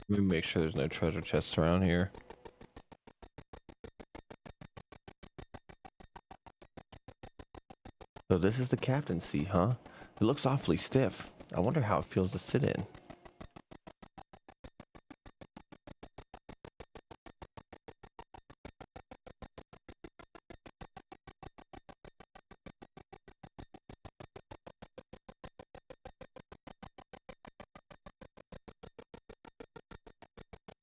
Let me make sure there's no treasure chests around here. So this is the captain's seat, huh? It looks awfully stiff. I wonder how it feels to sit in.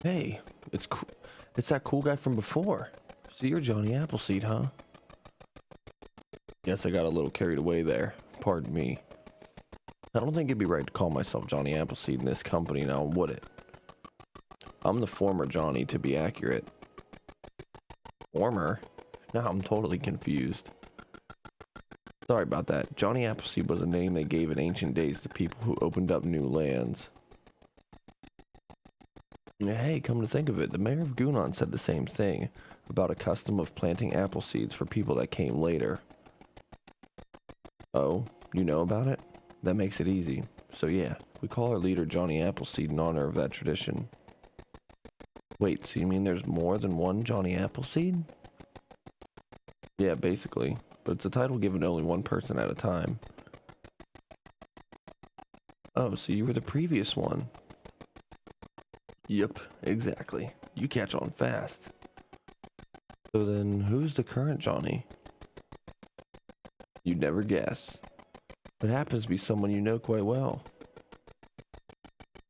Hey, it's cool. It's that cool guy from before. So you're Johnny Appleseed, huh? Guess I got a little carried away there. Pardon me. I don't think it'd be right to call myself Johnny Appleseed in this company now, would it? I'm the former Johnny, to be accurate. Former? Now I'm totally confused. Sorry about that. Johnny Appleseed was a name they gave in ancient days to people who opened up new lands. Hey, come to think of it, the mayor of Gunan said the same thing about a custom of planting apple seeds for people that came later. Oh, you know about it? That makes it easy. So yeah, we call our leader Johnny Appleseed in honor of that tradition. Wait, so you mean there's more than one Johnny Appleseed? Yeah, basically. But it's a title given to only one person at a time. Oh, so you were the previous one. Yep, exactly. You catch on fast. So then, who's the current Johnny? You'd never guess. It happens to be someone you know quite well.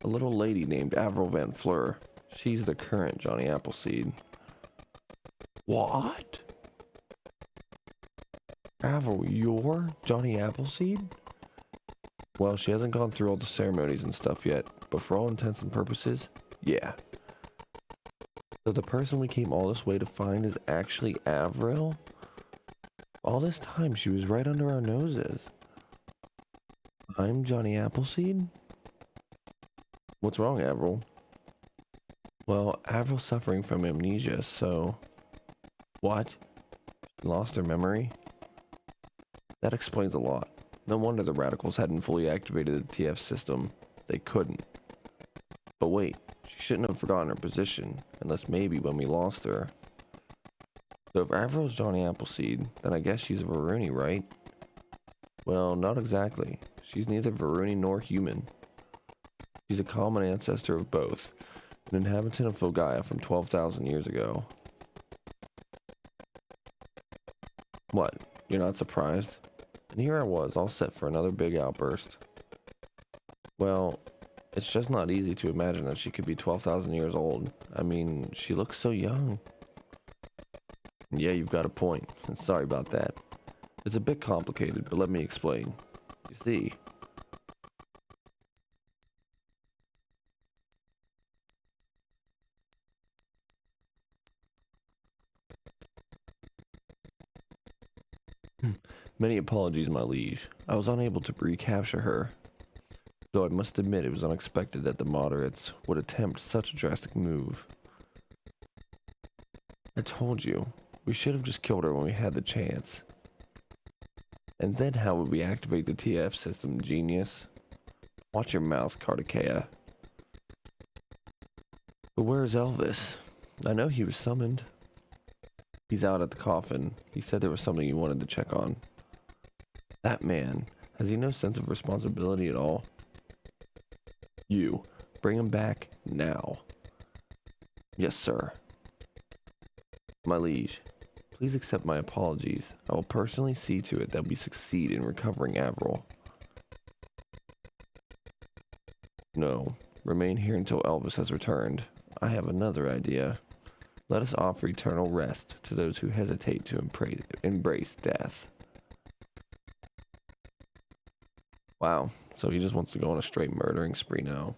A little lady named Avril Van Fleur. She's the current Johnny Appleseed. What? Avril, you're Johnny Appleseed? Well, she hasn't gone through all the ceremonies and stuff yet, but for all intents and purposes, yeah. So the person we came all this way to find is actually Avril? All this time she was right under our noses. I'm Johnny Appleseed? What's wrong, Avril? Well, Avril's suffering from amnesia, so... What? She lost her memory? That explains a lot. No wonder the radicals hadn't fully activated the TF system. They couldn't. But wait, she shouldn't have forgotten her position, unless maybe when we lost her. So if Avril's Johnny Appleseed, then I guess she's a Varuni, right? Well, not exactly. She's neither Varuni nor human. She's a common ancestor of both, an inhabitant of Fulgaia from 12,000 years ago. What? You're not surprised? And here I was, all set for another big outburst. Well, it's just not easy to imagine that she could be 12,000 years old. I mean, she looks so young. Yeah, you've got a point. Sorry about that. It's a bit complicated, but let me explain. You see... Many apologies, my liege. I was unable to recapture her. Though I must admit it was unexpected that the moderates would attempt such a drastic move. I told you, we should have just killed her when we had the chance. And then how would we activate the TF system, genius? Watch your mouth, Kartikea. But where's Elvis? I know he was summoned. He's out at the coffin. He said there was something he wanted to check on. That man, has he no sense of responsibility at all? You, bring him back now. Yes, sir. My liege, please accept my apologies. I will personally see to it that we succeed in recovering Avril. No, remain here until Elvis has returned. I have another idea. Let us offer eternal rest to those who hesitate to embrace death. Wow, so he just wants to go on a straight murdering spree now.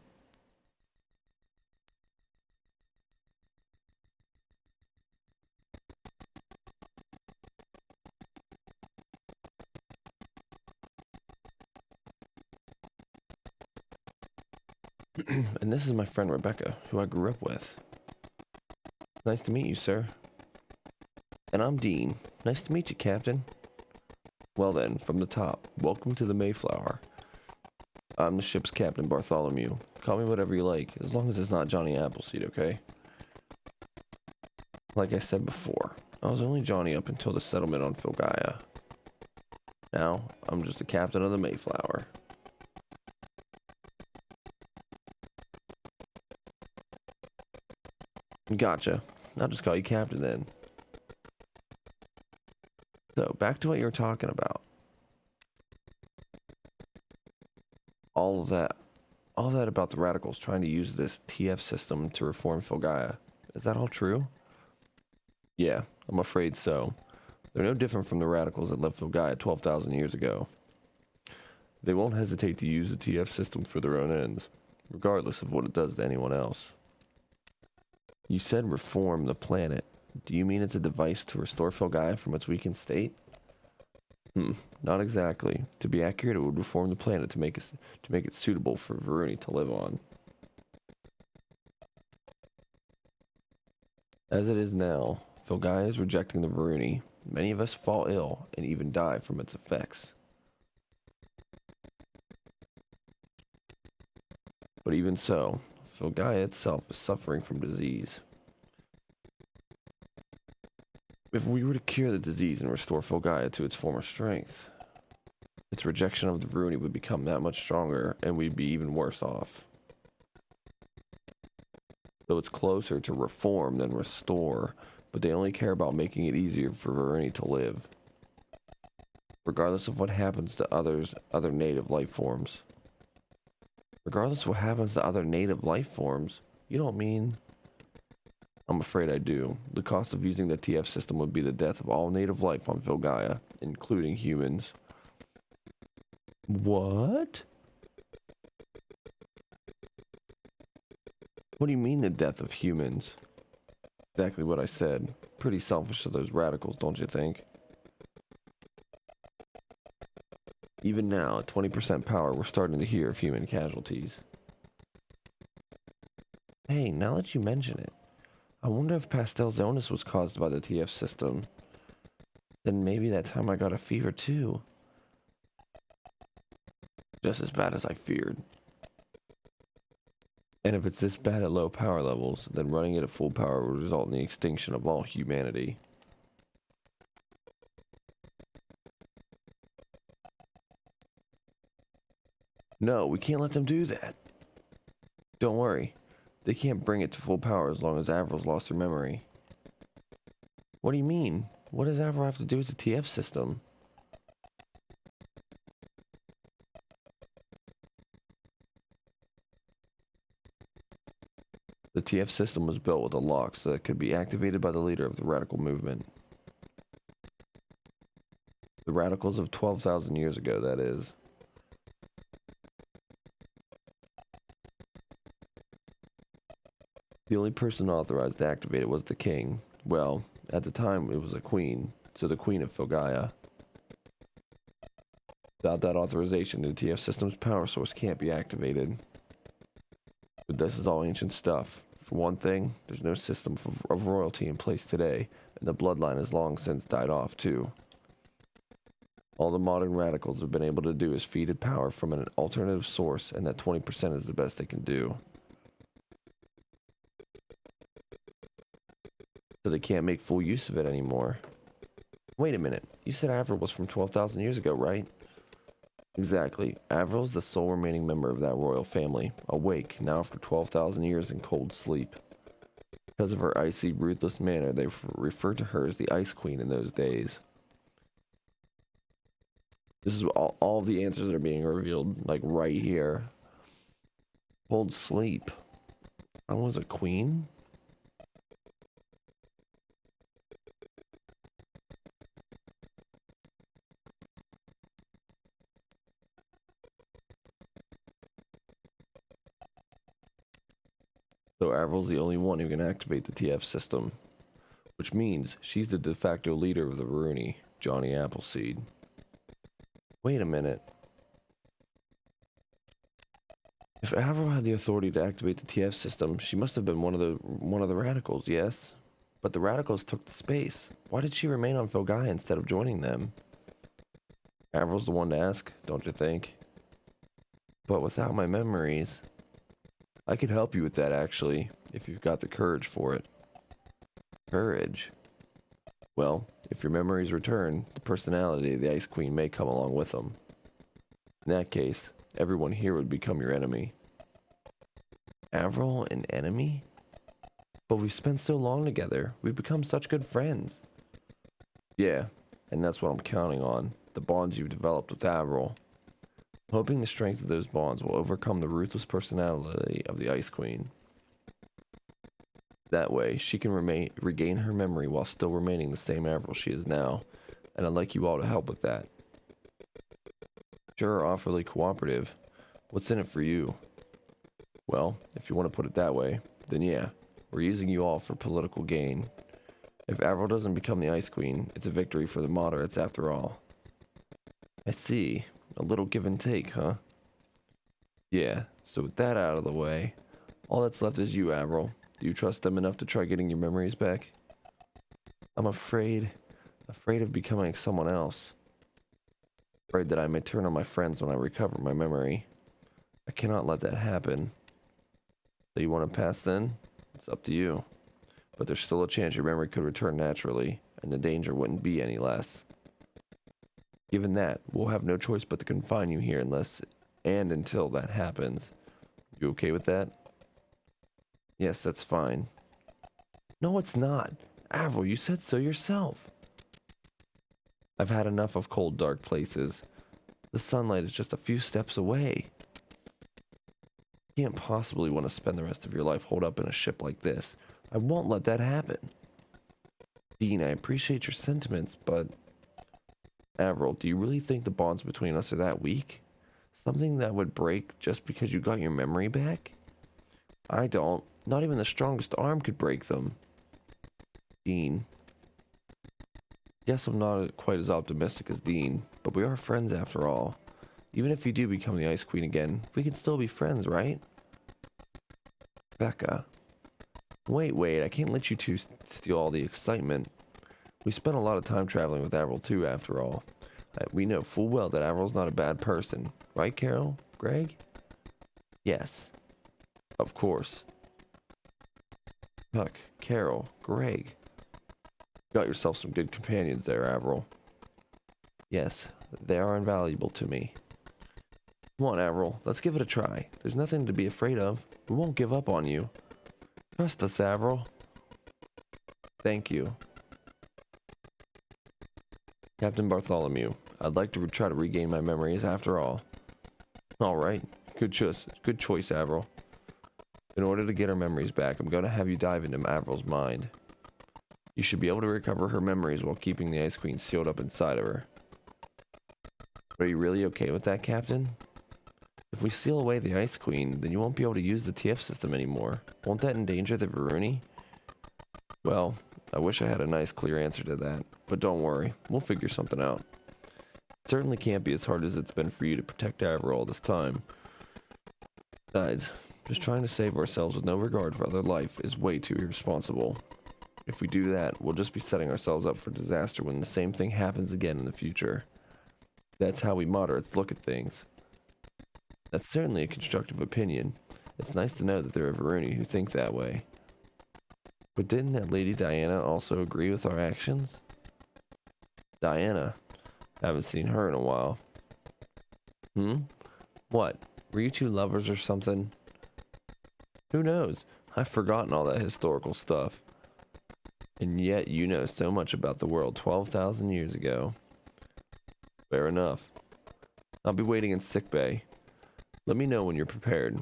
And this is my friend Rebecca, who I grew up with. Nice to meet you, sir. And I'm Dean. Nice to meet you, Captain. Well then, from the top, welcome to the Mayflower. I'm the ship's captain, Bartholomew. Call me whatever you like, as long as it's not Johnny Appleseed, okay? Like I said before, I was only Johnny up until the settlement on Filgaia. Now, I'm just the captain of the Mayflower. Gotcha. I'll just call you captain then. So, back to what you were talking about. All that about the radicals trying to use this TF system to reform Filgaia. Is that all true? Yeah, I'm afraid so. They're no different from the radicals that left Filgaia 12,000 years ago. They won't hesitate to use the TF system for their own ends, regardless of what it does to anyone else. You said reform the planet. Do you mean it's a device to restore Filgaia from its weakened state? Not exactly. To be accurate, it would reform the planet to make it suitable for Varuni to live on. As it is now, Filgaia is rejecting the Varuni. Many of us fall ill and even die from its effects. But even so, Filgaia itself is suffering from disease. If we were to cure the disease and restore Filgaia to its former strength, its rejection of the Varuni would become that much stronger and we'd be even worse off. So it's closer to reform than restore, but they only care about making it easier for Varuni to live, regardless of what happens to other native life forms. Regardless of what happens to other native life forms? You don't mean... I'm afraid I do. The cost of using the TF system would be the death of all native life on Filgaia, including humans. What? What do you mean the death of humans? Exactly what I said. Pretty selfish of those radicals, don't you think? Even now, at 20% power, we're starting to hear of human casualties. Hey, now that you mention it, I wonder if Pastel's illness was caused by the TF system. Then maybe that time I got a fever too. Just as bad as I feared. And if it's this bad at low power levels, then running it at full power would result in the extinction of all humanity. No, we can't let them do that. Don't worry. They can't bring it to full power as long as Avril's lost her memory. What do you mean? What does Avril have to do with the TF system? The TF system was built with a lock so that it could be activated by the leader of the radical movement. The radicals of 12,000 years ago, that is. The only person authorized to activate it was the king. Well, at the time it was a queen, so the queen of Filgaia. Without that authorization, the TF system's power source can't be activated. But this is all ancient stuff. For one thing, there's no system of royalty in place today, and the bloodline has long since died off too. All the modern radicals have been able to do is feed it power from an alternative source, and that 20% is the best they can do. So they can't make full use of it anymore. Wait a minute, you said Avril was from 12,000 years ago, right? Exactly. Avril is the sole remaining member of that royal family, awake now after 12,000 years in cold sleep. Because of her icy, ruthless manner, they referred to her as the Ice Queen in those days. This is all the answers are being revealed, like right here. Cold sleep. I was a queen? So Avril's the only one who can activate the TF system, which means she's the de facto leader of the Varuni, Johnny Appleseed. Wait a minute. If Avril had the authority to activate the TF system, she must have been one of the radicals, yes? But the radicals took the space. Why did she remain on Filgaia instead of joining them? Avril's the one to ask, don't you think? But without my memories, I could help you with that actually, if you've got the courage for it. Courage? Well, if your memories return, the personality of the Ice Queen may come along with them. In that case, everyone here would become your enemy. Avril, an enemy? But we've spent so long together. We've become such good friends. Yeah, and that's what I'm counting on. The bonds you've developed with Avril. Hoping the strength of those bonds will overcome the ruthless personality of the Ice Queen. That way, she can regain her memory while still remaining the same Avril she is now, and I'd like you all to help with that. Sure, awfully cooperative. What's in it for you? Well, if you want to put it that way, then yeah, we're using you all for political gain. If Avril doesn't become the Ice Queen, it's a victory for the moderates after all. I see. A little give and take, huh? Yeah, so with that out of the way, all that's left is you, Avril. Do you trust them enough to try getting your memories back? I'm afraid of becoming someone else. Afraid that I may turn on my friends when I recover my memory. I cannot let that happen. So you want to pass then? It's up to you. But there's still a chance your memory could return naturally, and the danger wouldn't be any less. Given that, we'll have no choice but to confine you here until that happens. You okay with that? Yes, that's fine. No, it's not. Avril, you said so yourself. I've had enough of cold, dark places. The sunlight is just a few steps away. You can't possibly want to spend the rest of your life holed up in a ship like this. I won't let that happen. Dean, I appreciate your sentiments, but... Avril, do you really think the bonds between us are that weak? Something that would break just because you got your memory back? I don't. Not even the strongest arm could break them. Dean. Guess I'm not quite as optimistic as Dean, but we are friends after all. Even if you do become the Ice Queen again, we can still be friends, right? Becca. Wait, I can't let you two steal all the excitement. We spent a lot of time traveling with Avril too, after all. We know full well that Avril's not a bad person. Right, Carol? Greg? Yes. Of course. Huck, Carol, Greg. Got yourself some good companions there, Avril. Yes, they are invaluable to me. Come on, Avril, let's give it a try. There's nothing to be afraid of. We won't give up on you. Trust us, Avril. Thank you. Captain Bartholomew, I'd like to try to regain my memories after all. Alright, good choice, Avril. In order to get her memories back, I'm going to have you dive into Avril's mind. You should be able to recover her memories while keeping the Ice Queen sealed up inside of her. Are you really okay with that, Captain? If we seal away the Ice Queen, then you won't be able to use the TF system anymore. Won't that endanger the Varuni? Well, I wish I had a nice clear answer to that, but don't worry, we'll figure something out. It certainly can't be as hard as it's been for you to protect Avril all this time. Besides, just trying to save ourselves with no regard for other life is way too irresponsible. If we do that, we'll just be setting ourselves up for disaster when the same thing happens again in the future. That's how we moderates look at things. That's certainly a constructive opinion. It's nice to know that there are Varuni who think that way. But didn't that Lady Diana also agree with our actions? Diana? Haven't seen her in a while. What? Were you two lovers or something? Who knows? I've forgotten all that historical stuff. And yet you know so much about the world 12,000 years ago. Fair enough. I'll be waiting in sickbay. Let me know when you're prepared.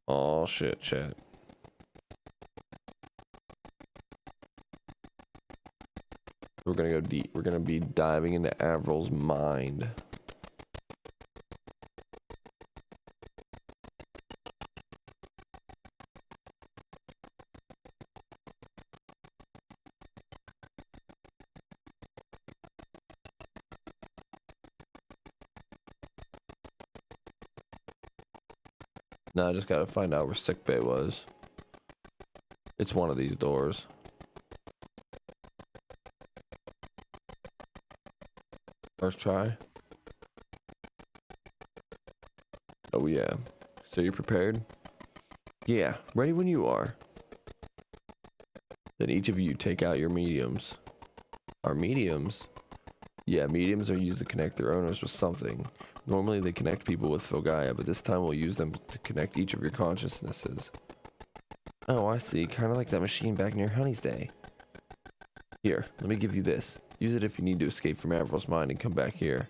Oh shit, chat. We're gonna go deep. We're gonna be diving into Avril's mind. Now I just gotta find out where sickbay was. It's one of these doors. First try. Oh yeah. So you prepared? Yeah, ready when you are. Then each of you take out your mediums. Our mediums? Yeah, mediums are used to connect their owners with something. Normally they connect people with Fogaya, but this time we'll use them to connect each of your consciousnesses. Oh, I see. Kind of like that machine back near Honey's day. Here, let me give you this. Use it if you need to escape from Avril's mind and come back here.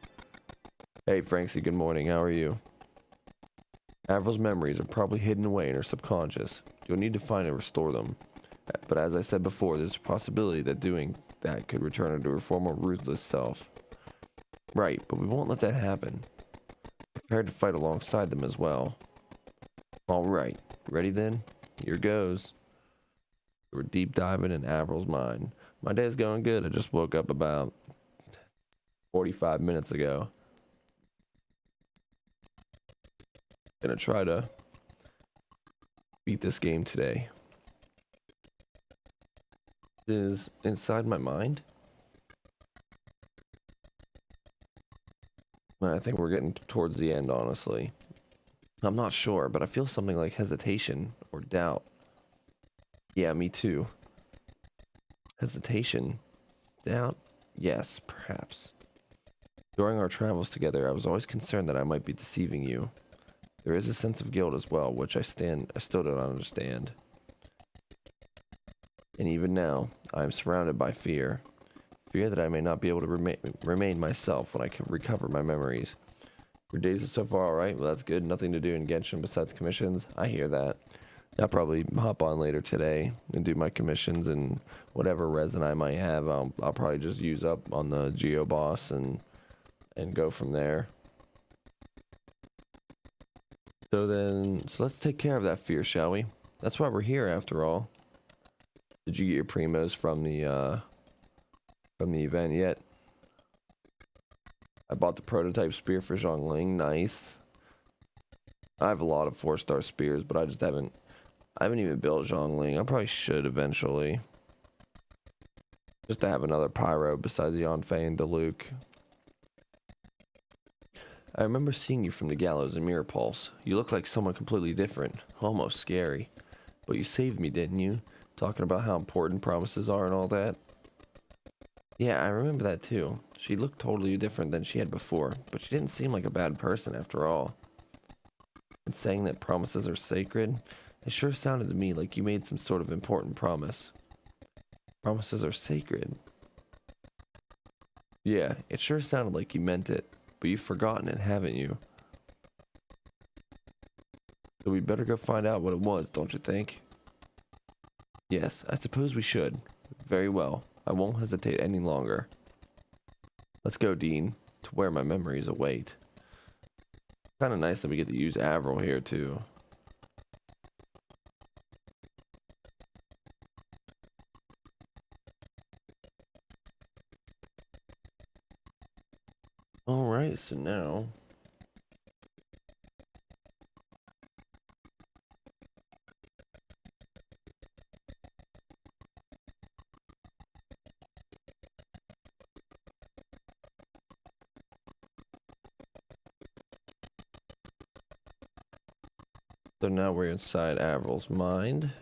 Hey, Franksy, good morning. How are you? Avril's memories are probably hidden away in her subconscious. You'll need to find and restore them. But as I said before, there's a possibility that doing that could return her to her former ruthless self. Right, but we won't let that happen. Prepared to fight alongside them as well. Alright, ready then? Here goes. We're deep diving in Avril's mind. My day's going good. I just woke up about 45 minutes ago. Gonna try to beat this game today. Is inside my mind. I think we're getting towards the end, honestly. I'm not sure, but I feel something like hesitation or doubt. Yeah, me too. Hesitation? Doubt? Yes, perhaps. During our travels together, I was always concerned that I might be deceiving you. There is a sense of guilt as well, which I still don't understand. And even now, I am surrounded by fear. Fear that I may not be able to remain myself when I can recover my memories. Your days are so far alright? Well, that's good. Nothing to do in Genshin besides commissions. I hear that. I'll probably hop on later today and do my commissions, and whatever resin I might have, I'll probably just use up on the Geo boss and go from there. So let's take care of that fear, shall we? That's why we're here after all. Did you get your primos from the event yet? I bought the prototype spear for Zhongling. Nice. I have a lot of 4-star spears, but I haven't even built Zhongling. I probably should eventually. Just to have another pyro besides Yanfei and Diluc. I remember seeing you from the gallows in Mirror Pulse. You look like someone completely different. Almost scary. But you saved me, didn't you? Talking about how important promises are and all that. Yeah, I remember that too. She looked totally different than she had before, but she didn't seem like a bad person after all. And saying that promises are sacred, it sure sounded to me like you made some sort of important promise. Promises are sacred. Yeah, it sure sounded like you meant it, but you've forgotten it, haven't you? So we'd better go find out what it was, don't you think? Yes, I suppose we should. Very well. I won't hesitate any longer. Let's go, Dean, to where my memories await. Kind of nice that we get to use Avril here, too. Alright, so now... So now we're inside Avril's mind.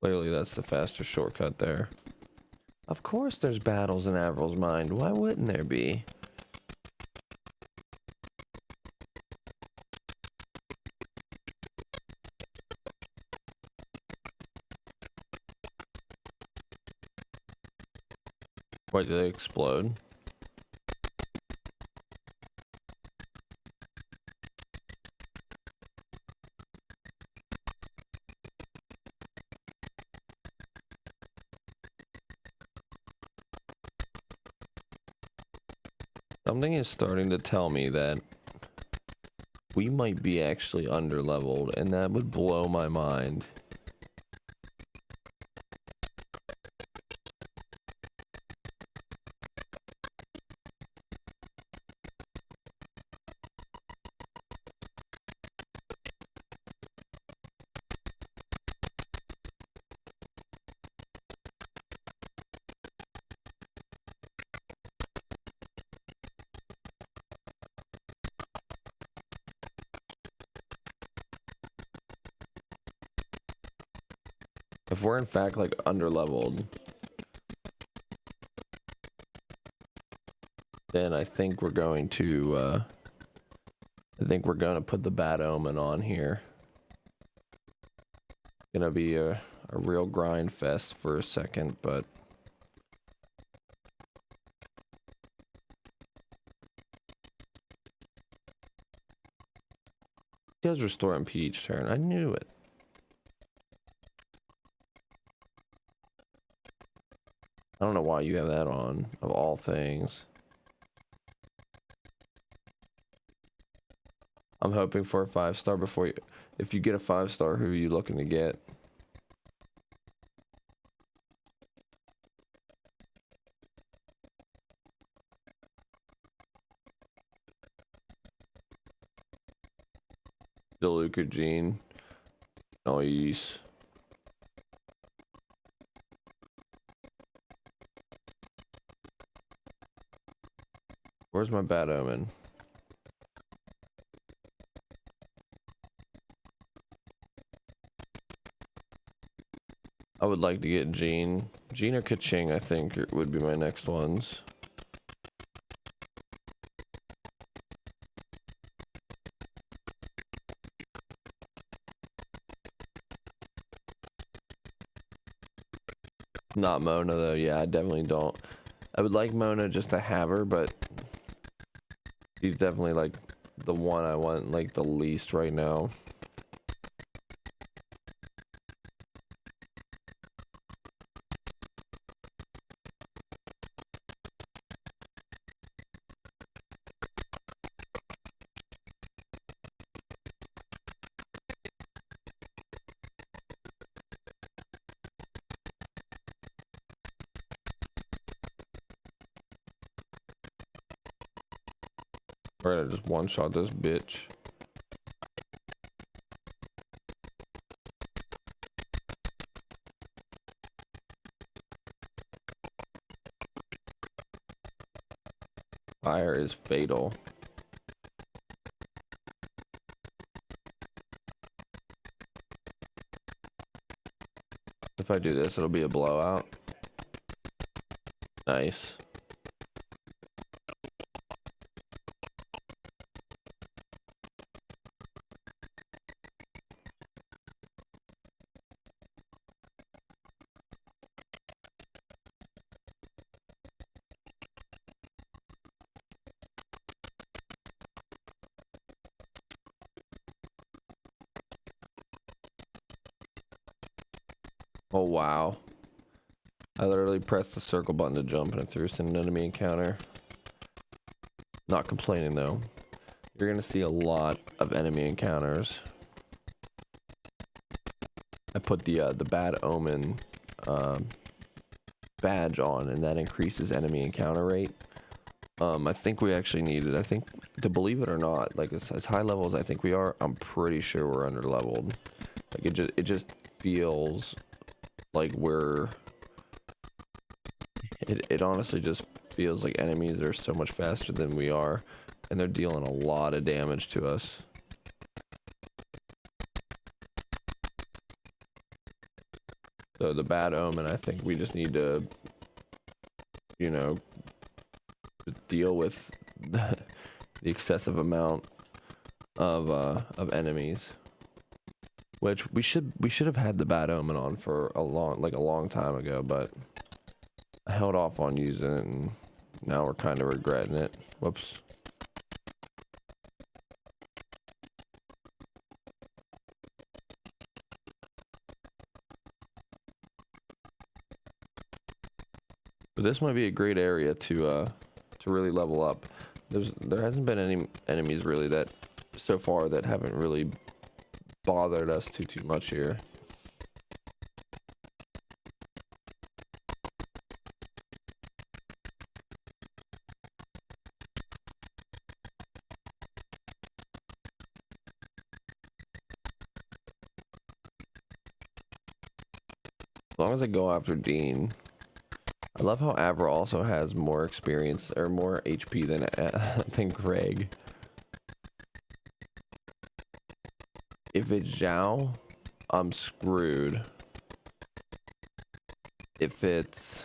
Clearly that's the faster shortcut there. Of course there's battles in Avril's mind. Why wouldn't there be? Why did they explode? Something is starting to tell me that we might be actually underleveled, and that would blow my mind. If we're in fact like under leveled, then I think we're going to put the Bad Omen on here. Gonna be a real grind fest for a second, but he does restore MP each turn. I knew it. I don't know why you have that on, of all things. I'm hoping for a 5-star before you. If you get a 5-star, who are you looking to get? DeLuca Jean. Nice. Where's my Bad Omen? I would like to get Jean. Jean or Kaching, I think, would be my next ones. Not Mona, though. Yeah, I definitely don't. I would like Mona just to have her, but she's definitely, like, the one I want, like, the least right now. We're gonna just one-shot this bitch. Fire is fatal. If I do this, it'll be a blowout. Nice. Oh, wow. I literally pressed the circle button to jump and it threw us in an enemy encounter. Not complaining though. You're gonna see a lot of enemy encounters. I put the Bad Omen badge on, and that increases enemy encounter rate. I think we actually need it. I think, to believe it or not, like as high level as I think we are, I'm pretty sure we're under leveled. Like it just feels like we're. It honestly just feels like enemies are so much faster than we are, and they're dealing a lot of damage to us. So the Bad Omen, I think we just need to, you know, deal with the excessive amount of enemies. Which we should have had the Bad Omen on for a long time ago, but I held off on using it, and now we're kind of regretting it. Whoops. But this might be a great area to really level up. There hasn't been any enemies really that so far that haven't really bothered us too much here. As long as I go after Dean. I love how Avra also has more experience or more HP than Craig. If it's Zhao, I'm screwed. If it's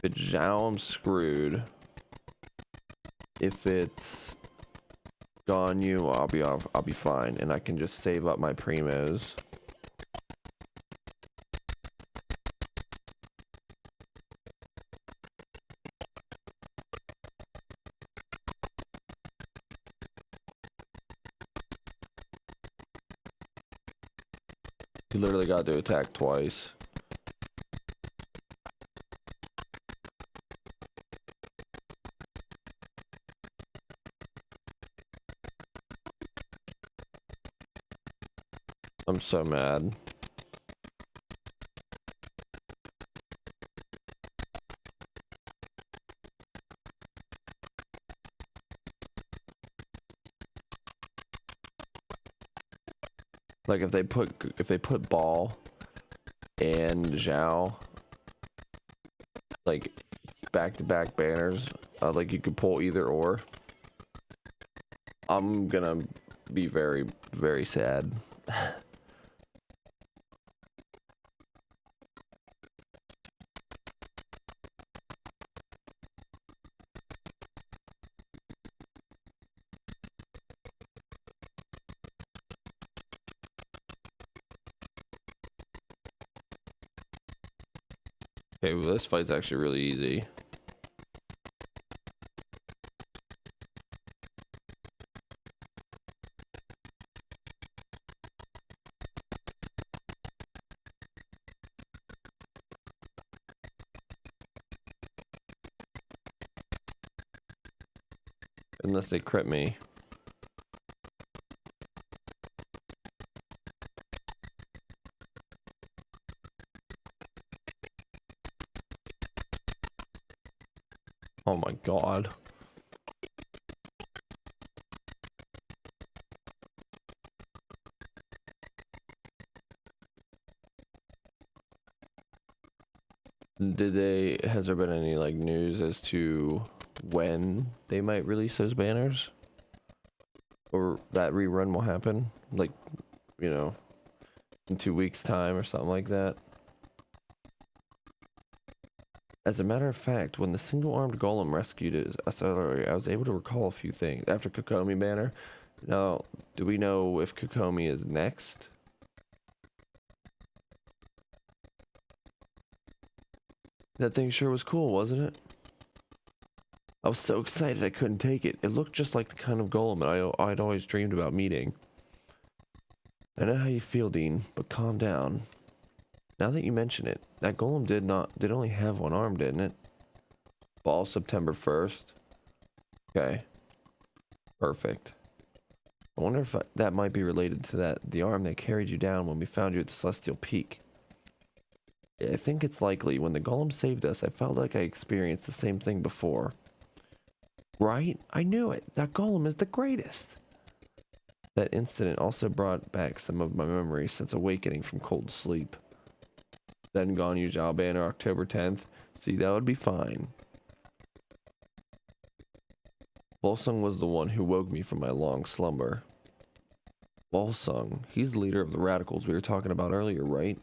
Zhao, I'm screwed. If it's Ganyu, I'll be fine, and I can just save up my primos. You literally got to attack twice. I'm so mad. Like if they put Ball and Zhao like back-to-back banners, like you could pull either or, I'm gonna be very, very sad. Okay, well, this fight's actually really easy. Unless they crit me. Oh my god. Has there been any like news as to when they might release those banners? Or that rerun will happen? Like, you know, in 2 weeks time or something like that? As a matter of fact, when the single-armed golem rescued us earlier, I was able to recall a few things. After Kokomi banner, now, do we know if Kokomi is next? That thing sure was cool, wasn't it? I was so excited I couldn't take it. It looked just like the kind of golem I'd always dreamed about meeting. I know how you feel, Dean, but calm down. Now that you mention it, that golem did only have one arm, didn't it? Ball September 1st. Okay. Perfect. I wonder if that might be related to the arm that carried you down when we found you at the Celestial Peak. I think it's likely. When the golem saved us, I felt like I experienced the same thing before. Right? I knew it. That golem is the greatest. That incident also brought back some of my memories since awakening from cold sleep. Then Ganyu Zhao banner October 10th. See, that would be fine. Volsung was the one who woke me from my long slumber. Volsung, he's the leader of the radicals we were talking about earlier, right?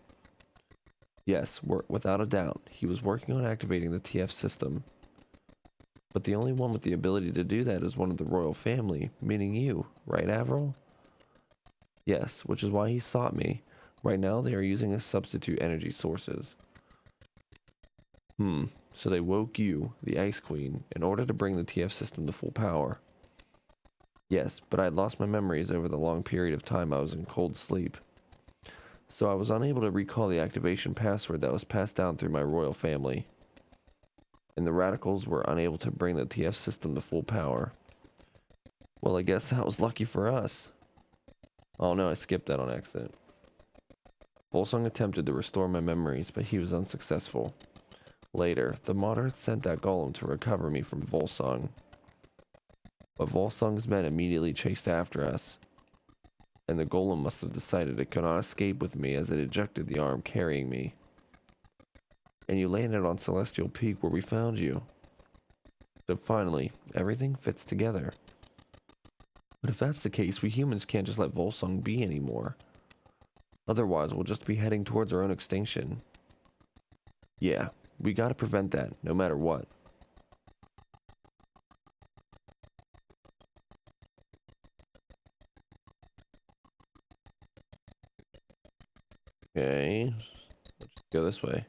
Yes, without a doubt. He was working on activating the TF system. But the only one with the ability to do that is one of the royal family, meaning you, right, Avril? Yes, which is why he sought me. Right now, they are using as substitute energy sources. So they woke you, the Ice Queen, in order to bring the TF system to full power. Yes, but I had lost my memories over the long period of time I was in cold sleep. So I was unable to recall the activation password that was passed down through my royal family. And the radicals were unable to bring the TF system to full power. Well, I guess that was lucky for us. Oh no, I skipped that on accident. Volsung attempted to restore my memories, but he was unsuccessful. Later, the moderates sent that golem to recover me from Volsung. But Volsung's men immediately chased after us. And the golem must have decided it could not escape with me as it ejected the arm carrying me. And you landed on Celestial Peak where we found you. So finally, everything fits together. But if that's the case, we humans can't just let Volsung be anymore. Otherwise, we'll just be heading towards our own extinction. Yeah, we gotta prevent that, no matter what. Okay, let's go this way.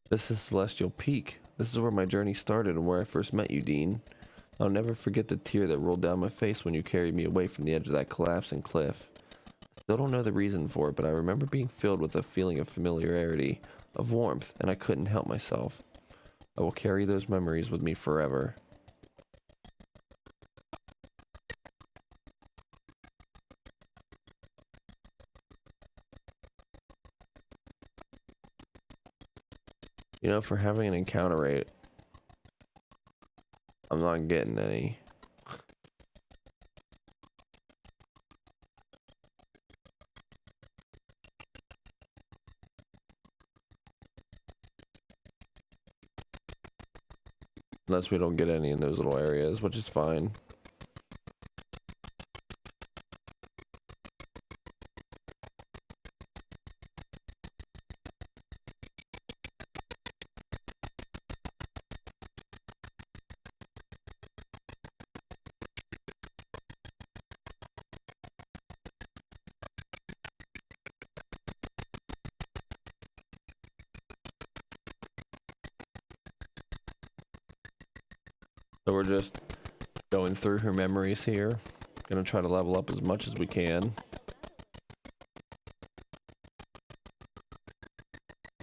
This is Celestial Peak. This is where my journey started and where I first met you, Dean. I'll never forget the tear that rolled down my face when you carried me away from the edge of that collapsing cliff. Still don't know the reason for it, but I remember being filled with a feeling of familiarity, of warmth, and I couldn't help myself. I will carry those memories with me forever. You know, for having an encounter rate, I'm not getting any. Unless we don't get any in those little areas, which is fine. So we're just going through her memories here. Gonna try to level up as much as we can.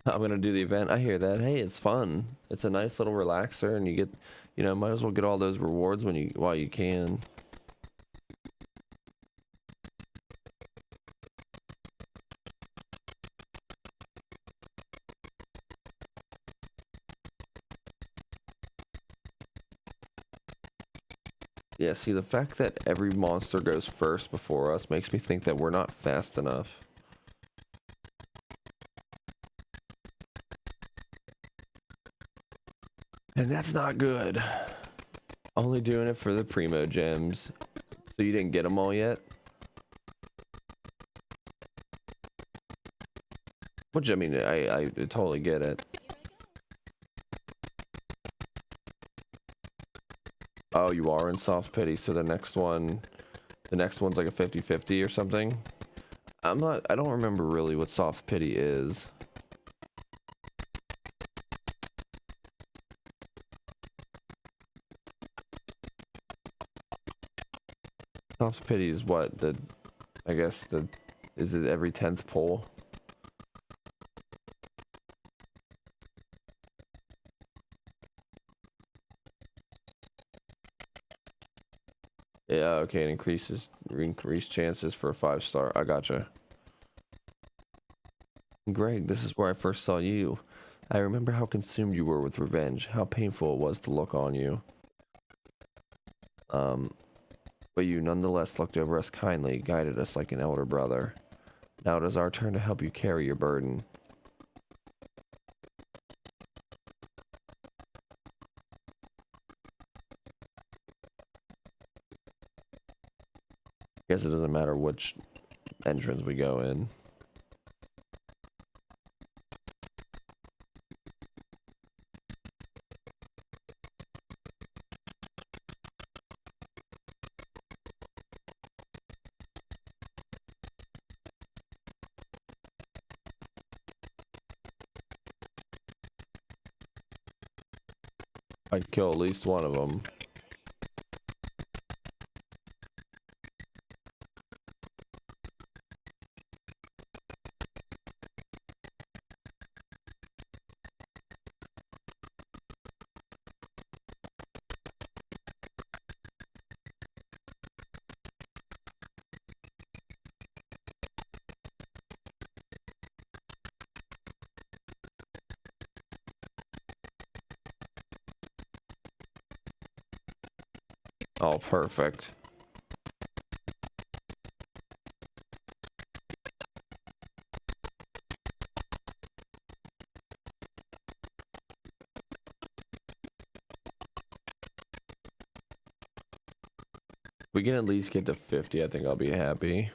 I'm gonna do the event. I hear that. Hey, it's fun. It's a nice little relaxer, and you get, you know, might as well get all those rewards while you can. Yeah, see, the fact that every monster goes first before us makes me think that we're not fast enough. And that's not good. Only doing it for the primo gems. So you didn't get them all yet? Which, I mean, I totally get it. Oh, you are in soft pity, so the next one's like a 50-50 or something. I don't remember really what soft pity is. Soft pity is what? Is it every 10th pull? Yeah, okay, it increased chances for a 5-star. I gotcha. Greg, this is where I first saw you. I remember how consumed you were with revenge, how painful it was to look on you. But you nonetheless looked over us kindly, guided us like an elder brother. Now it is our turn to help you carry your burden. Guess it doesn't matter which entrance we go in. I'd kill at least one of them. Oh, perfect. We can at least get to 50, I think I'll be happy.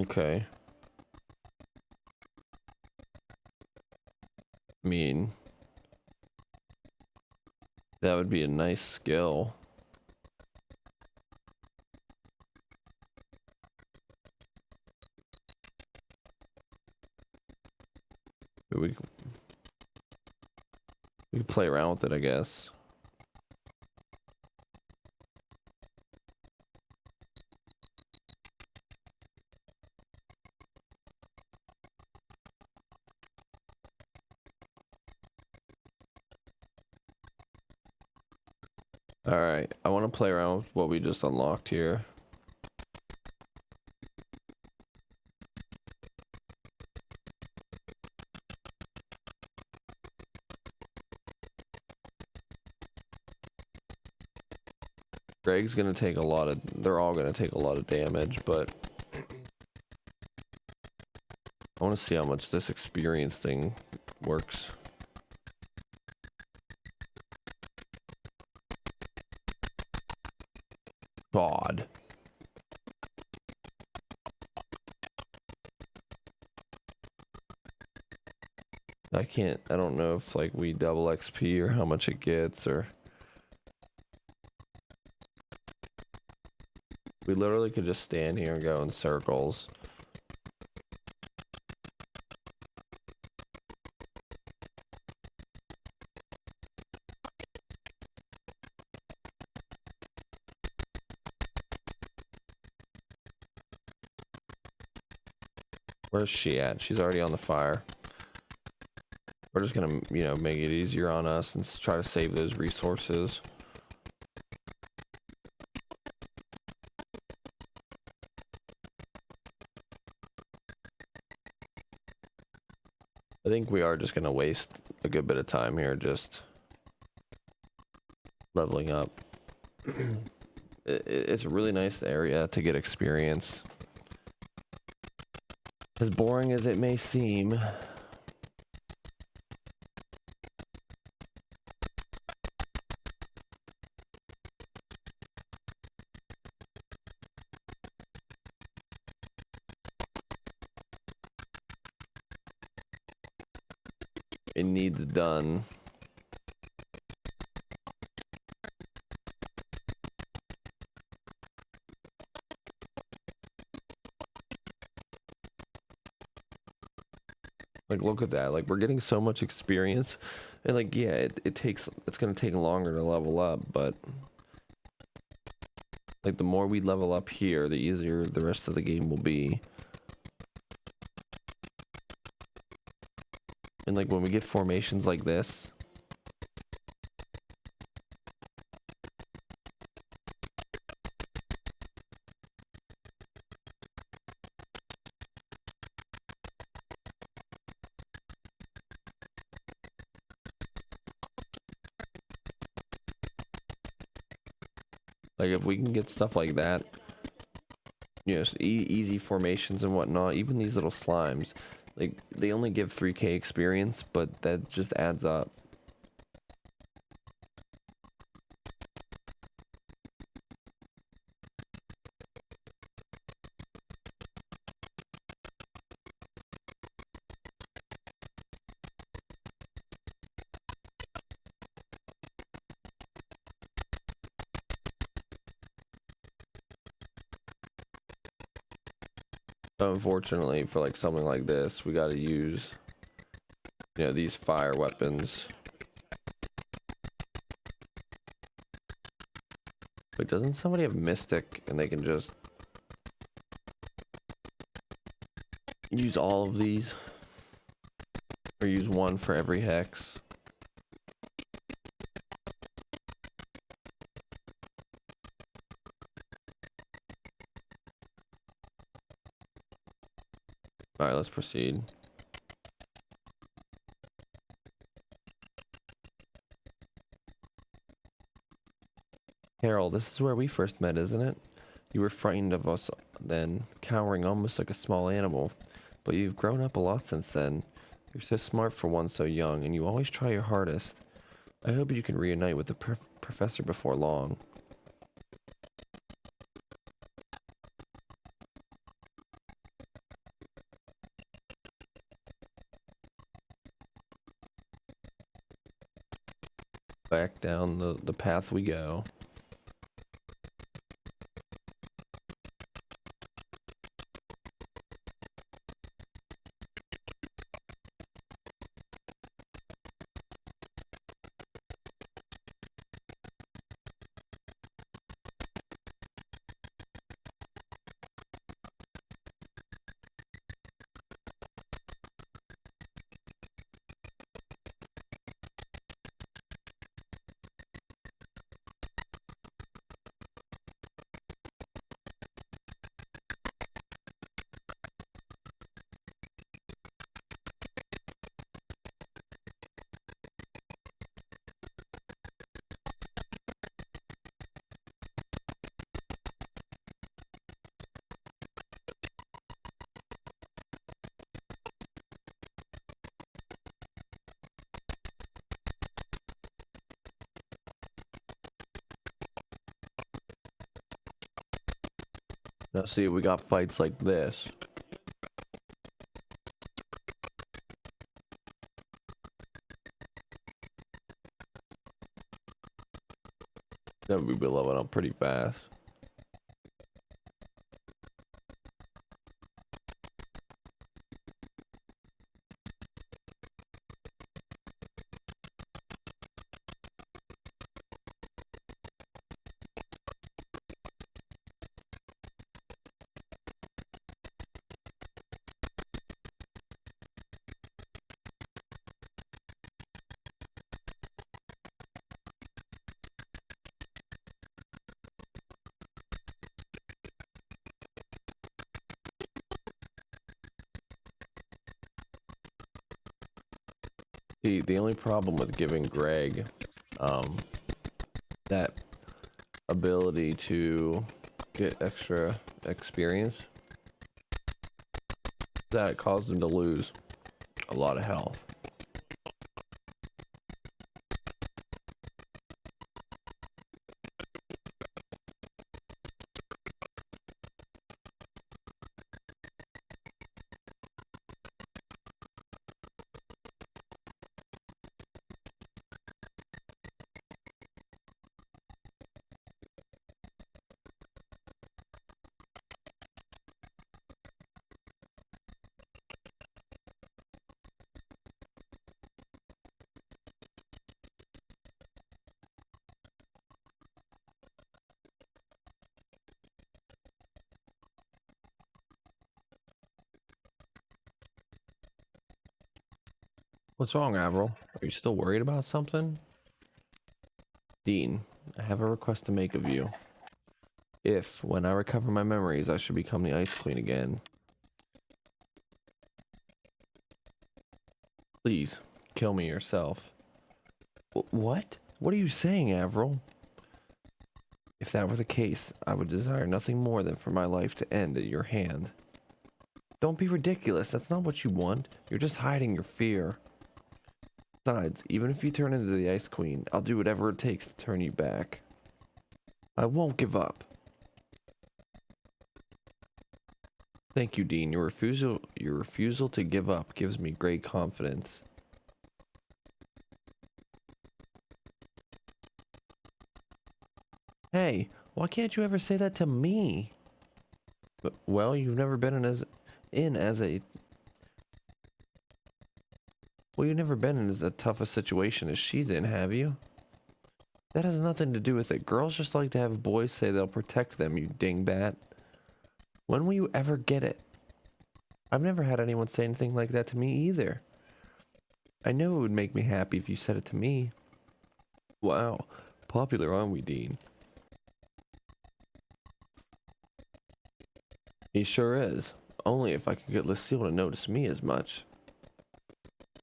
Okay. I mean, that would be a nice skill. We could play around with it, I guess. Alright, I want to play around with what we just unlocked here. Greg's gonna take a lot of, they're all gonna take a lot of damage, but I want to see how much this experience thing works. God. I don't know if like we double XP or how much it gets, or we literally could just stand here and go in circles. Where's she at? She's already on the fire. We're just gonna, you know, make it easier on us and try to save those resources. I think we are just gonna waste a good bit of time here just leveling up. It's a really nice area to get experience. As boring as it may seem. It needs done. Like, look at that. Like, we're getting so much experience. And, like, yeah, it's gonna take longer to level up, but like, the more we level up here, the easier the rest of the game will be. And, like, when we get formations like this, like, if we can get stuff like that, you know, easy formations and whatnot, even these little slimes, like, they only give 3k experience, but that just adds up. Unfortunately, for like something like this, we gotta use, you know, these fire weapons. But doesn't somebody have Mystic and they can just use all of these? Or use one for every hex? Alright, let's proceed. Carol, this is where we first met, isn't it? You were frightened of us then, cowering almost like a small animal. But you've grown up a lot since then. You're so smart for one so young, and you always try your hardest. I hope you can reunite with the professor before long. Back down the path we go. Now see, we got fights like this. Then we'd be leveling up pretty fast. The only problem with giving Greg that ability to get extra experience, that caused him to lose a lot of health. What's wrong, Avril? Are you still worried about something? Dean, I have a request to make of you. If, when I recover my memories, I should become the Ice Queen again, please, kill me yourself. What? What are you saying, Avril? If that were the case, I would desire nothing more than for my life to end at your hand. Don't be ridiculous, that's not what you want. You're just hiding your fear. Besides, even if you turn into the Ice Queen, I'll do whatever it takes to turn you back. I won't give up. Thank you, Dean. Your refusal to give up gives me great confidence. Hey, why can't you ever say that to me? Well, you've never been you've never been in as tough a situation as she's in, have you? That has nothing to do with it. Girls just like to have boys say they'll protect them, you dingbat. When will you ever get it? I've never had anyone say anything like that to me either. I know it would make me happy if you said it to me. Wow, popular, aren't we, Dean? He sure is. Only if I could get Lucille to notice me as much.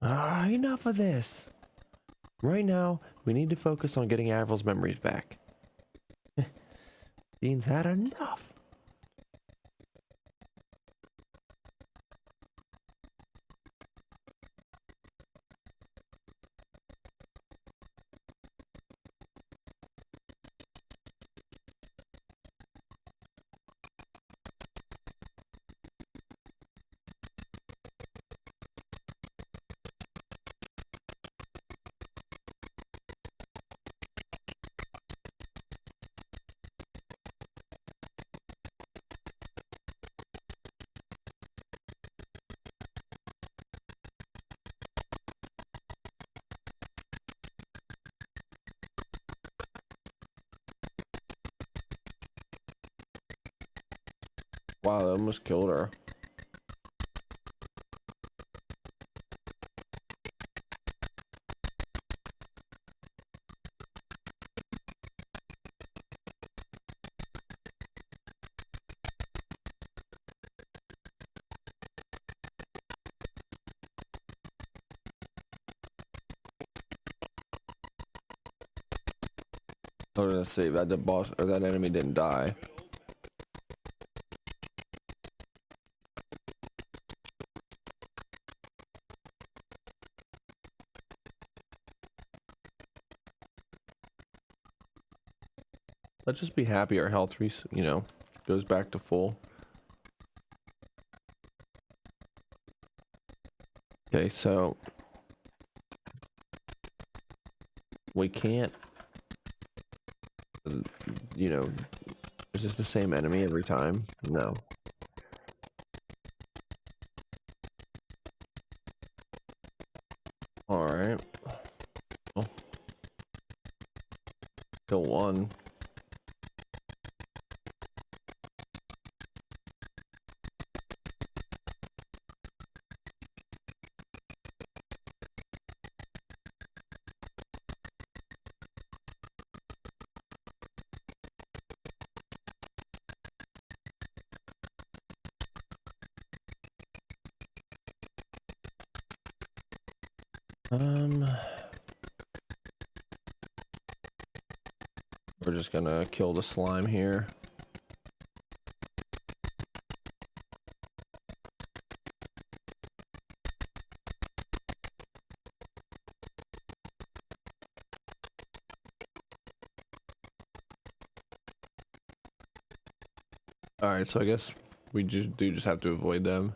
Enough of this. Right now, we need to focus on getting Avril's memories back. Dean's had enough. Wow, that almost killed her. I was gonna say that the boss or that enemy didn't die. Let's just be happy our health, you know, goes back to full. Okay, so we can't, you know, is this the same enemy every time? No. All right. Oh. Kill one. We're just gonna kill the slime here. All right, so I guess we just have to avoid them.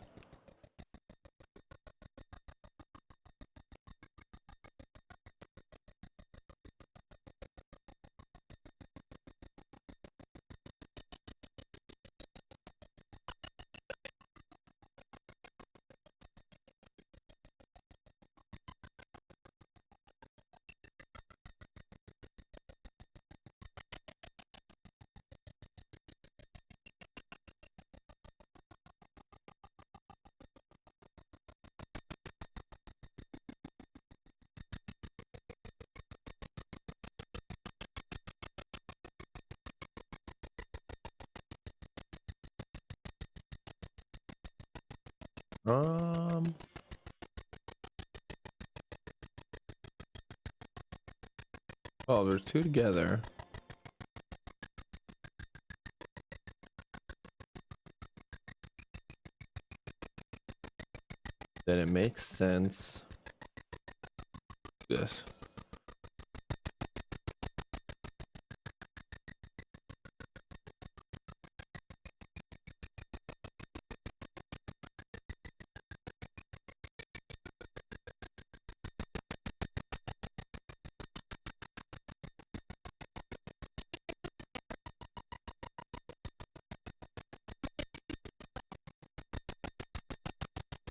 Oh, there's two together. Then it makes sense. This.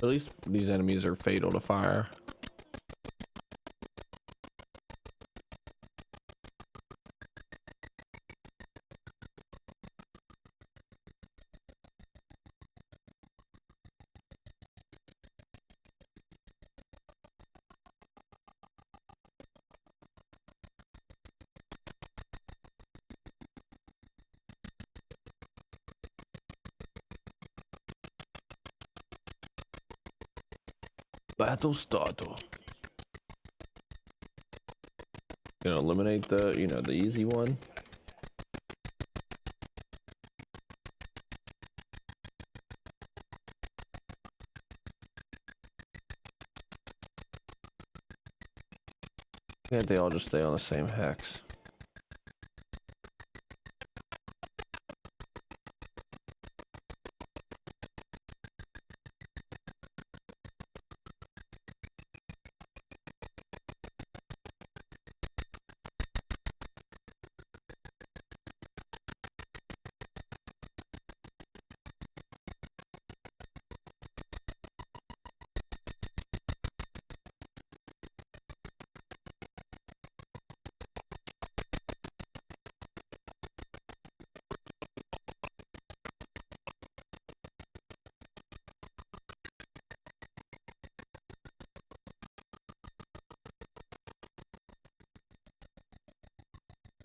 At least these enemies are fatal to fire. Battle started. Gonna eliminate the, you know, the easy one. Yeah, they all just stay on the same hex.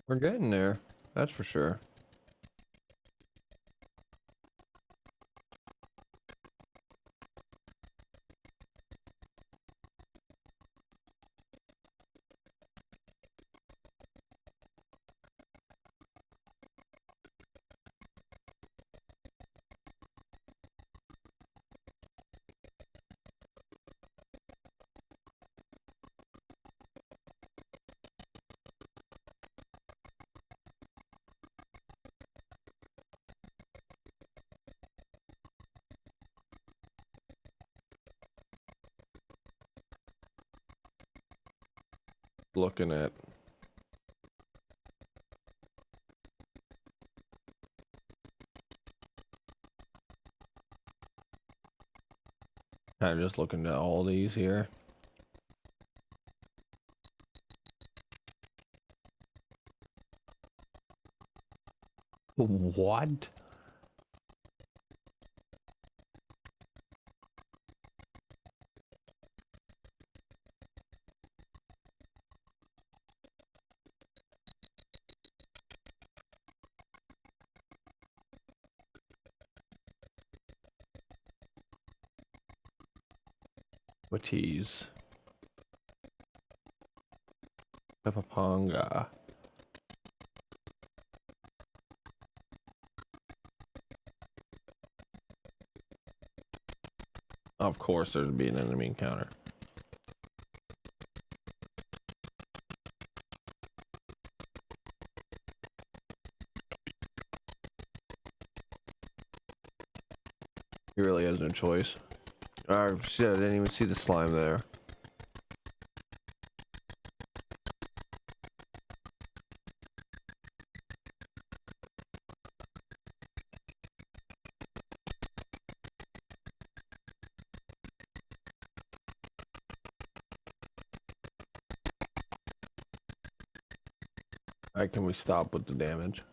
We're getting there, that's for sure. Looking at kind of just looking at all these here. What? Whatties? Pepapanga. Of course there's be an enemy encounter. He really has no choice. Oh shit, I didn't even see the slime there. Alright, can we stop with the damage?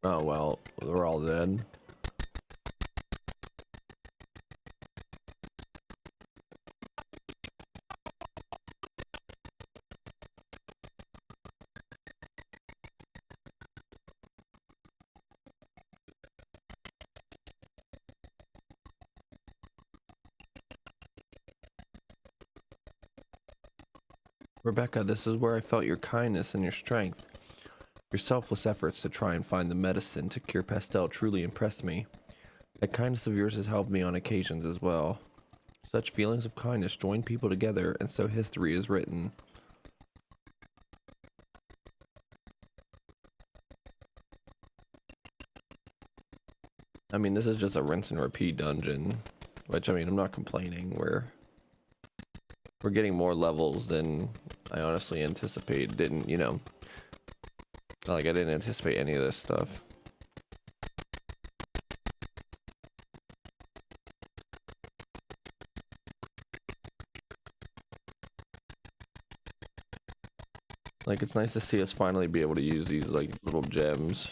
Oh well, they're all dead. Rebecca, this is where I felt your kindness and your strength. Your selfless efforts to try and find the medicine to cure Pastel truly impressed me. That kindness of yours has helped me on occasions as well. Such feelings of kindness join people together, and so history is written. I mean, this is just a rinse and repeat dungeon, which, I mean, I'm not complaining. We're getting more levels than I honestly anticipated. Didn't, you know, like I didn't anticipate any of this stuff. Like, it's nice to see us finally be able to use these, like, little gems.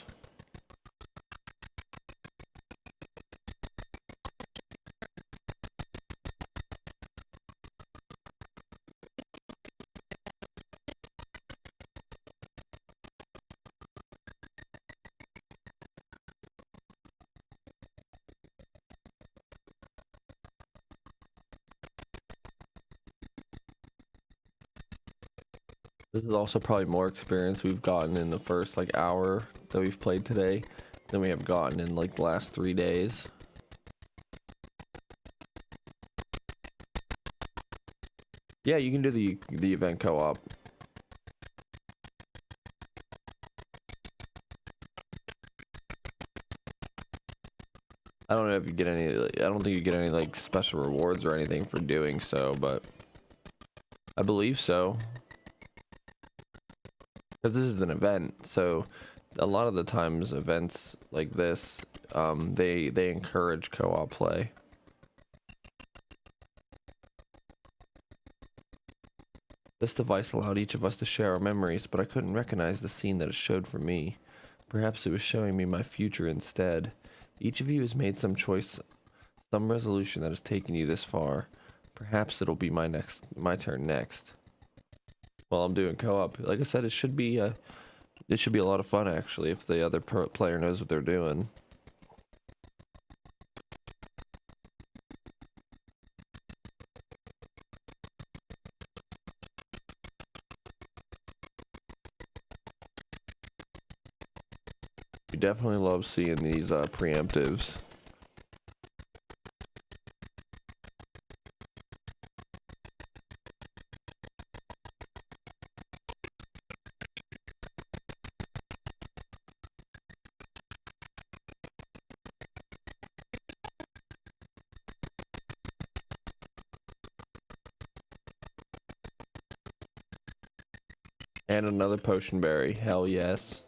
This is also probably more experience we've gotten in the first, like, hour that we've played today than we have gotten in, like, the last 3 days. Yeah, you can do the event co-op. I don't know if you get any, I don't think you get any like special rewards or anything for doing so, but I believe so. Because this is an event, so a lot of the times events like this, they encourage co-op play. This device allowed each of us to share our memories, but I couldn't recognize the scene that it showed for me. Perhaps it was showing me my future instead. Each of you has made some choice, some resolution that has taken you this far. Perhaps it'll be my turn next. Well, I'm doing co-op. Like I said, it should be a lot of fun actually if the other player knows what they're doing. We definitely love seeing these preemptives. And another potion berry. Hell yes.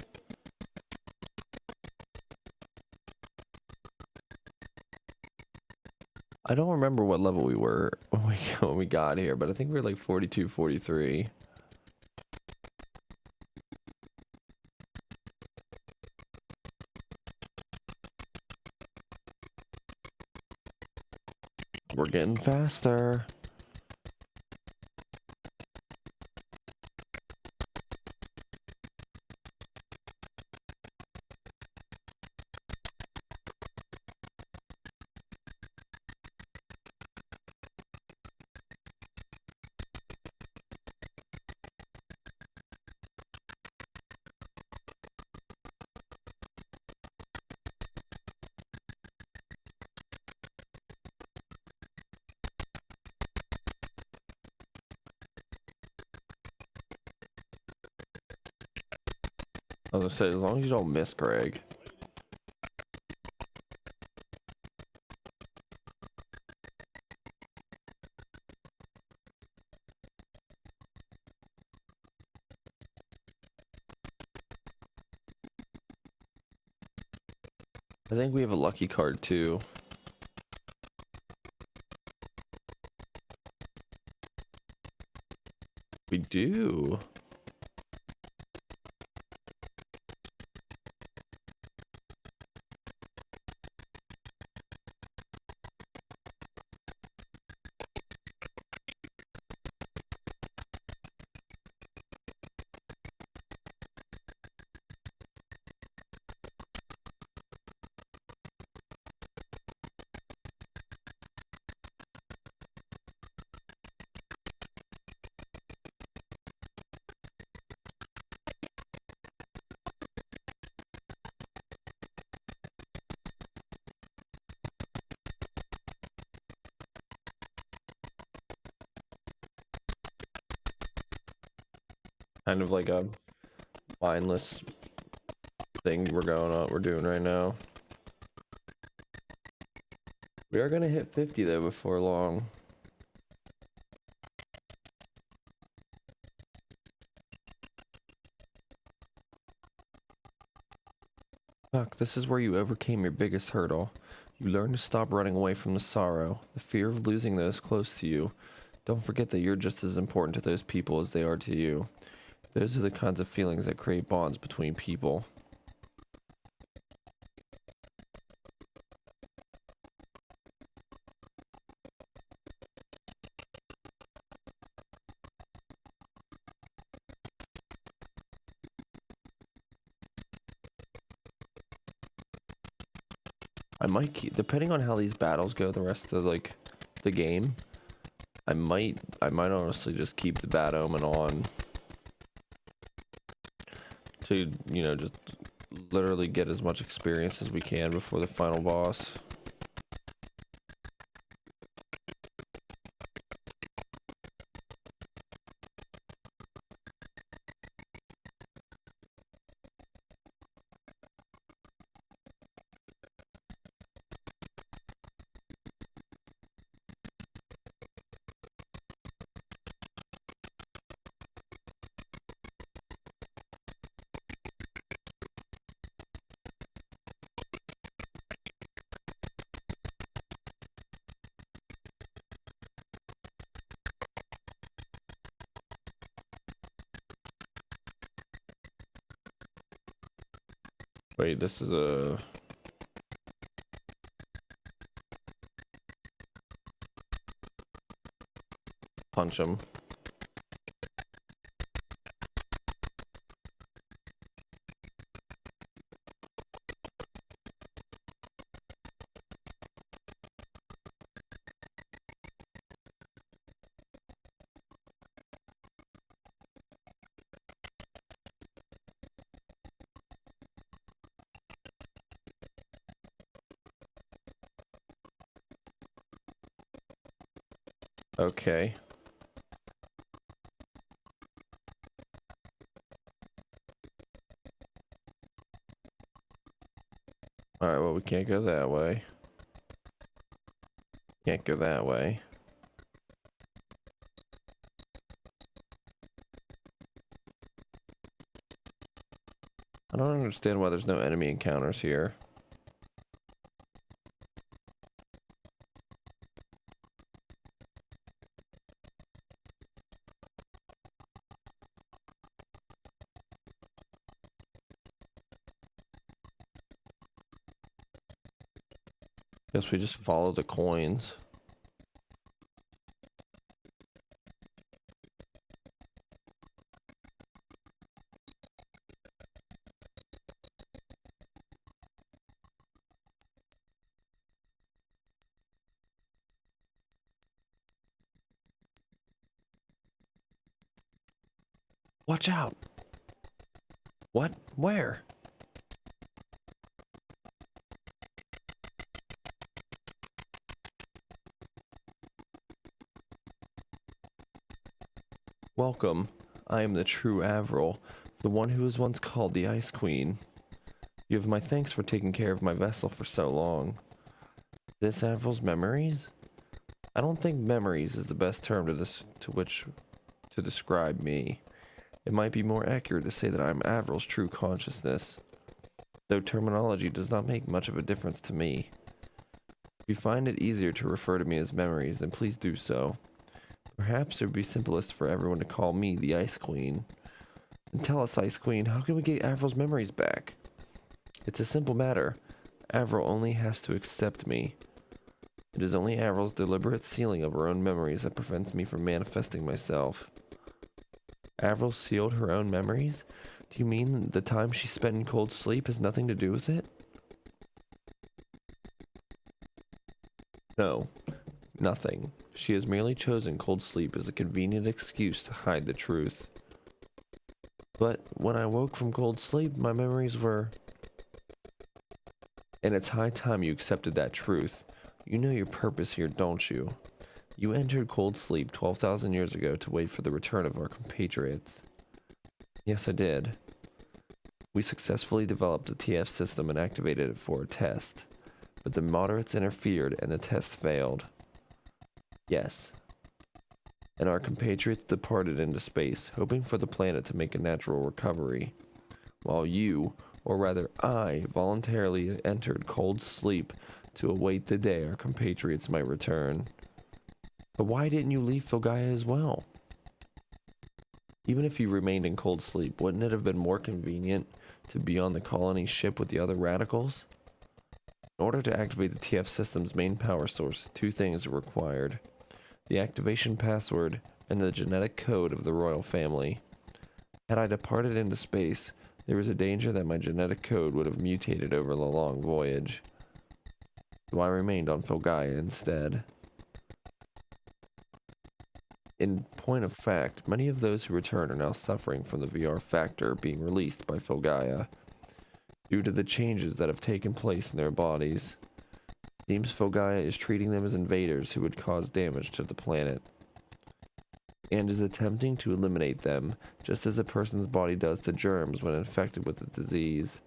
I don't remember what level we were when we got here, but I think we were like 42, 43. We're getting faster. I was gonna say, as long as you don't miss Greg. I think we have a lucky card too. We do. Kind of like a mindless thing we're doing right now. We are gonna hit 50 though before long. Fuck, this is where you overcame your biggest hurdle. You learned to stop running away from the sorrow, the fear of losing those close to you. Don't forget that you're just as important to those people as they are to you. Those are the kinds of feelings that create bonds between people. I might keep, depending on how these battles go the rest of like the game, I might honestly just keep the Bad Omen on to, you know, just literally get as much experience as we can before the final boss. Wait, this is a... Punch him. Okay. Alright, well, we can't go that way. Can't go that way. I don't understand why there's no enemy encounters here. Guess we just follow the coins. Watch out! What? Where? Welcome. I am the true Avril, the one who was once called the Ice Queen. You have my thanks for taking care of my vessel for so long. This Avril's memories? I don't think memories is the best term to describe me. It might be more accurate to say that I am Avril's true consciousness, though terminology does not make much of a difference to me. If you find it easier to refer to me as memories, then please do so. Perhaps it would be simplest for everyone to call me the Ice Queen. And tell us, Ice Queen, how can we get Avril's memories back? It's a simple matter. Avril only has to accept me. It is only Avril's deliberate sealing of her own memories that prevents me from manifesting myself. Avril sealed her own memories? Do you mean the time she spent in cold sleep has nothing to do with it? No, nothing. She has merely chosen cold sleep as a convenient excuse to hide the truth. But when I woke from cold sleep, my memories were... And it's high time you accepted that truth. You know your purpose here, don't you? You entered cold sleep 12,000 years ago to wait for the return of our compatriots. Yes, I did. We successfully developed the TF system and activated it for a test. But the moderates interfered and the test failed. Yes. And our compatriots departed into space, hoping for the planet to make a natural recovery. While you, or rather I, voluntarily entered cold sleep to await the day our compatriots might return. But why didn't you leave Filgaia as well? Even if you remained in cold sleep, wouldn't it have been more convenient to be on the colony ship with the other radicals? In order to activate the TF system's main power source, two things are required: the activation password and the genetic code of the royal family. Had I departed into space, there was a danger that my genetic code would have mutated over the long voyage. So I remained on Filgaia instead. In point of fact, many of those who return are now suffering from the VR factor being released by Filgaia, due to the changes that have taken place in their bodies. It seems Filgaia is treating them as invaders who would cause damage to the planet, and is attempting to eliminate them, just as a person's body does to germs when infected with the disease.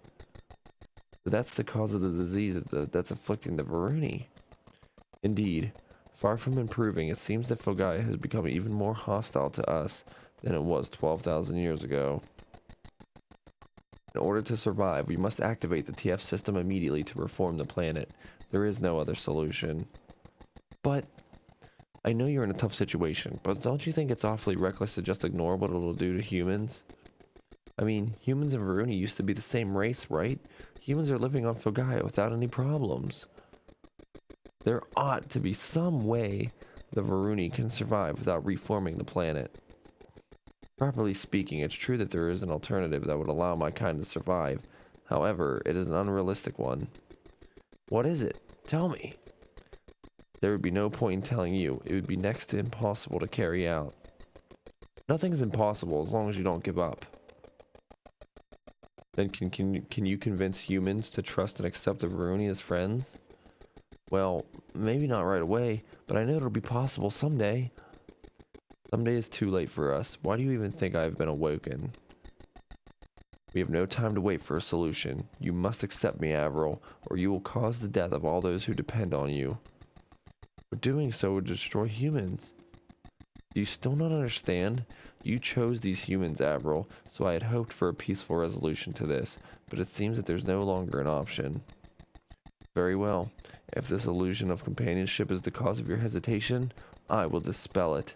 But that's the cause of the disease that's afflicting the Varuni. Indeed, far from improving, it seems that Filgaia has become even more hostile to us than it was 12,000 years ago. In order to survive, we must activate the TF system immediately to reform the planet. There is no other solution. But I know you're in a tough situation, but don't you think it's awfully reckless to just ignore what it'll do to humans? I mean, humans and Varuni used to be the same race, right? Humans are living on Fogaya without any problems. There ought to be some way the Varuni can survive without reforming the planet. Properly speaking, it's true that there is an alternative that would allow my kind to survive. However, it is an unrealistic one. What is it? Tell me. There would be no point in telling you. It would be next to impossible to carry out. Nothing's impossible as long as you don't give up. Then can you convince humans to trust and accept the Varuni as friends? Well, maybe not right away, but I know it'll be possible someday. Someday is too late for us. Why do you even think I have been awoken? We have no time to wait for a solution. You must accept me, Avril, or you will cause the death of all those who depend on you. But doing so would destroy humans. Do you still not understand? You chose these humans, Avril, so I had hoped for a peaceful resolution to this, but it seems that there's no longer an option. Very well. If this illusion of companionship is the cause of your hesitation, I will dispel it.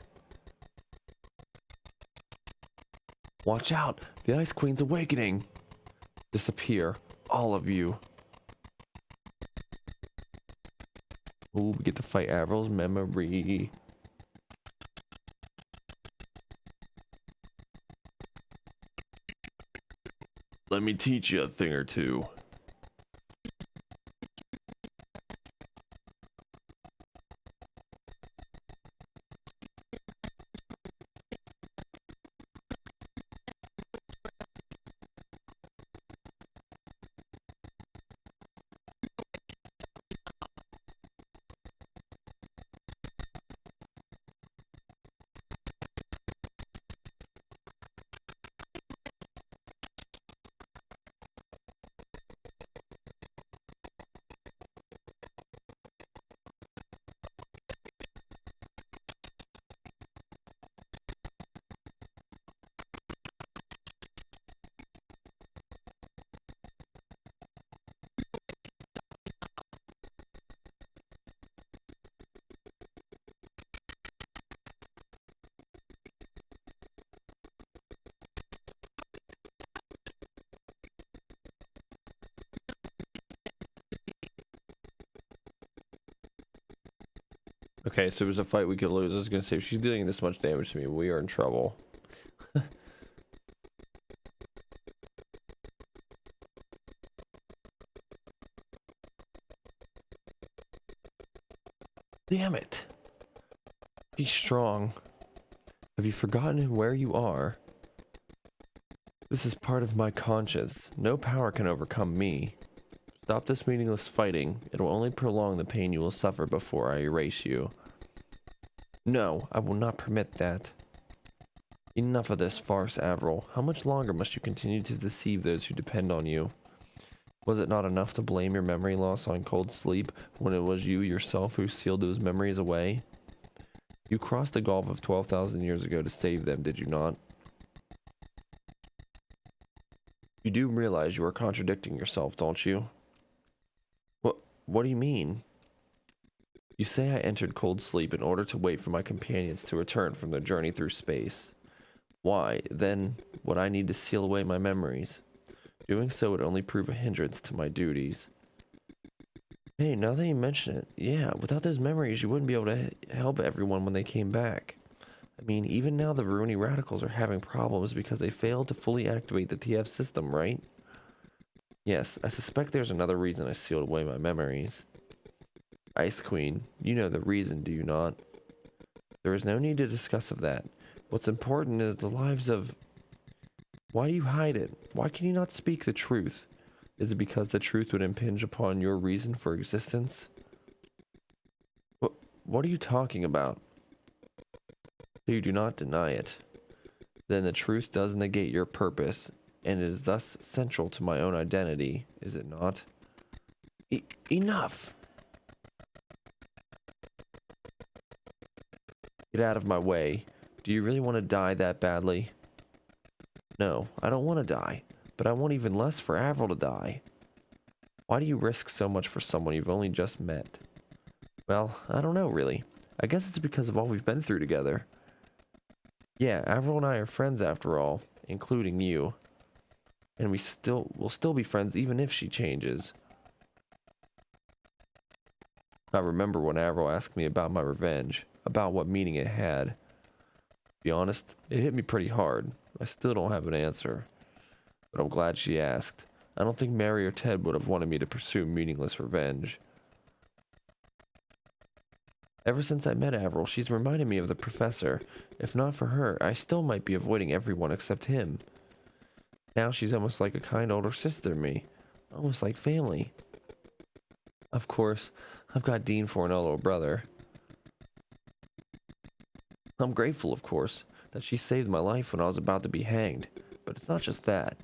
Watch out! The Ice Queen's awakening! Disappear, all of you. Ooh, we get to fight Avril's memory. Let me teach you a thing or two. Okay, so it was a fight we could lose. I was gonna say, if she's dealing this much damage to me, we are in trouble. Damn it. Be strong. Have you forgotten where you are? This is part of my conscience. No power can overcome me. Stop this meaningless fighting. It will only prolong the pain you will suffer before I erase you. No, I will not permit that. Enough of this farce, Avril. How much longer must you continue to deceive those who depend on you? Was it not enough to blame your memory loss on cold sleep when it was you yourself who sealed those memories away? You crossed the gulf of 12,000 years ago to save them, did you not? You do realize you are contradicting yourself, don't you? What do you mean? You say I entered cold sleep in order to wait for my companions to return from their journey through space. Why, then, would I need to seal away my memories? Doing so would only prove a hindrance to my duties. Hey, now that you mention it, yeah, without those memories you wouldn't be able to help everyone when they came back. I mean, even now the Varuni radicals are having problems because they failed to fully activate the TF system, right? Yes, I suspect there's another reason I sealed away my memories. Ice Queen, you know the reason, do you not? There is no need to discuss of that. What's important is the lives of... Why do you hide it? Why can you not speak the truth? Is it because the truth would impinge upon your reason for existence? What are you talking about? You do not deny it. Then the truth does negate your purpose, and it is thus central to my own identity, is it not? Enough! Get out of my way. Do you really want to die that badly? No, I don't want to die, but I want even less for Avril to die. Why do you risk so much for someone you've only just met? Well, I don't know really. I guess it's because of all we've been through together. Yeah, Avril and I are friends after all, including you. And we'll still be friends even if she changes. I remember when Avril asked me about my revenge, about what meaning it had. To be honest, it hit me pretty hard. I still don't have an answer. But I'm glad she asked. I don't think Mary or Ted would have wanted me to pursue meaningless revenge. Ever since I met Avril, she's reminded me of the professor. If not for her, I still might be avoiding everyone except him. Now she's almost like a kind older sister to me. Almost like family. Of course, I've got Dean for an older brother. I'm grateful, of course, that she saved my life when I was about to be hanged. But it's not just that.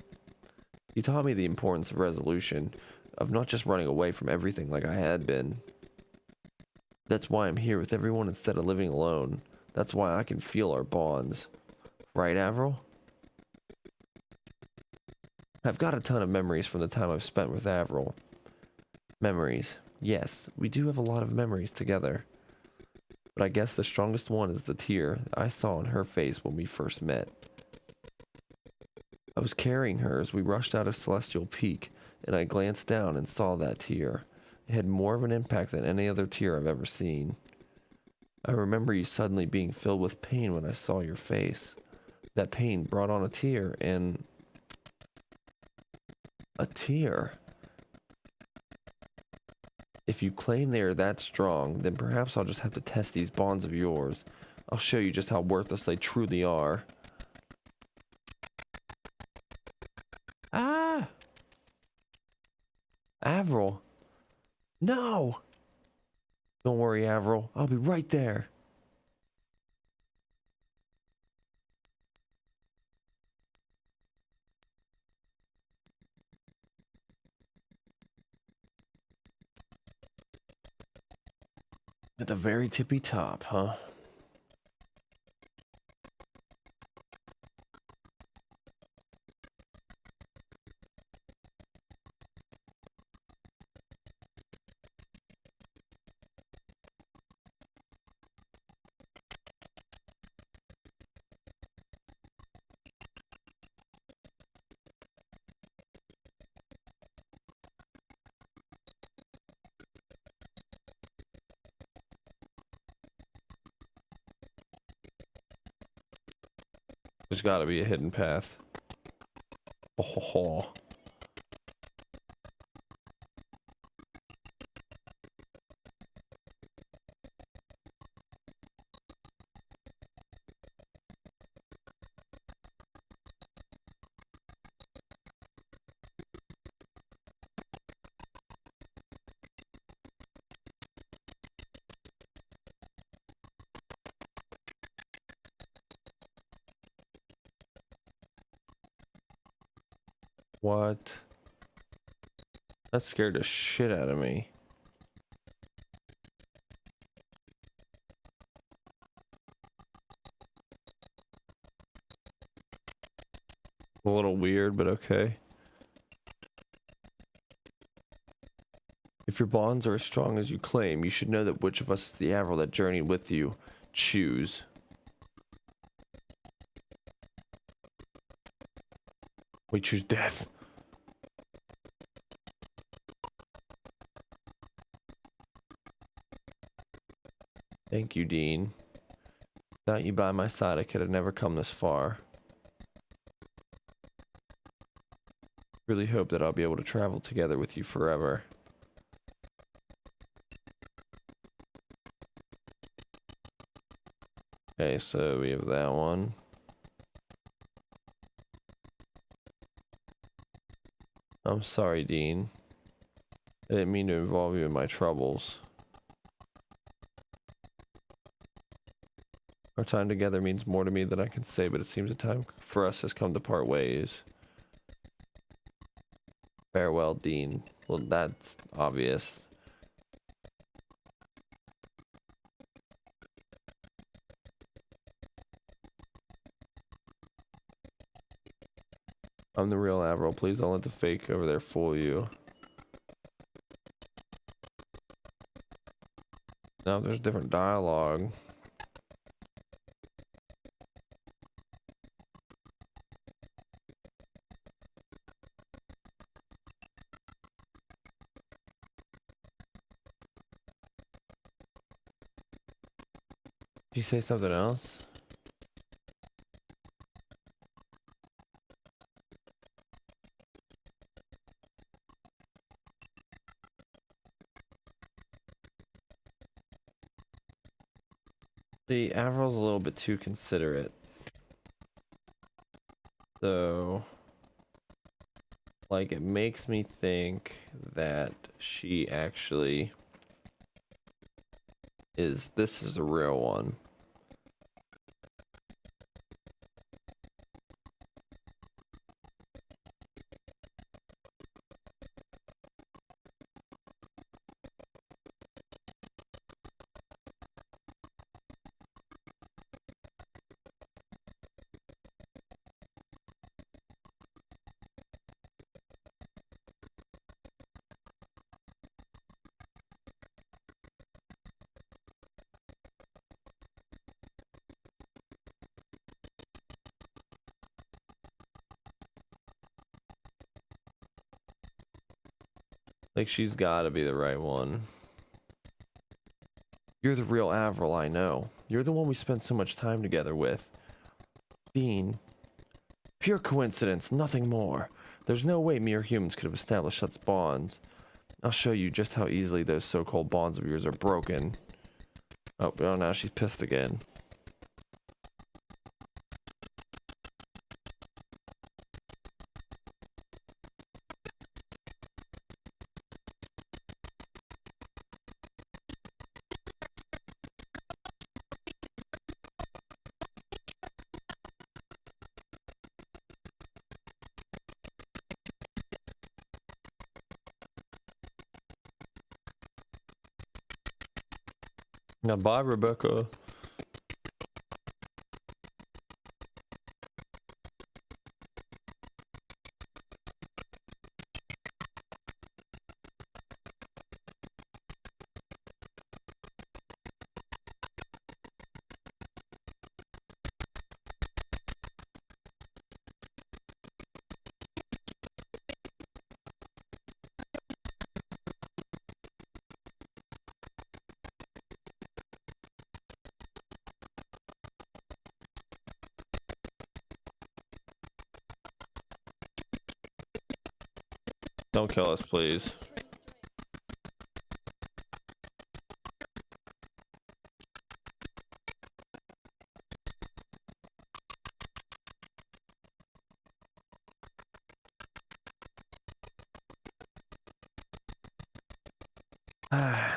He taught me the importance of resolution, of not just running away from everything like I had been. That's why I'm here with everyone instead of living alone. That's why I can feel our bonds. Right, Avril? I've got a ton of memories from the time I've spent with Avril. Memories. Yes, we do have a lot of memories together. But I guess the strongest one is the tear I saw on her face when we first met. I was carrying her as we rushed out of Celestial Peak, and I glanced down and saw that tear. It had more of an impact than any other tear I've ever seen. I remember you suddenly being filled with pain when I saw your face. That pain brought on a tear, and... a tear. If you claim they are that strong, then perhaps I'll just have to test these bonds of yours. I'll show you just how worthless they truly are. Ah! Avril! No! Don't worry, Avril. I'll be right there. At the very tippy top, huh? There's gotta be a hidden path. Oh, ho, ho. What? That scared the shit out of me. A little weird, but okay. If your bonds are as strong as you claim, you should know that which of us is the Avril that journeyed with you. Choose. We choose death. Thank you, Dean. Without you by my side, I could have never come this far. Really hope that I'll be able to travel together with you forever. Okay, so we have that one. I'm sorry, Dean. I didn't mean to involve you in my troubles. Our time together means more to me than I can say, but it seems the time for us has come to part ways. Farewell, Dean. Well, that's obvious. I'm the real Avril. Please don't let the fake over there fool you. Now there's different dialogue. Did you say something else? The Avril's a little bit too considerate. So, like, it makes me think that she actually this is the real one. Like, she's gotta be the right one. You're the real Avril, I know. You're the one we spent so much time together with. Dean. Pure coincidence, nothing more. There's no way mere humans could have established such bonds. I'll show you just how easily those so-called bonds of yours are broken. Oh, now she's pissed again. Now, bye, Rebecca. Don't kill us, please.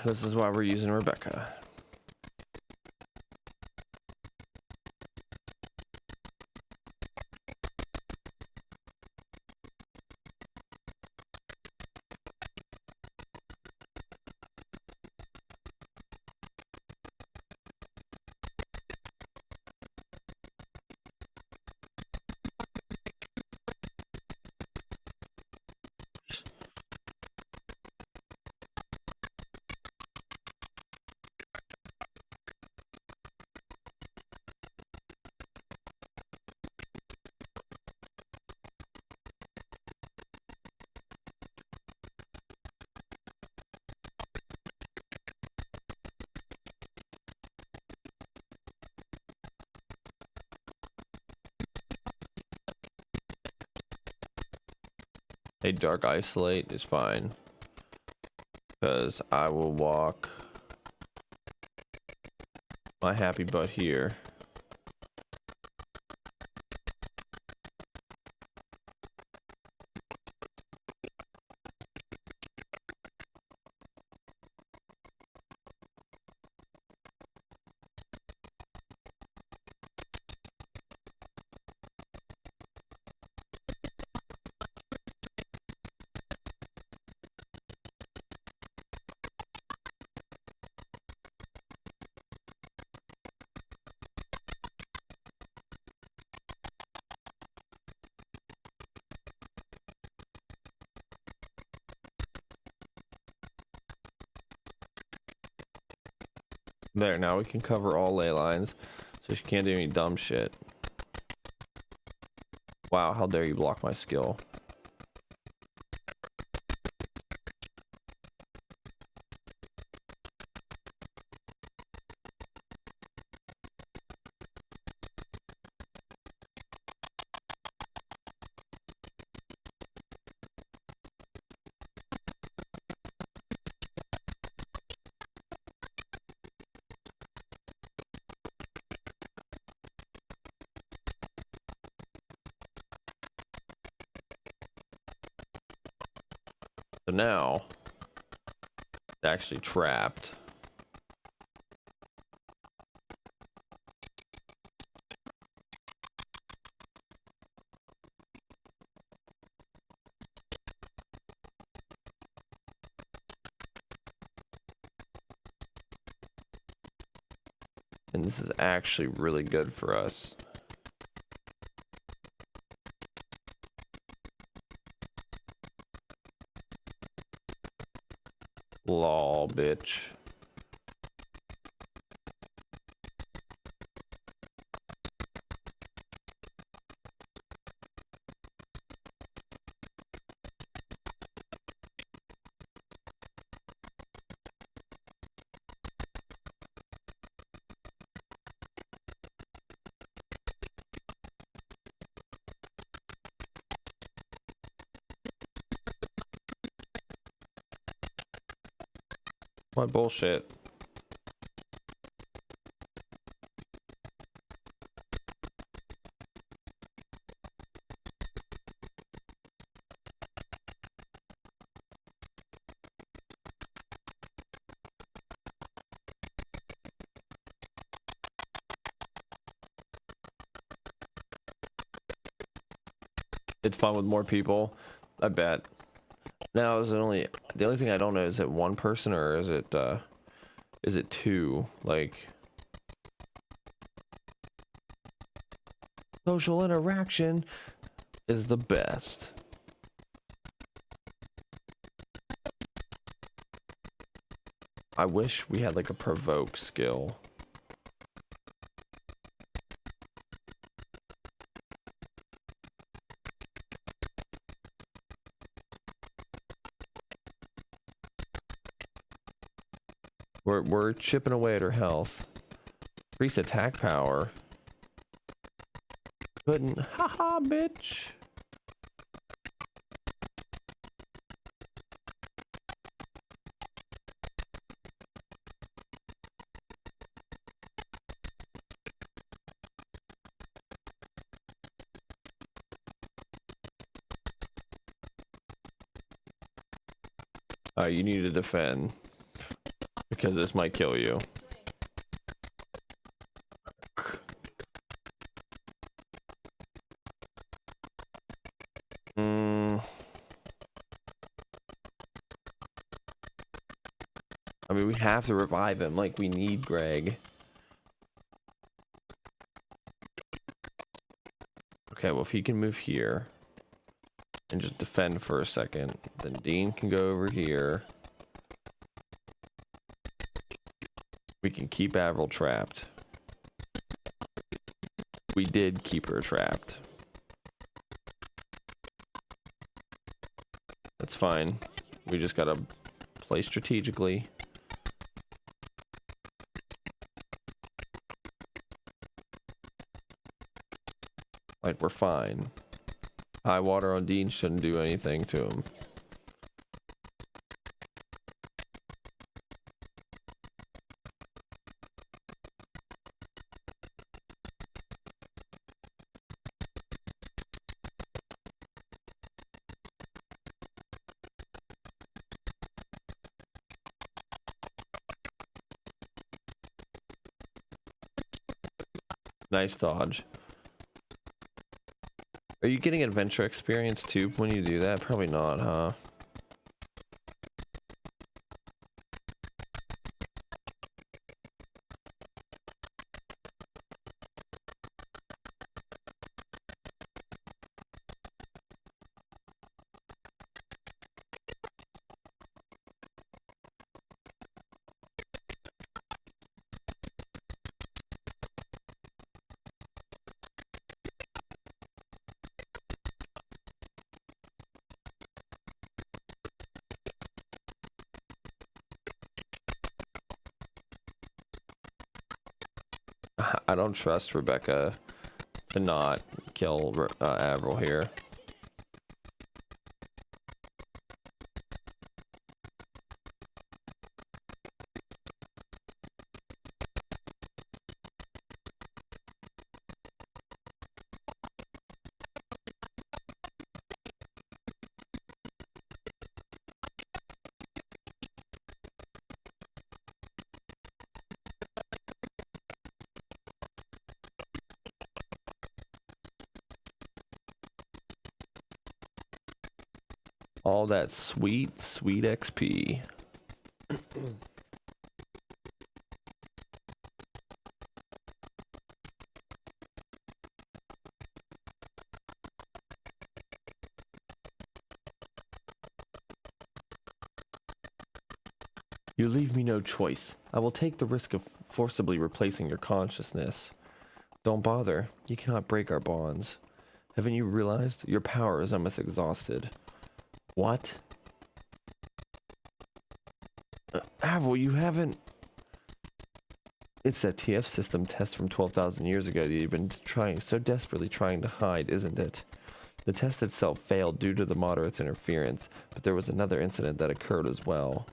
This is why we're using Rebecca. A dark isolate is fine, because I will walk my happy butt here. There, now we can cover all ley lines, so she can't do any dumb shit. Wow, how dare you block my skill. So now it's actually trapped. And this is actually really good for us. Lol, bitch. What bullshit. It's fun with more people, I bet. Now is it only the only thing I don't know, is it one person or is it two? Like social interaction is the best. I wish we had like a provoke skill. We're chipping away at her health. Increase attack power. Couldn't. Haha, bitch. You need to defend because this might kill you. I mean, we have to revive him. Like, we need Greg. Okay, well, if he can move here and just defend for a second, then Dean can go over here. We can keep Avril trapped. We did keep her trapped. That's fine. We just gotta play strategically. Like, we're fine. High water on Dean shouldn't do anything to him. Nice dodge. Are you getting adventure experience too when you do that? Probably not, huh? I don't trust Rebecca to not kill Avril here. All that sweet, sweet XP. You leave me no choice. I will take the risk of forcibly replacing your consciousness. Don't bother. You cannot break our bonds. Haven't you realized? Your power is almost exhausted. What? Avril, you haven't... It's that TF system test from 12,000 years ago that you've been so desperately trying to hide, isn't it? The test itself failed due to the moderate's interference, but there was another incident that occurred as well.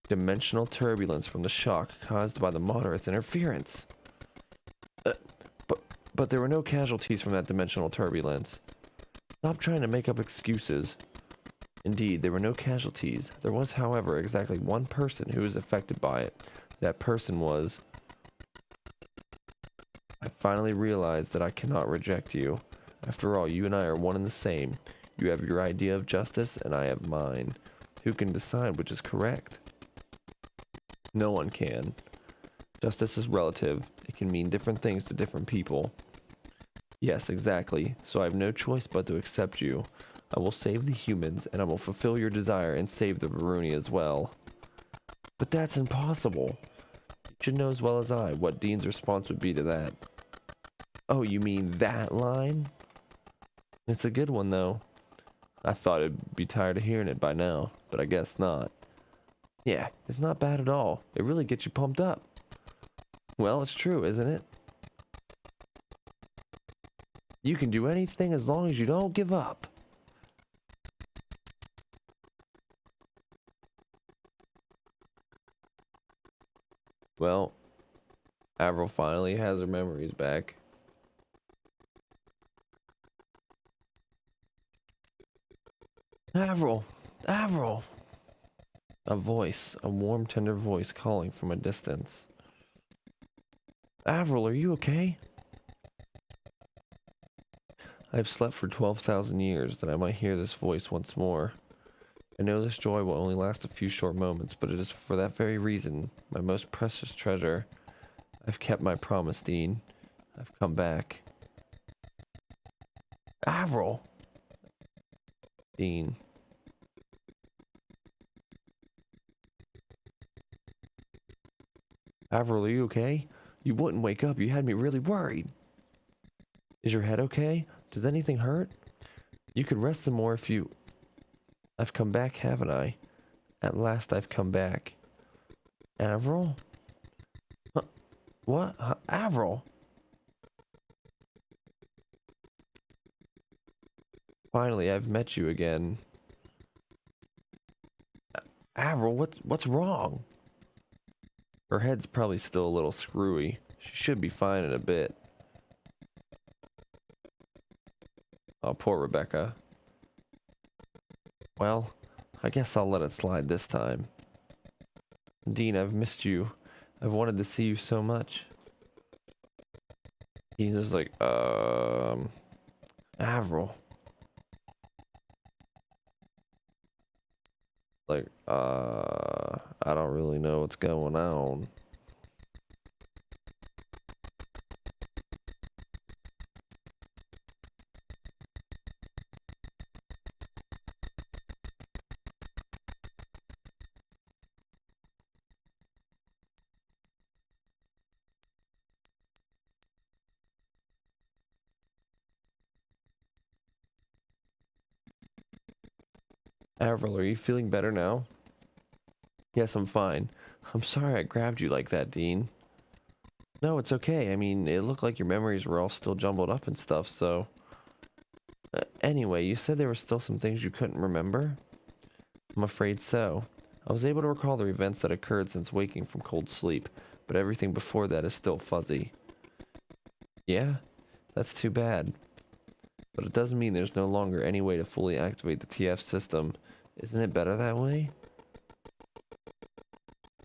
Dimensional turbulence from the shock caused by the moderate's interference. But there were no casualties from that dimensional turbulence. Stop trying to make up excuses. Indeed, there were no casualties. There was, however, exactly one person who was affected by it. That person was... I finally realized that I cannot reject you. After all, you and I are one and the same. You have your idea of justice, and I have mine. Who can decide which is correct? No one can. Justice is relative. It can mean different things to different people. Yes, exactly. So I have no choice but to accept you. I will save the humans, and I will fulfill your desire and save the Varuni as well. But that's impossible. You should know as well as I what Dean's response would be to that. Oh, you mean that line? It's a good one, though. I thought I'd be tired of hearing it by now, but I guess not. Yeah, it's not bad at all. It really gets you pumped up. Well, it's true, isn't it? You can do anything as long as you don't give up. Well, Avril finally has her memories back. Avril! Avril! A voice, a warm, tender voice calling from a distance. Avril, are you okay? I've slept for 12,000 years that I might hear this voice once more. I know this joy will only last a few short moments, but it is for that very reason, my most precious treasure. I've kept my promise, Dean. I've come back. Avril! Dean. Avril, are you okay? You wouldn't wake up. You had me really worried. Is your head okay? Does anything hurt? You could rest some more if you... I've come back, haven't I? At last I've come back. Avril? Huh? What? Avril? Finally, I've met you again. Avril, what's wrong? Her head's probably still a little screwy. She should be fine in a bit. Oh, poor Rebecca. Well, I guess I'll let it slide this time. Dean, I've missed you. I've wanted to see you so much. He's just like, Avril. Like, I don't really know what's going on. Avril, are you feeling better now? Yes, I'm fine. I'm sorry I grabbed you like that, Dean. No, it's okay. I mean, it looked like your memories were all still jumbled up and stuff, so... Anyway, you said there were still some things you couldn't remember? I'm afraid so. I was able to recall the events that occurred since waking from cold sleep, but everything before that is still fuzzy. Yeah? That's too bad. But it doesn't mean there's no longer any way to fully activate the TF system. Isn't it better that way?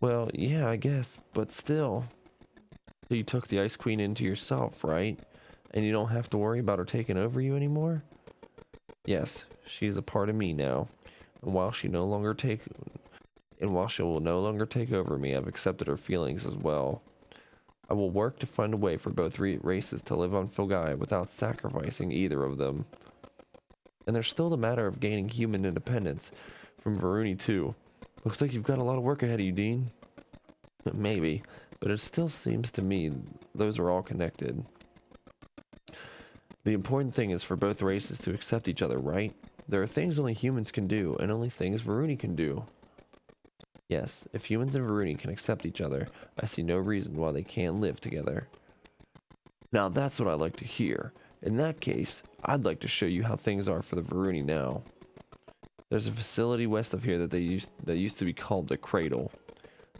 Well, yeah, I guess, but still. So you took the Ice Queen into yourself, right? And you don't have to worry about her taking over you anymore? Yes, she's a part of me now. And while she no longer take and while she will no longer take over me, I've accepted her feelings as well. I will work to find a way for both races to live on Filgai without sacrificing either of them. And there's still the matter of gaining human independence from Varuni too. Looks like you've got a lot of work ahead of you, Dean. Maybe, but it still seems to me those are all connected. The important thing is for both races to accept each other, right? There are things only humans can do, and only things Varuni can do. Yes, if humans and Varuni can accept each other, I see no reason why they can't live together. Now that's what I like to hear. In that case, I'd like to show you how things are for the Varuni now. There's a facility west of here that used to be called the Cradle.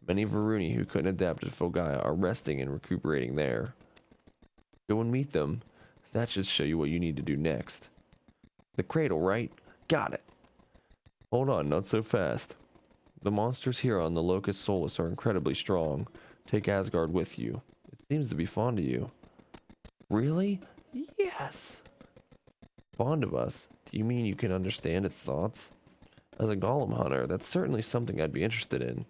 Many Varuni who couldn't adapt to Filgaia are resting and recuperating there. Go and meet them. That should show you what you need to do next. The Cradle, right? Got it. Hold on, not so fast. The monsters here on the Locust Solus are incredibly strong. Take Asgard with you. It seems to be fond of you. Really? Yes. Fond of us? Do you mean you can understand its thoughts? As a golem hunter, that's certainly something I'd be interested in.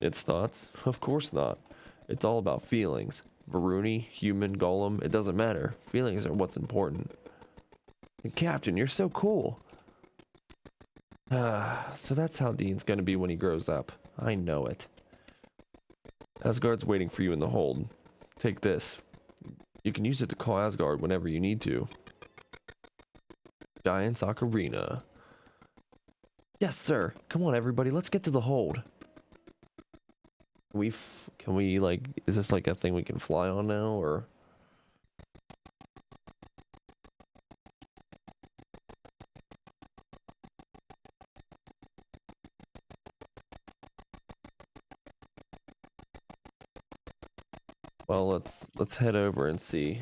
Its thoughts? Of course not. It's all about feelings. Varuni, human, golem, it doesn't matter. Feelings are what's important. And Captain, you're so cool. So that's how Dean's gonna be when he grows up. I know it. Asgard's waiting for you in the hold. Take this. You can use it to call Asgard whenever you need to. Giant's Ocarina. Yes, sir. Come on, everybody. Let's get to the hold. Can we like, is this like a thing we can fly on now, or? Well, let's head over and see.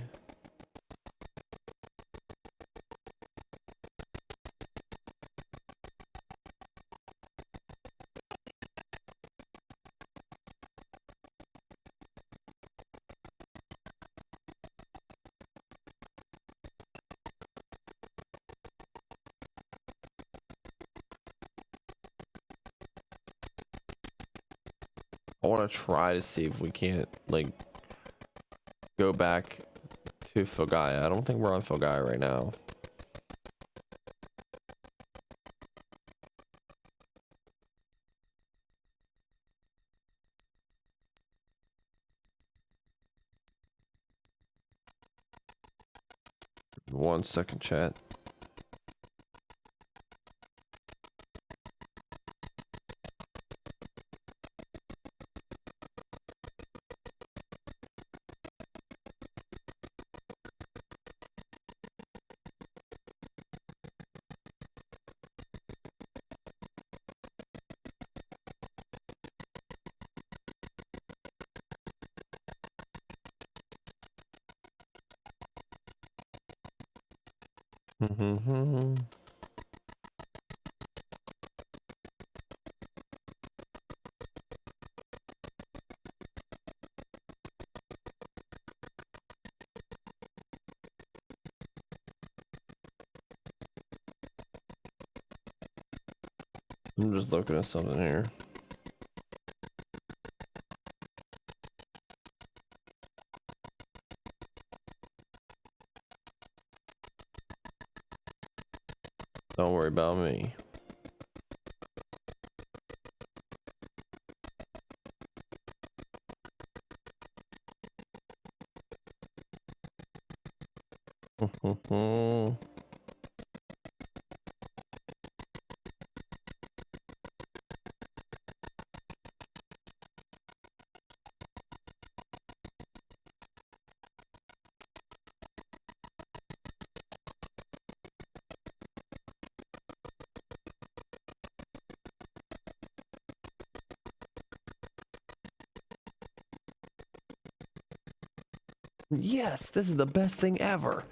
I want to try to see if we can't like go back to Filgaia. I don't think we're on Filgaia right now. One second, chat. I'm just looking at something here. Don't worry about me. Yes, this is the best thing ever.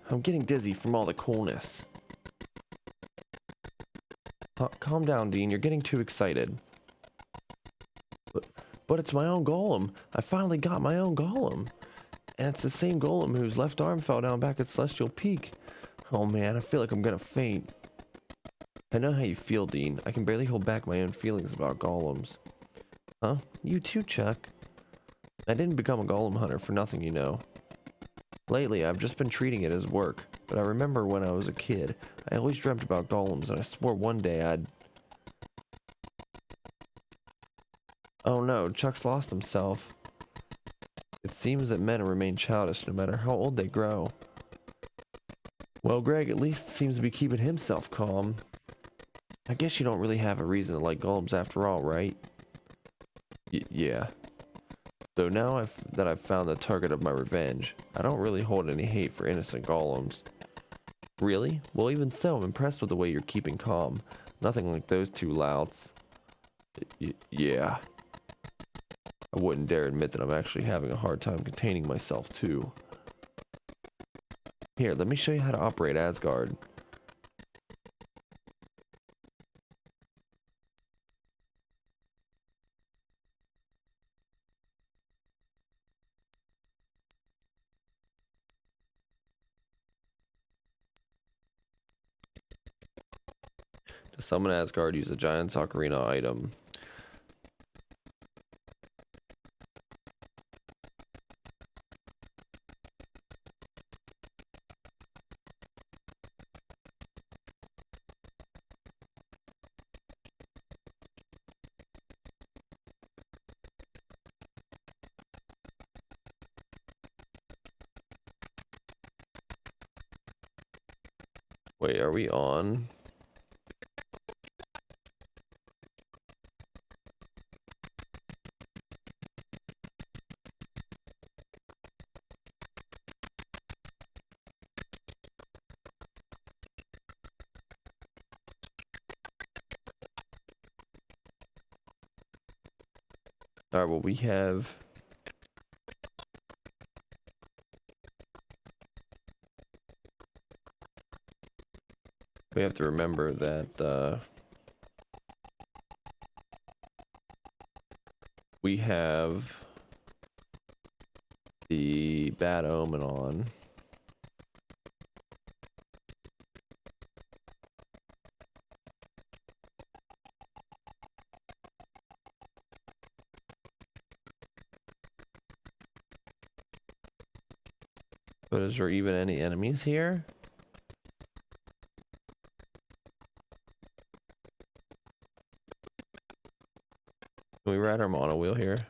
I'm getting dizzy from all the coolness. Calm down, Dean. You're getting too excited. But it's my own golem. I finally got my own golem. And it's the same golem whose left arm fell down back at Celestial Peak. Oh man, I feel like I'm gonna faint. I know how you feel, Dean. I can barely hold back my own feelings about golems. Huh? You too, Chuck. I didn't become a golem hunter for nothing, you know. Lately, I've just been treating it as work, but I remember when I was a kid, I always dreamt about golems, and I swore one day I'd... Oh no, Chuck's lost himself. It seems that men remain childish no matter how old they grow. Well, Greg at least seems to be keeping himself calm. I guess you don't really have a reason to like golems after all, right? Yeah. Though now I've found the target of my revenge, I don't really hold any hate for innocent golems. Really? Well, even so, I'm impressed with the way you're keeping calm. Nothing like those two louts. Yeah. I wouldn't dare admit that I'm actually having a hard time containing myself, too. Here, let me show you how to operate Asgard. To summon Asgard, use a giant's ocarina item. Wait, are we on? Alright, well, we have... We have to remember that, we have the Bad Omen on. But is there even any enemies here? Can we ride our mono wheel here?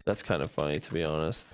That's kind of funny, to be honest.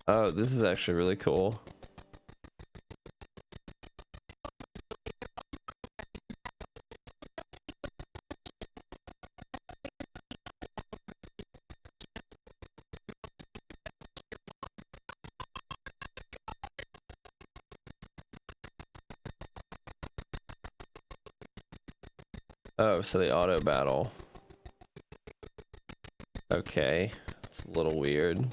Oh, this is actually really cool. Oh, so they auto battle. Okay, it's a little weird.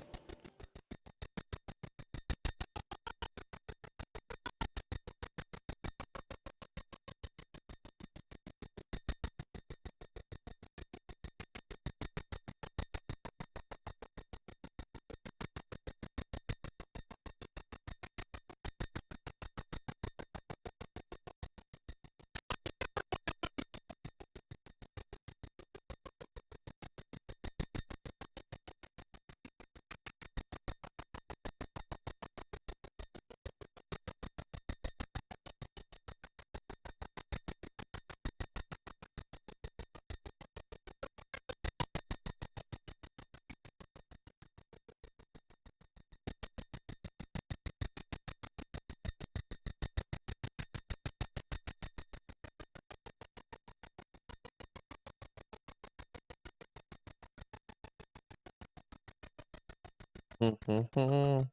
Okay,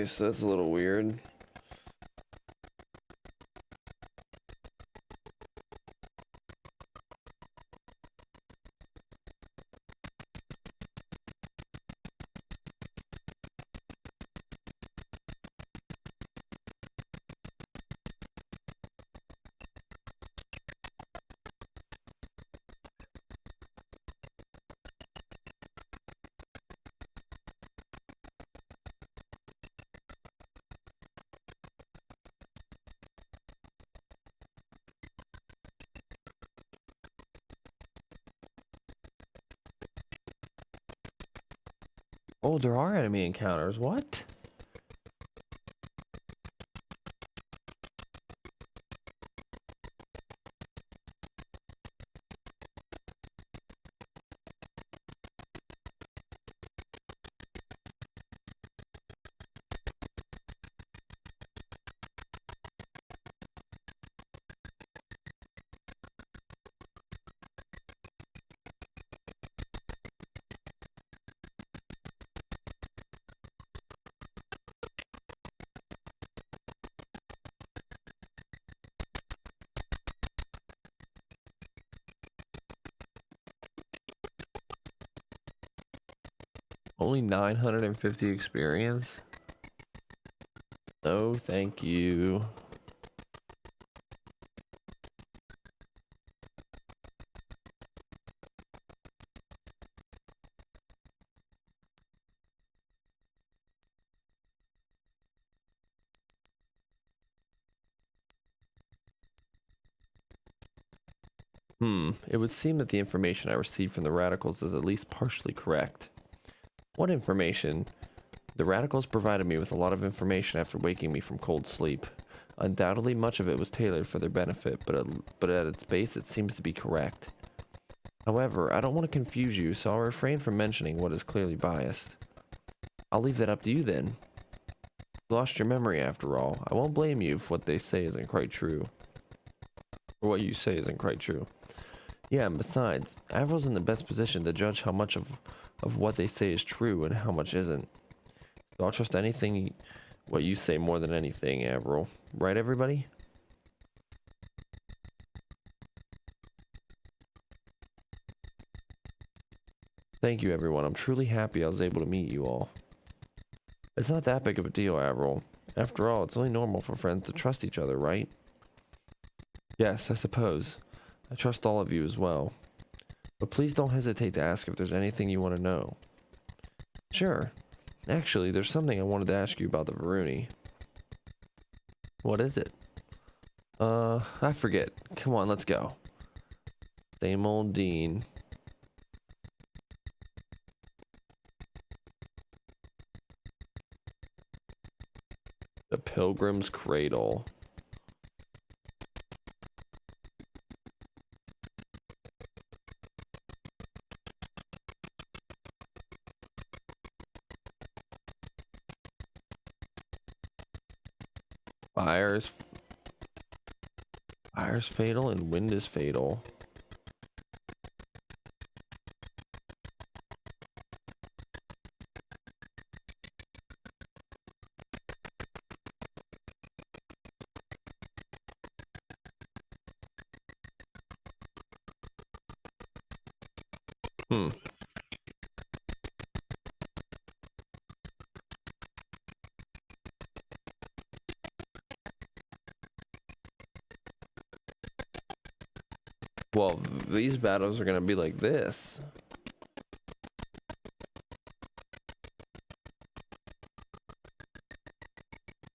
so that's a little weird. Oh, there are enemy encounters. What? Only 950 experience? No, thank you. It would seem that the information I received from the radicals is at least partially correct. What information? The radicals provided me with a lot of information after waking me from cold sleep. Undoubtedly, much of it was tailored for their benefit, but at its base, it seems to be correct. However, I don't want to confuse you, so I'll refrain from mentioning what is clearly biased. I'll leave that up to you then. You lost your memory after all. I won't blame you if what they say isn't quite true. Or what you say isn't quite true. Yeah, and besides, Avril's in the best position to judge how much of what they say is true and how much isn't. So I'll trust anything what you say more than anything, Avril. Right, everybody? Thank you, everyone. I'm truly happy I was able to meet you all. It's not that big of a deal, Avril. After all, it's only normal for friends to trust each other, right? Yes, I suppose. I trust all of you as well. But please don't hesitate to ask if there's anything you want to know. Sure. Actually, there's something I wanted to ask you about the Varuni. What is it? I forget. Come on, let's go. Same old Dean. The Pilgrim's Cradle. Fire's fatal and wind is fatal. Hmm. Well, these battles are gonna be like this.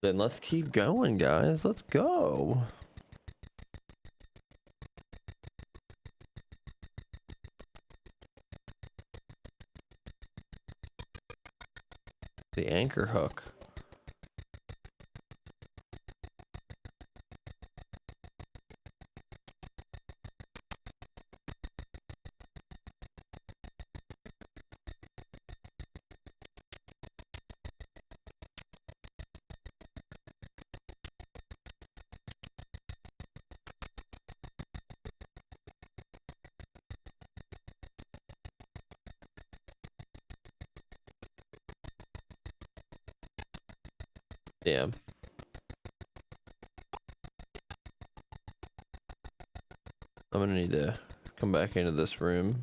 Then let's keep going, guys. Let's go. The anchor hook. Yeah. I'm gonna need to come back into this room.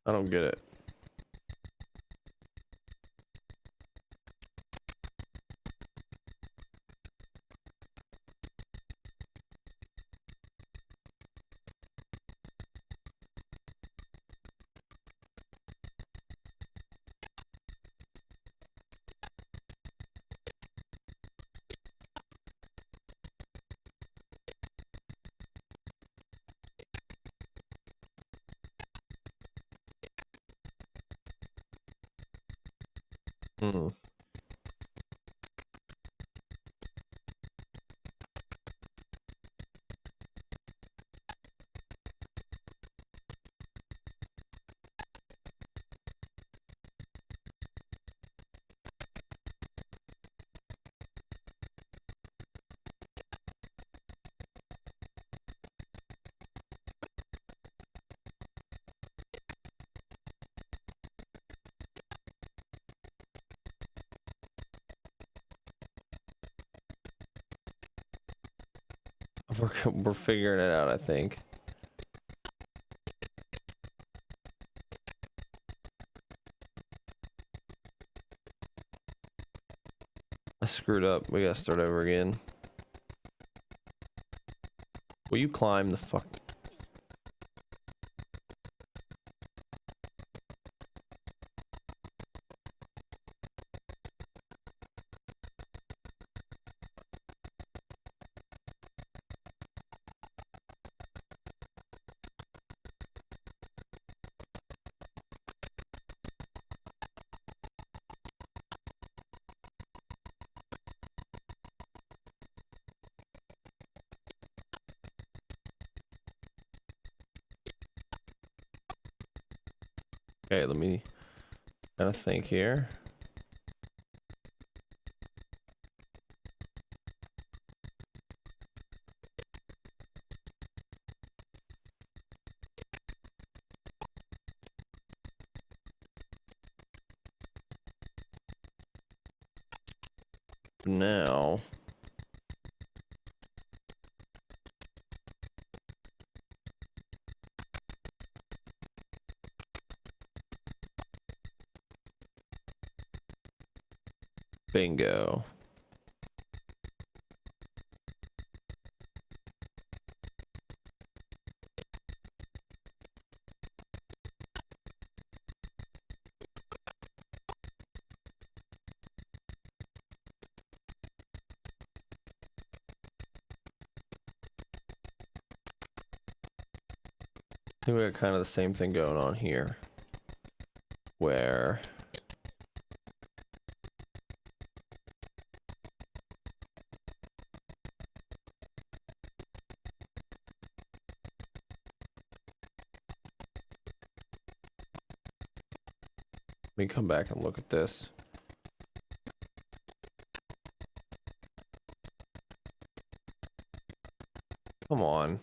I don't get it. Hmm. We're figuring it out, I think. I screwed up. We gotta start over again. Will you climb the fuck? Okay, let me kind of think here. Now, bingo. I think we got kind of the same thing going on here, where let me come back and look at this. Come on.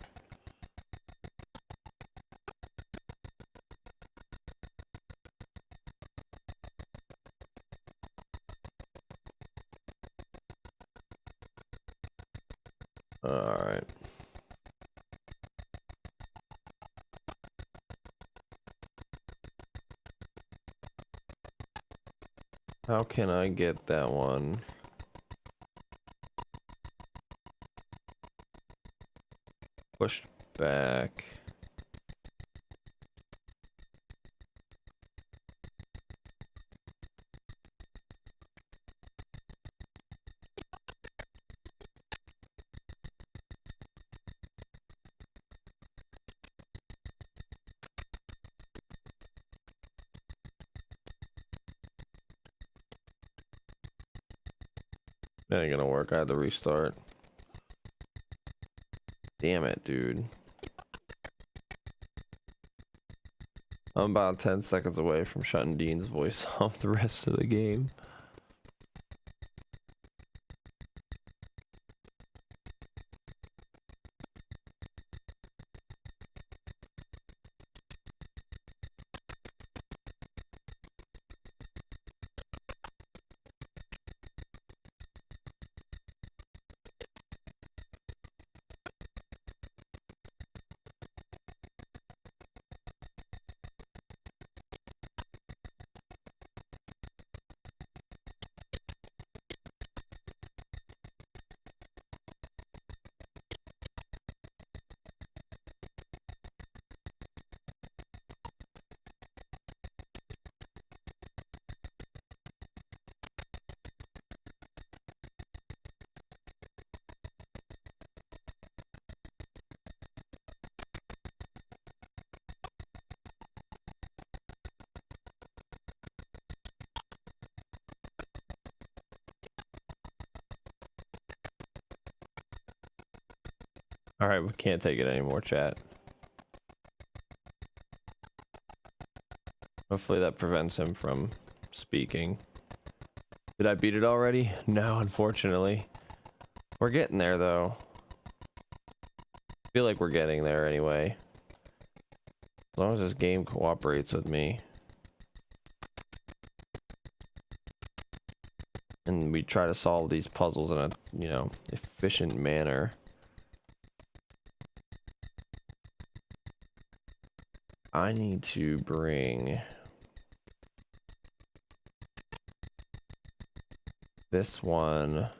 All right. How can I get that one? Pushed back. That ain't gonna work. I had to restart. Damn it, dude. I'm about 10 seconds away from shutting Dean's voice off the rest of the game. Alright, we can't take it anymore, chat. Hopefully that prevents him from speaking. Did I beat it already? No, unfortunately. We're getting there, though. I feel like we're getting there anyway. As long as this game cooperates with me. And we try to solve these puzzles in a, you know, efficient manner. I need to bring this one. Are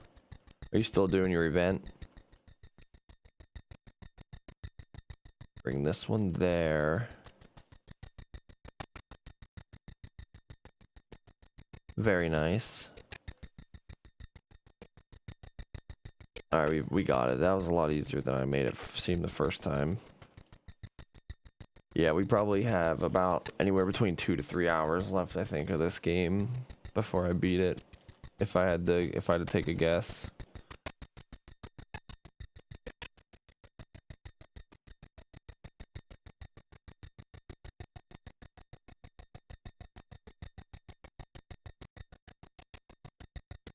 you still doing your event? Bring this one there. Very nice. Alright, we got it. That was a lot easier than I made it seem the first time. Yeah, we probably have about anywhere between 2 to 3 hours left, I think, of this game before I beat it. If I had to take a guess.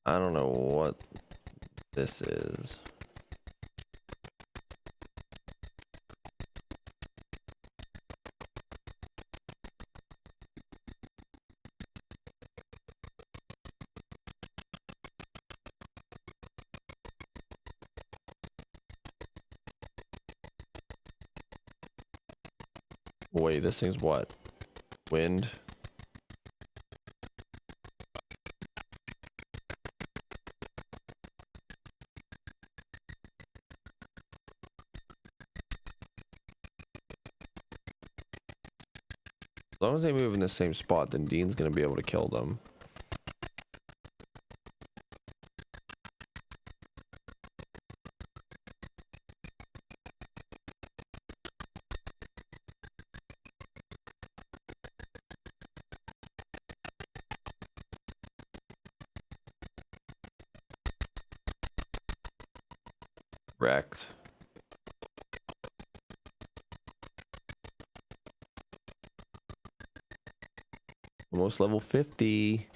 I don't know what this is. Wait, this thing's what? Wind? As long as they move in the same spot, then Dean's gonna be able to kill them. Wrecked. Almost level 50.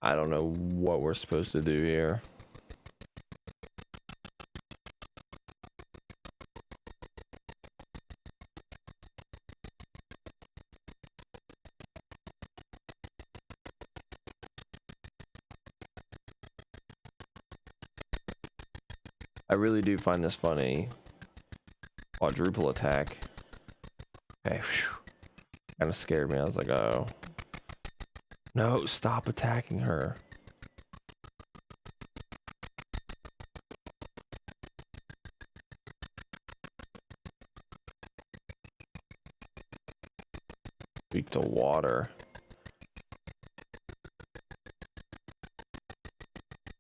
I don't know what we're supposed to do here. I really do find this funny. Quadruple attack. Okay, kind of scared me. I was like, oh. No, stop attacking her. Weak to water.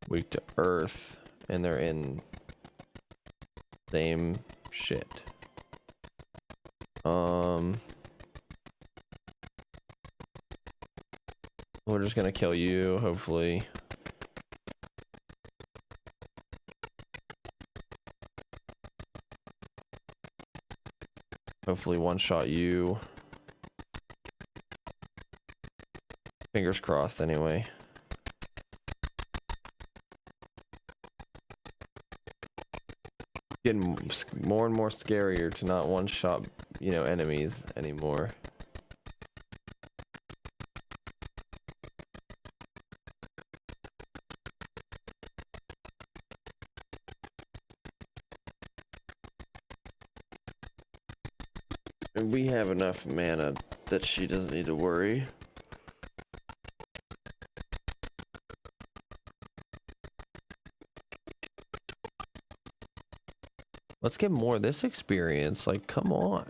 Weak to earth. And they're in same shit. Um, we're just gonna kill you, hopefully. Hopefully one-shot you. Fingers crossed, anyway. Getting more and more scarier to not one-shot, you know, enemies anymore. And we have enough mana that she doesn't need to worry. Let's get more of this experience. Like, come on.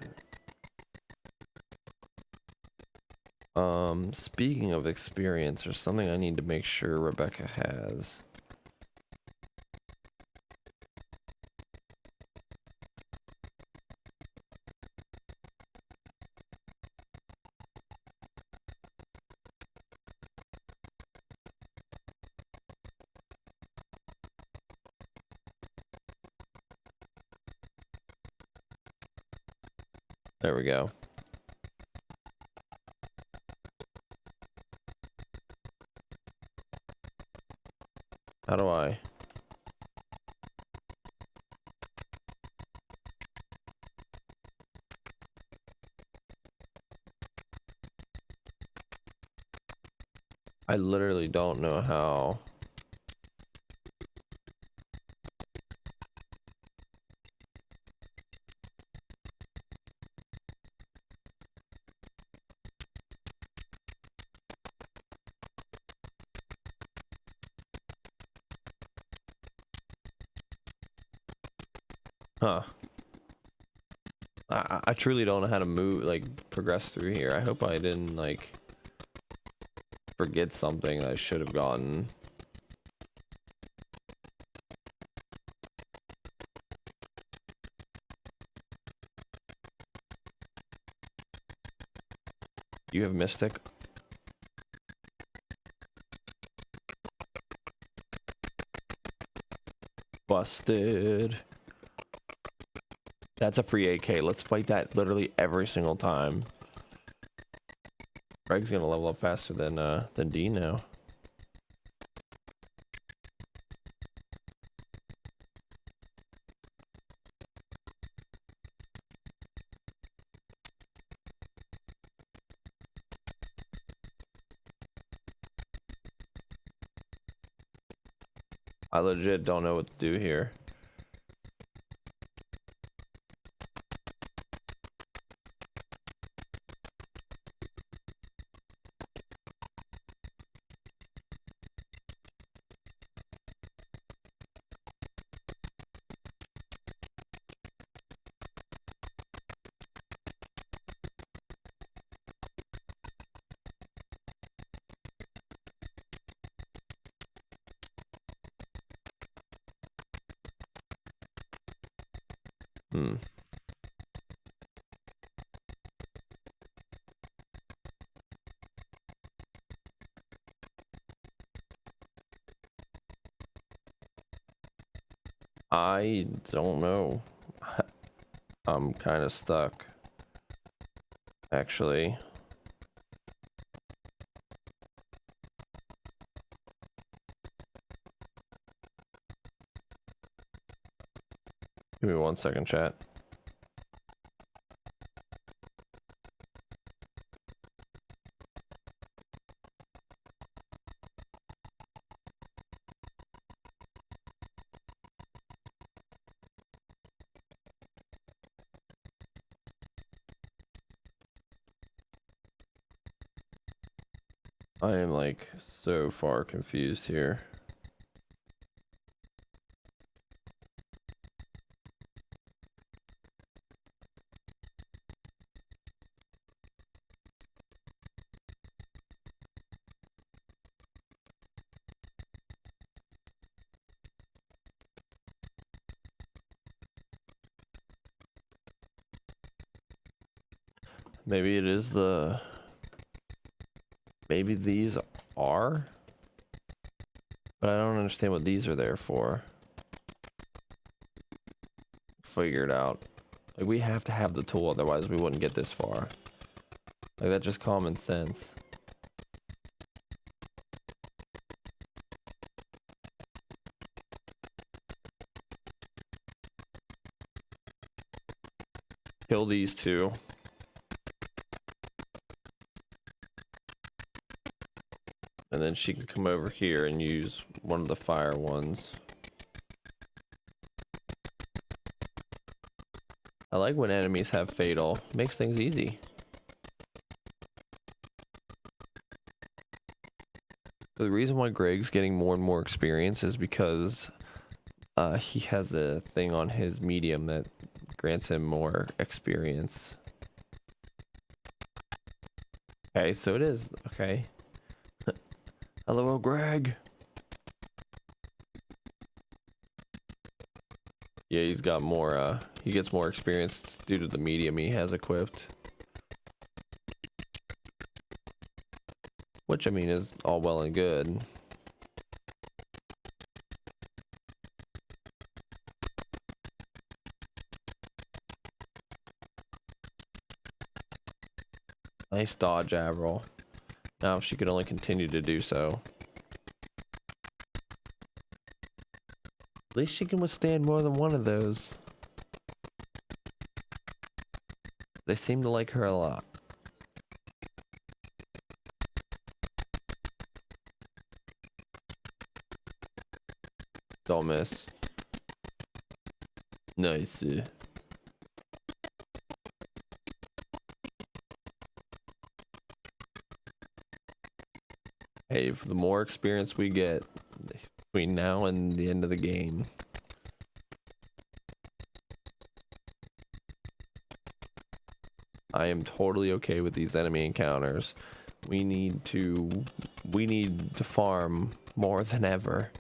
Speaking of experience, there's something I need to make sure Rebecca has. There we go. How do I? I literally don't know how. Huh. I truly don't know how to move, like, progress through here. I hope I didn't, like, forget something I should have gotten. You have Mystic? Busted. That's a free AK. Let's fight that literally every single time. Greg's gonna level up faster than D now. I legit don't know what to do here. Hmm. I don't know. I'm kind of stuck, actually. Give me 1 second, chat. I am like so far confused here. Maybe it is the... Maybe these are? But I don't understand what these are there for. Figure it out. Like, we have to have the tool, otherwise we wouldn't get this far. Like, that's just common sense. Kill these two. And then she can come over here and use one of the fire ones. I like when enemies have fatal. Makes things easy. The reason why Greg's getting more and more experience is because he has a thing on his medium that grants him more experience. Okay, so it is. Okay. Hello, Greg. Yeah, he's got more, he gets more experience due to the medium he has equipped. Which, I mean, is all well and good. Nice dodge, Avril. Now, if she could only continue to do so. At least she can withstand more than one of those. They seem to like her a lot. Don't miss. Nice. Hey, for the more experience we get between now and the end of the game, I am totally okay with these enemy encounters. We need to farm more than ever.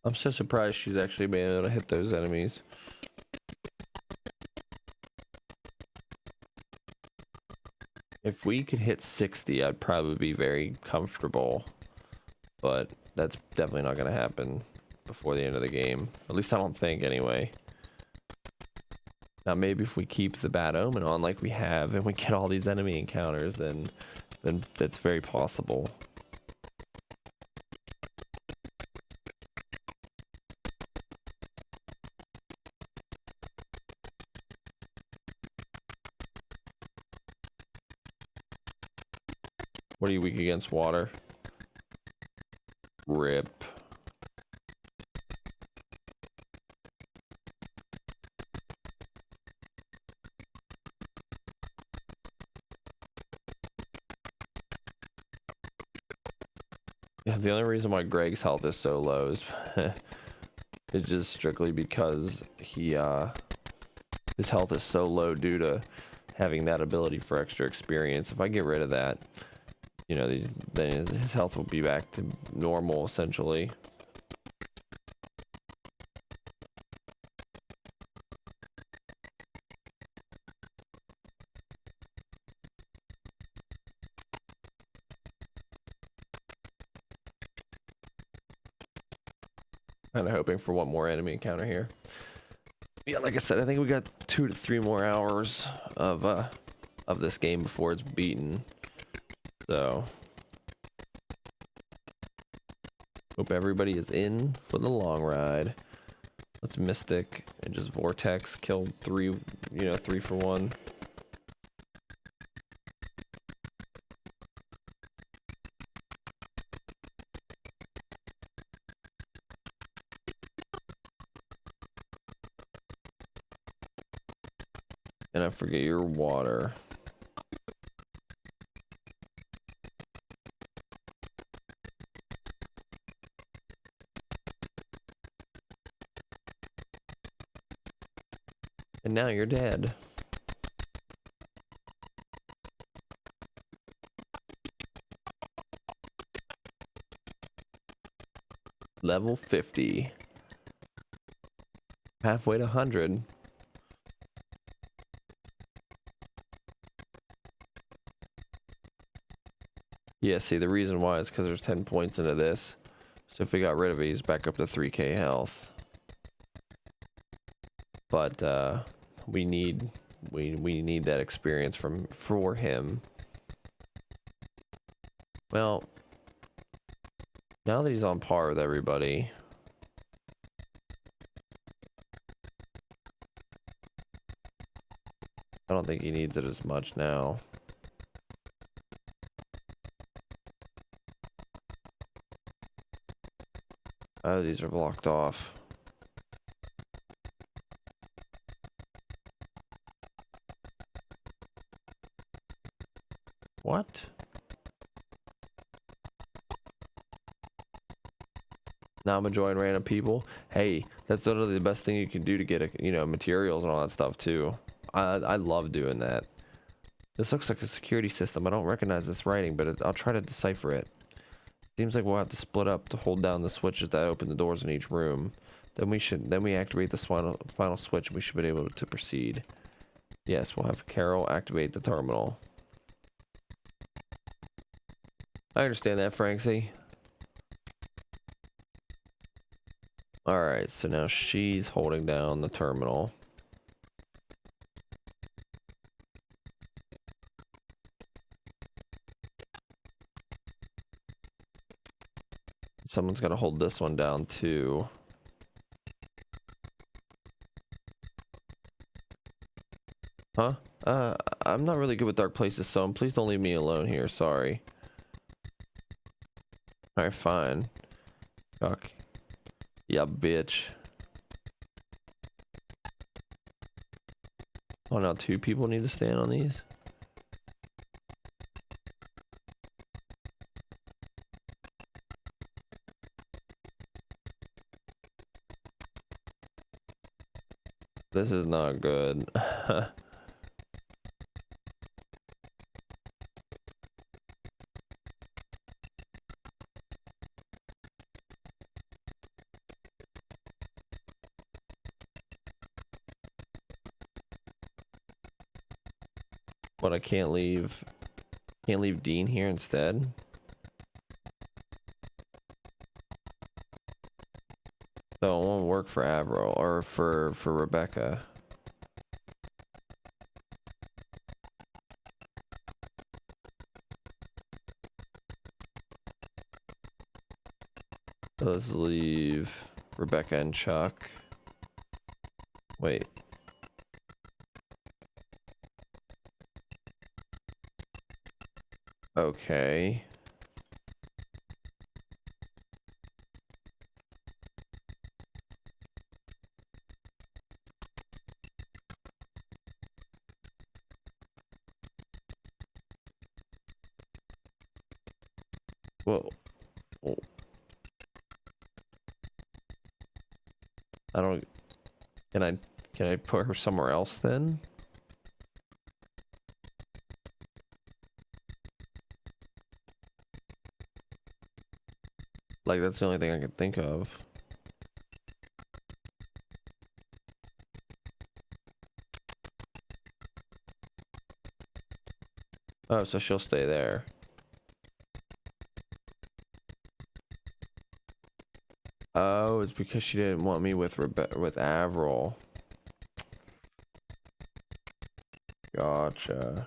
I'm so surprised she's actually been able to hit those enemies. If we could hit 60, I'd probably be very comfortable. But that's definitely not going to happen before the end of the game. At least I don't think, anyway. Now, maybe if we keep the Bad Omen on like we have, and we get all these enemy encounters, then that's very possible. What are you weak against? Water? Rip. Yeah, the only reason why Greg's health is so low is, is just strictly because he his health is so low due to having that ability for extra experience. If I get rid of that, you know, then his health will be back to normal, essentially. Kind of hoping for one more enemy encounter here. Yeah, like I said, I think we got 2 to 3 more hours of this game before it's beaten. So, hope everybody is in for the long ride. Let's Mystic and just Vortex kill 3, 3 for 1. And I forget your water. And now you're dead. Level 50. Halfway to 100. Yeah, see, the reason why is because there's 10 points into this. So if we got rid of it, he's back up to 3k health. But we need that experience for him. Well, now that he's on par with everybody, I don't think he needs it as much now. Oh, these are blocked off. What? Now I'm enjoying random people. Hey, that's literally the best thing you can do to get, you know, materials and all that stuff too. I love doing that. This looks like a security system. I don't recognize this writing, but I'll try to decipher it. Seems like we'll have to split up to hold down the switches that open the doors in each room. Then we activate the final switch and we should be able to proceed. Yes, we'll have Carol activate the terminal. I understand that, Francie. Alright, so now she's holding down the terminal. Someone's got to hold this one down too. Huh? I'm not really good with dark places, so please don't leave me alone here. Sorry. Alright, fine. Fuck. Yeah, bitch. Oh, now 2 people need to stand on these? This is not good. But I can't leave Dean here instead. So it won't work for Avril or for Rebecca. So let's leave Rebecca and Chuck. Wait. Okay. Well, I don't. Can I put her somewhere else then? Like, that's the only thing I can think of. Oh, so she'll stay there. Oh, it's because she didn't want me with Avril. Gotcha.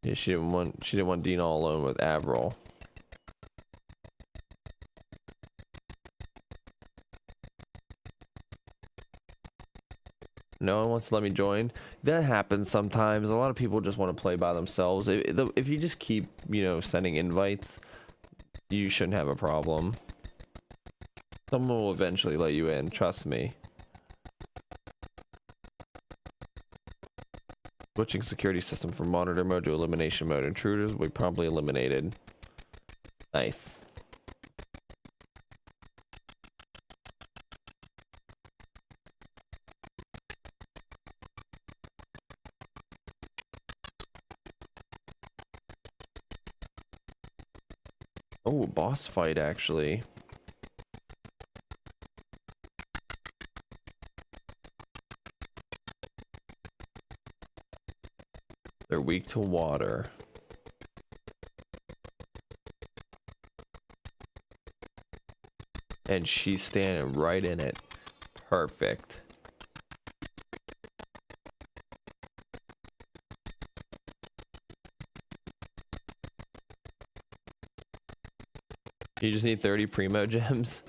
Yeah, she didn't want Dean all alone with Avril. No one wants to let me join. That happens sometimes. A lot of people just want to play by themselves. If you just keep, you know, sending invites, you shouldn't have a problem. Someone will eventually let you in, trust me. Switching security system from monitor mode to elimination mode. Intruders will be promptly eliminated. Nice. Oh, a boss fight, actually. They're weak to water. And she's standing right in it. Perfect. You just need 30 primo gems.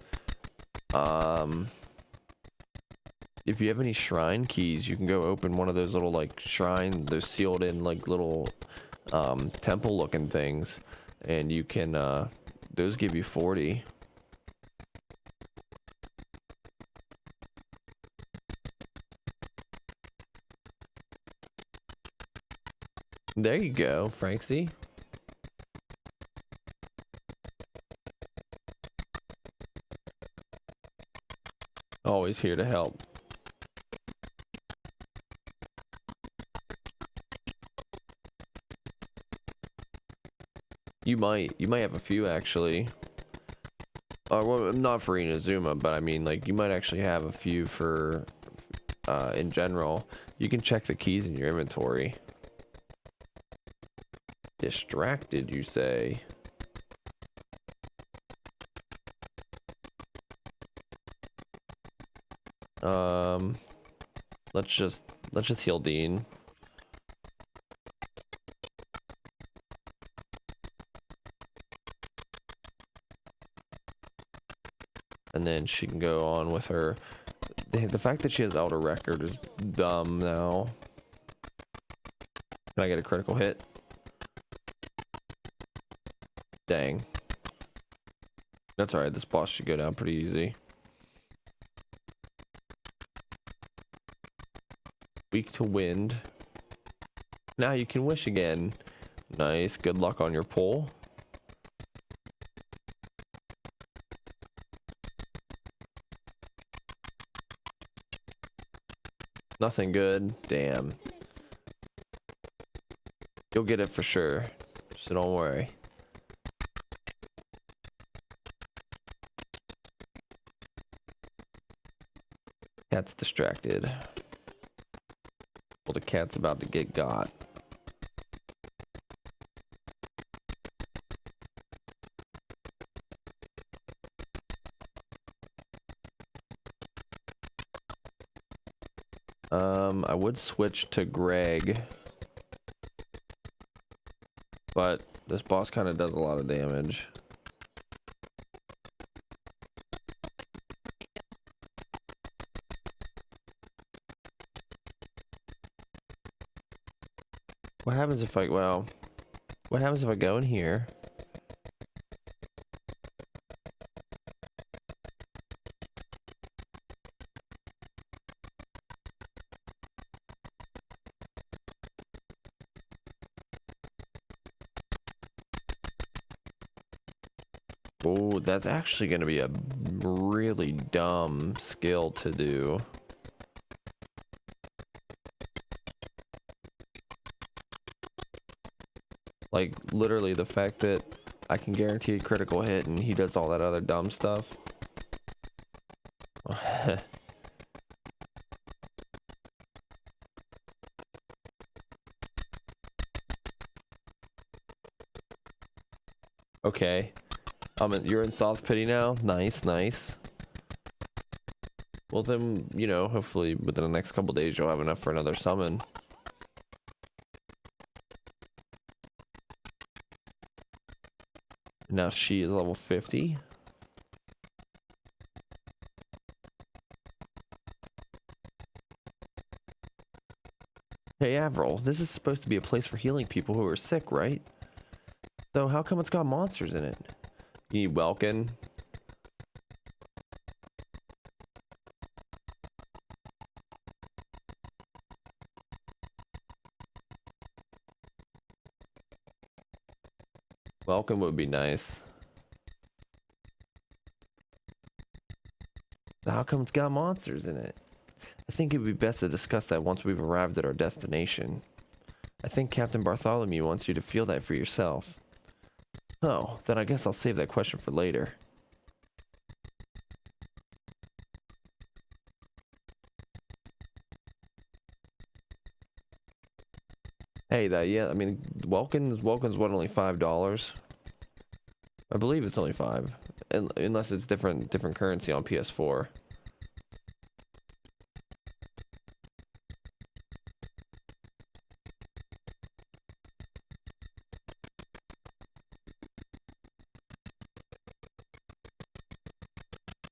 If you have any shrine keys, you can go open one of those little like shrine, those sealed in like little temple looking things, and you can those give you 40. There you go, Franksy. Always here to help. You might have a few actually. Well, not for Inazuma, but I mean, like, you might actually have a few for, in general. You can check the keys in your inventory. Distracted, you say? Let's just heal Dean. And then she can go on with her. The fact that she has Elder Record is dumb now. Can I get a critical hit? Dang. That's alright, this boss should go down pretty easy. Weak to wind. Now you can wish again. Nice, good luck on your pull. Nothing good. Damn. You'll get it for sure. So don't worry. Cat's distracted. Well, the cat's about to get got. I would switch to Greg, but this boss kind of does a lot of damage. What happens if I, well, what happens if I go in here? Oh, that's actually going to be a really dumb skill to do. Like, literally, the fact that I can guarantee a critical hit and he does all that other dumb stuff. Okay. You're in soft pity now? Nice, nice. Well then, you know, hopefully within the next couple days you'll have enough for another summon. Now she is level 50. Hey Avril, this is supposed to be a place for healing people who are sick, right? So how come it's got monsters in it? You need Welkin. Welkin would be nice. So how come it's got monsters in it? I think it would be best to discuss that once we've arrived at our destination. I think Captain Bartholomew wants you to feel that for yourself. Oh, then I guess I'll save that question for later. Hey, yeah, I mean, Welkin's what, only $5? I believe it's only 5, unless it's different currency on PS4.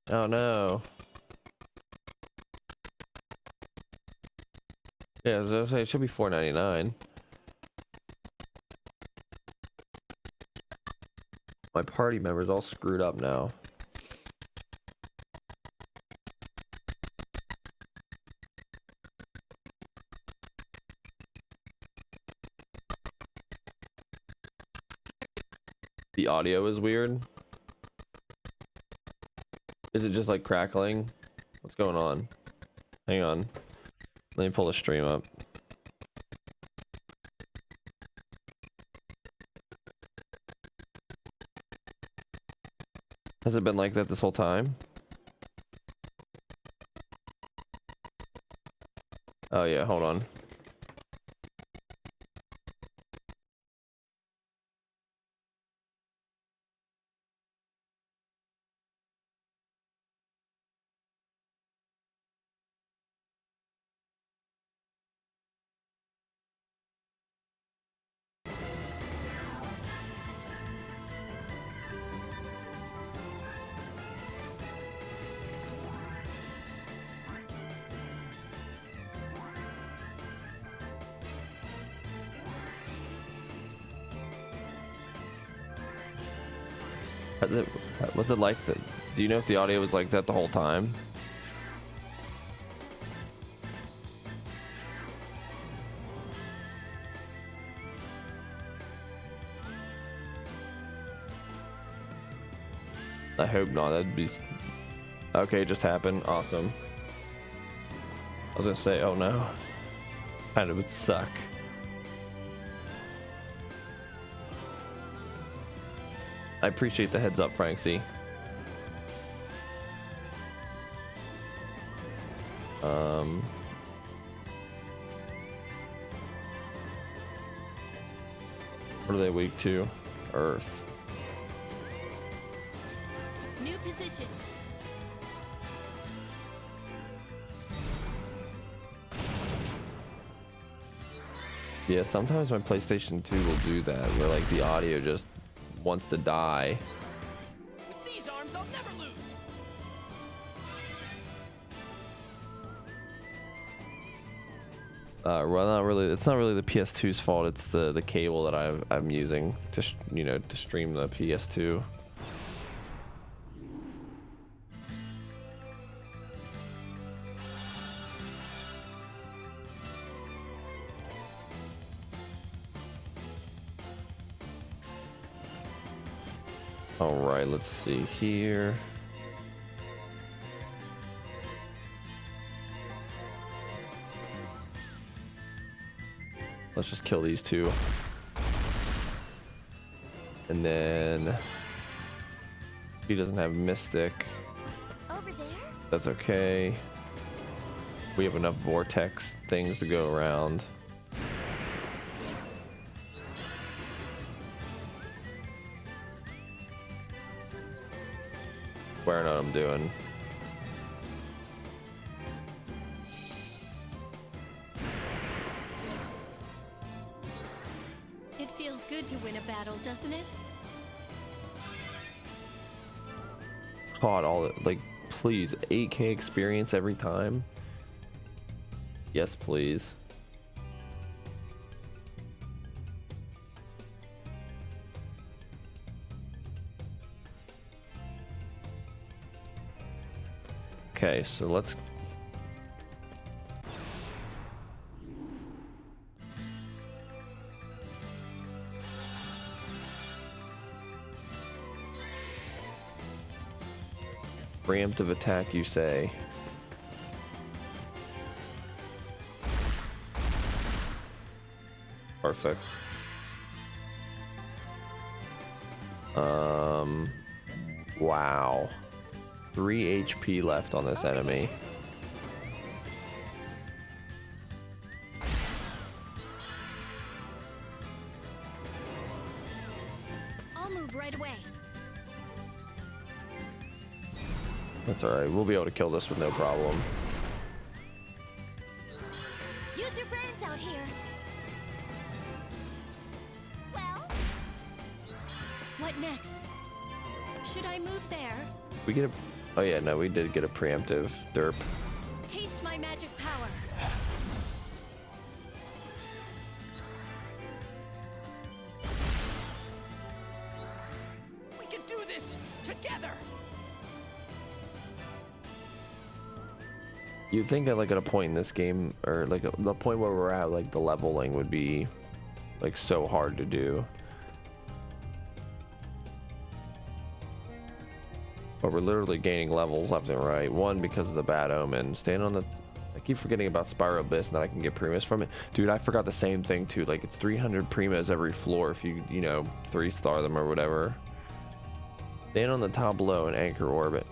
Oh no. Yeah, I was gonna say it should be $4.99. My party member's all screwed up now. The audio is weird. Is it just like crackling? What's going on? Hang on. Let me pull the stream up. Has it been like that this whole time? Oh yeah, hold on. Was it like that? Do you know if the audio was like that the whole time? I hope not. That'd be okay. It just happened. Awesome. I was gonna say, oh no, kind of would suck. I appreciate the heads up, Franksy. What are they weak to? Earth. New position. Yeah, sometimes my PlayStation 2 will do that, where like the audio just wants to die. With these arms, I'll never lose. Well, not really. It's not really the PS2's fault. It's the cable that I'm using to to stream the PS2. All right, let's see here. Let's just kill these two. And then he doesn't have Mystic. Over there? That's okay. We have enough vortex things to go around. Where I know what I'm doing. It feels good to win a battle, doesn't it? God, all the, like, please, 8K experience every time. Yes, please. Okay, so let's preemptive attack, you say. Perfect. Wow. 3 HP left on this enemy. I'll move right away. That's alright. We'll be able to kill this with no problem. Use your brains out here. Well, what next? Should I move there? We get a... Oh yeah, no, we did get a preemptive derp. Taste my magic power. We can do this together. You'd think that like at a point in this game, or like the point where we're at, like the leveling would be like so hard to do. But we're literally gaining levels left and right. One, because of the bad omen. Stand on the... I keep forgetting about Spiral Abyss and that I can get Primus from it. Dude, I forgot the same thing too. Like, it's 300 Primus every floor if you, you know, 3-star them or whatever. Stand on the top below and anchor orbit.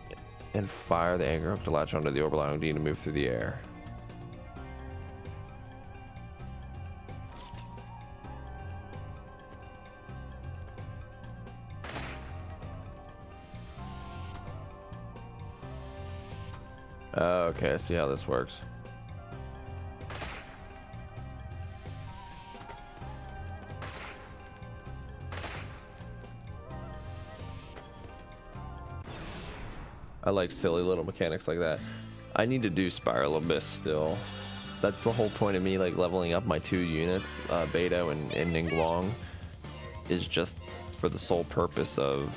And fire the anchor hook to latch onto the orb, allowing D to move through the air. Okay, I see how this works. I like silly little mechanics like that. I need to do Spiral Abyss still. That's the whole point of me like leveling up my 2 units, Beto and Ningguang, is just for the sole purpose of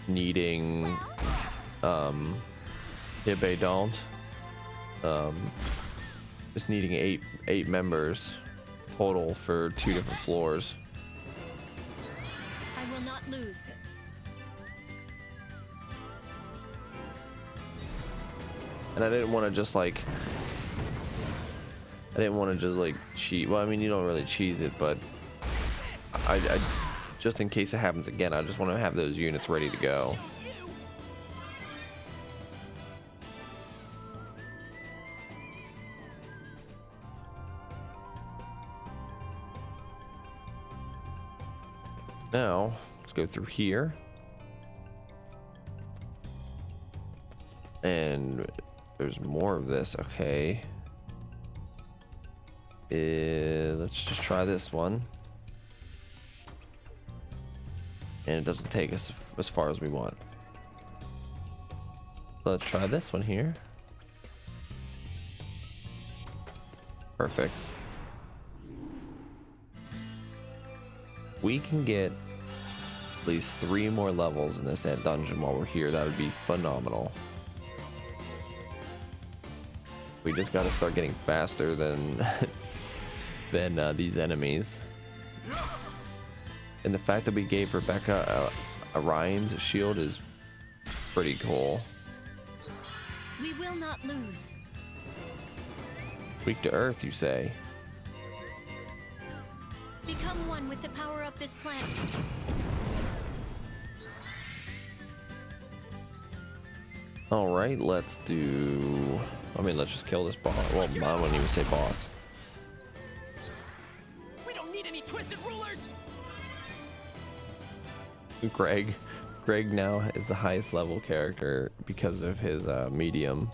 needing Ibedont. Just needing eight members total for 2 different floors. I will not lose. And I didn't want to just like cheat. Well, I mean, you don't really cheese it, but I just in case it happens again, I just want to have those units ready to go. Now, let's go through here. And there's more of this. Okay. Let's just try this one. And it doesn't take us as far as we want. So let's try this one here. Perfect. We can get at least 3 more levels in this dungeon while we're here. That would be phenomenal. We just got to start getting faster than these enemies. And the fact that we gave Rebecca Orion's shield is pretty cool. We will not lose. Weak to earth, you say? Become one with the power of this planet. All right, let's do... I mean, let's just kill this boss. Well, I wouldn't even say boss. We don't need any twisted rulers. Greg now is the highest level character because of his medium.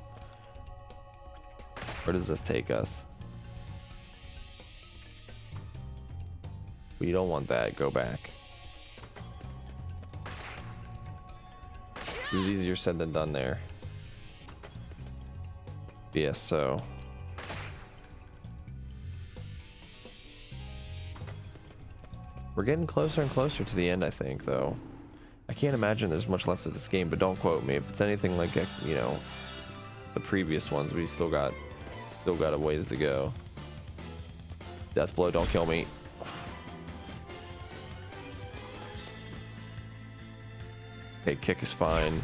Where does this take us? We don't want that. Go back. It was easier said than done there. Yes, so. We're getting closer and closer to the end, I think, though. I can't imagine there's much left of this game, but don't quote me. If it's anything like, you know, the previous ones, we still got a ways to go. Death blow, don't kill me. Okay, kick is fine.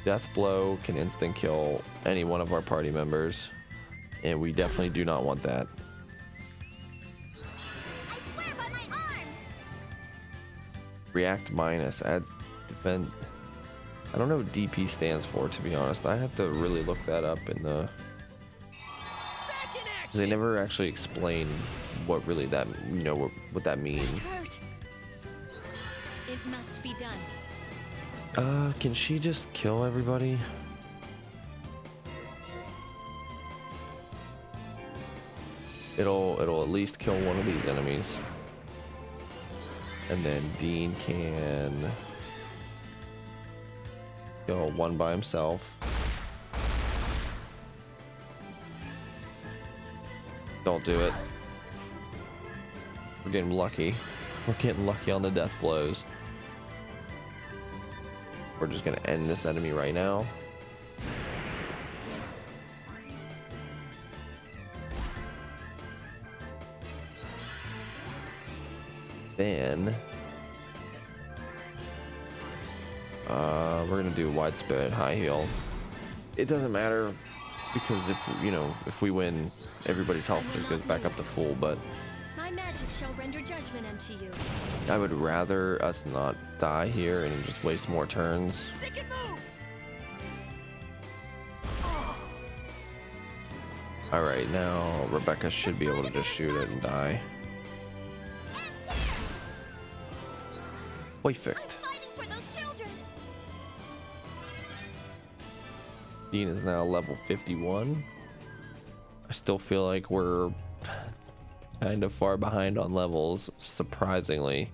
Death blow can instant kill any one of our party members, and we definitely do not want that. I swear by my arm. React minus adds defend. I don't know what DP stands for, to be honest. I have to really look that up in the. Back in action. They never actually explain what really that what that means. Hurt. It must be done. Can she just kill everybody? It'll at least kill one of these enemies. And then Dean can kill one by himself. Don't do it. We're getting lucky. We're getting lucky on the death blows. We're just gonna end this enemy right now. Then we're gonna do widespread high heal. It doesn't matter because if we win, everybody's health just goes back up to full. But My magic shall render judgment unto you. I would rather us not die here and just waste more turns. Stick and move. All right, now Rebecca should be able to just shoot it and die. Perfect. Fighting for those children. Dean is now level 51. I still feel like we're kind of far behind on levels, surprisingly.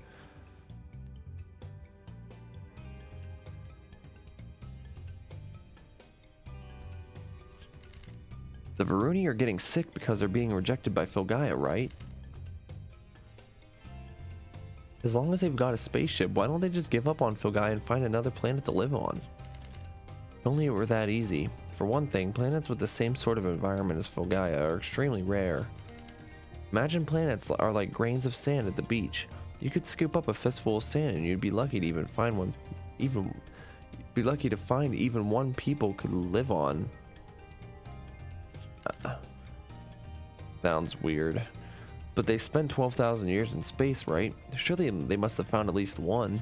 The Varuni are getting sick because they're being rejected by Filgaia, right? As long as they've got a spaceship, why don't they just give up on Filgaia and find another planet to live on? If only it were that easy. For one thing, planets with the same sort of environment as Filgaia are extremely rare. Imagine planets are like grains of sand at the beach. You could scoop up a fistful of sand and you'd be lucky to even find one, even one people could live on. Sounds weird. But they spent 12,000 years in space, right? Surely they must have found at least one.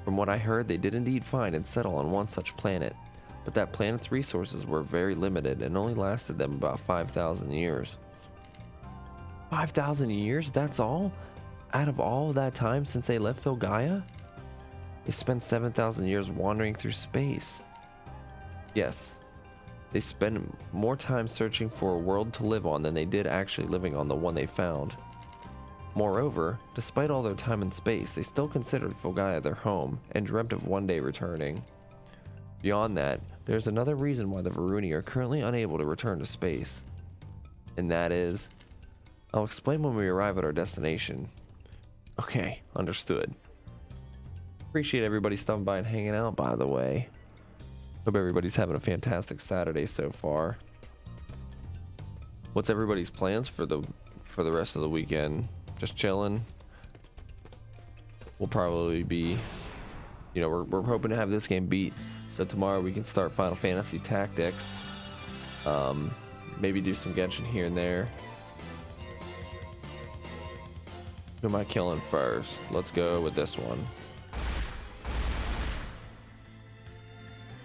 From what I heard, they did indeed find and settle on one such planet. But that planet's resources were very limited and only lasted them about 5,000 years. 5,000 years? That's all? Out of all that time since they left Filgaia? They spent 7,000 years wandering through space. Yes. They spent more time searching for a world to live on than they did actually living on the one they found. Moreover, despite all their time in space, they still considered Filgaia their home and dreamt of one day returning. Beyond that, there's another reason why the Varuni are currently unable to return to space. And that is, I'll explain when we arrive at our destination. Okay, understood. Appreciate everybody stopping by and hanging out, by the way. Hope everybody's having a fantastic Saturday so far. What's everybody's plans for the rest of the weekend? Just chilling. We'll probably be, we're hoping to have this game beat, so tomorrow we can start Final Fantasy Tactics. Maybe do some Genshin here and there. Who am I killing first? Let's go with this one.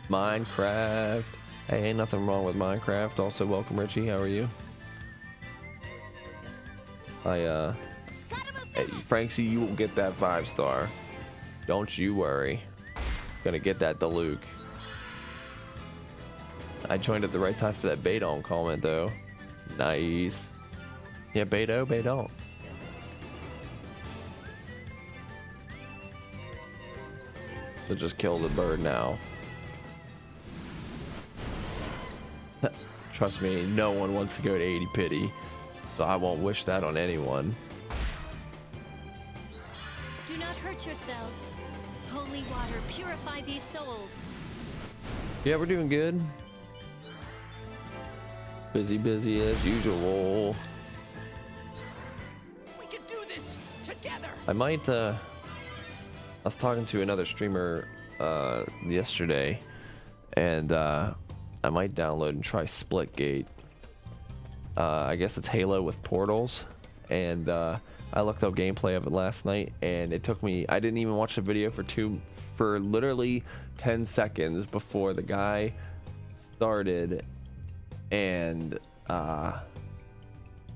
Minecraft. Hey, ain't nothing wrong with Minecraft. Also, welcome Richie. How are you? Hey, Franksy, you will get that 5-star. Don't you worry. Gonna get that Diluc. I joined at the right time for that Beidon comment though. Nice. Yeah, Beidon. So just kill the bird now. Trust me, no one wants to go to 80 pity, so I won't wish that on anyone. Do not hurt yourselves. Holy water, purify these souls. Yeah, we're doing good. Busy as usual. We can do this together. I might, I was talking to another streamer yesterday, and I might download and try Splitgate. I guess it's Halo with portals, and I looked up gameplay of it last night, and it took me, I didn't even watch the video for literally 10 seconds before the guy started, and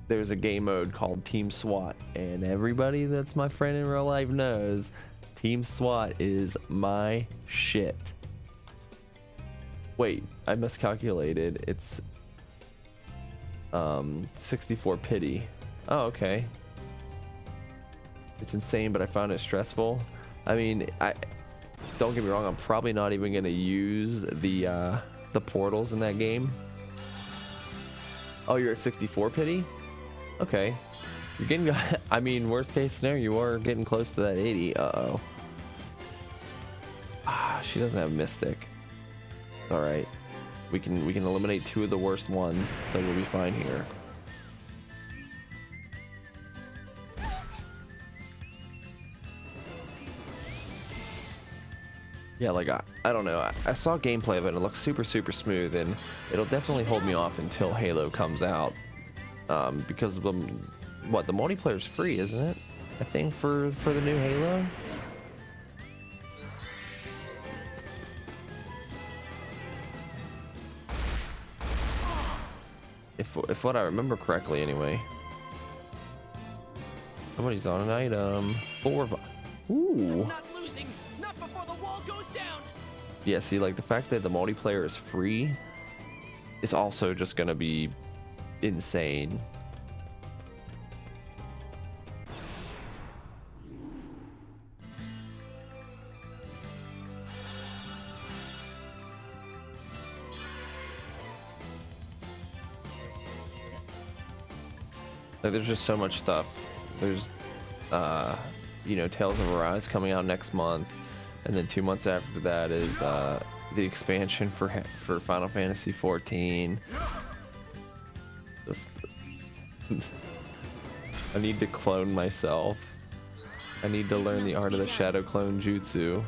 there's a game mode called Team SWAT, and everybody that's my friend in real life knows Team SWAT is my shit. Wait, I miscalculated. It's 64 pity. Oh, okay. It's insane, but I found it stressful. I mean, don't get me wrong, I'm probably not even gonna use the portals in that game. Oh, you're at 64 pity? Okay. You're getting, I mean, worst case scenario, you are getting close to that 80. Uh-oh. Ah, she doesn't have Mystic. All right. We can eliminate 2 of the worst ones, so we'll be fine here. Yeah, like I don't know. I saw gameplay of it and it looks super smooth, and it'll definitely hold me off until Halo comes out. Because the multiplayer's free, isn't it? I think for the new Halo. If what I remember correctly, anyway. Somebody's on an item. 4 of. Ooh. Not losing, not before the wall goes down. Yeah, see, like the fact that the multiplayer is free is also just gonna be insane. Like, there's just so much stuff. There's you know, Tales of Arise coming out next month, and then 2 months after that is the expansion for Final Fantasy 14. Just I need to clone myself. I need to learn the art of the shadow clone jutsu.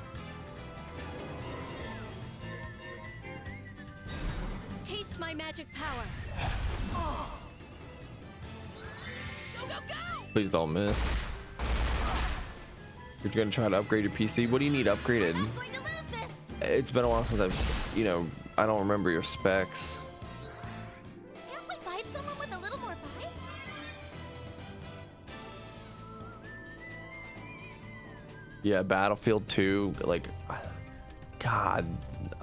Taste my magic power. Go, go, go! Please don't miss. You're gonna try to upgrade your PC. What do you need upgraded? I'm going to lose this. It's been a while since I've, you know, I don't remember your specs. Can't we find someone with a little more bite? Yeah, Battlefield 2, like, God,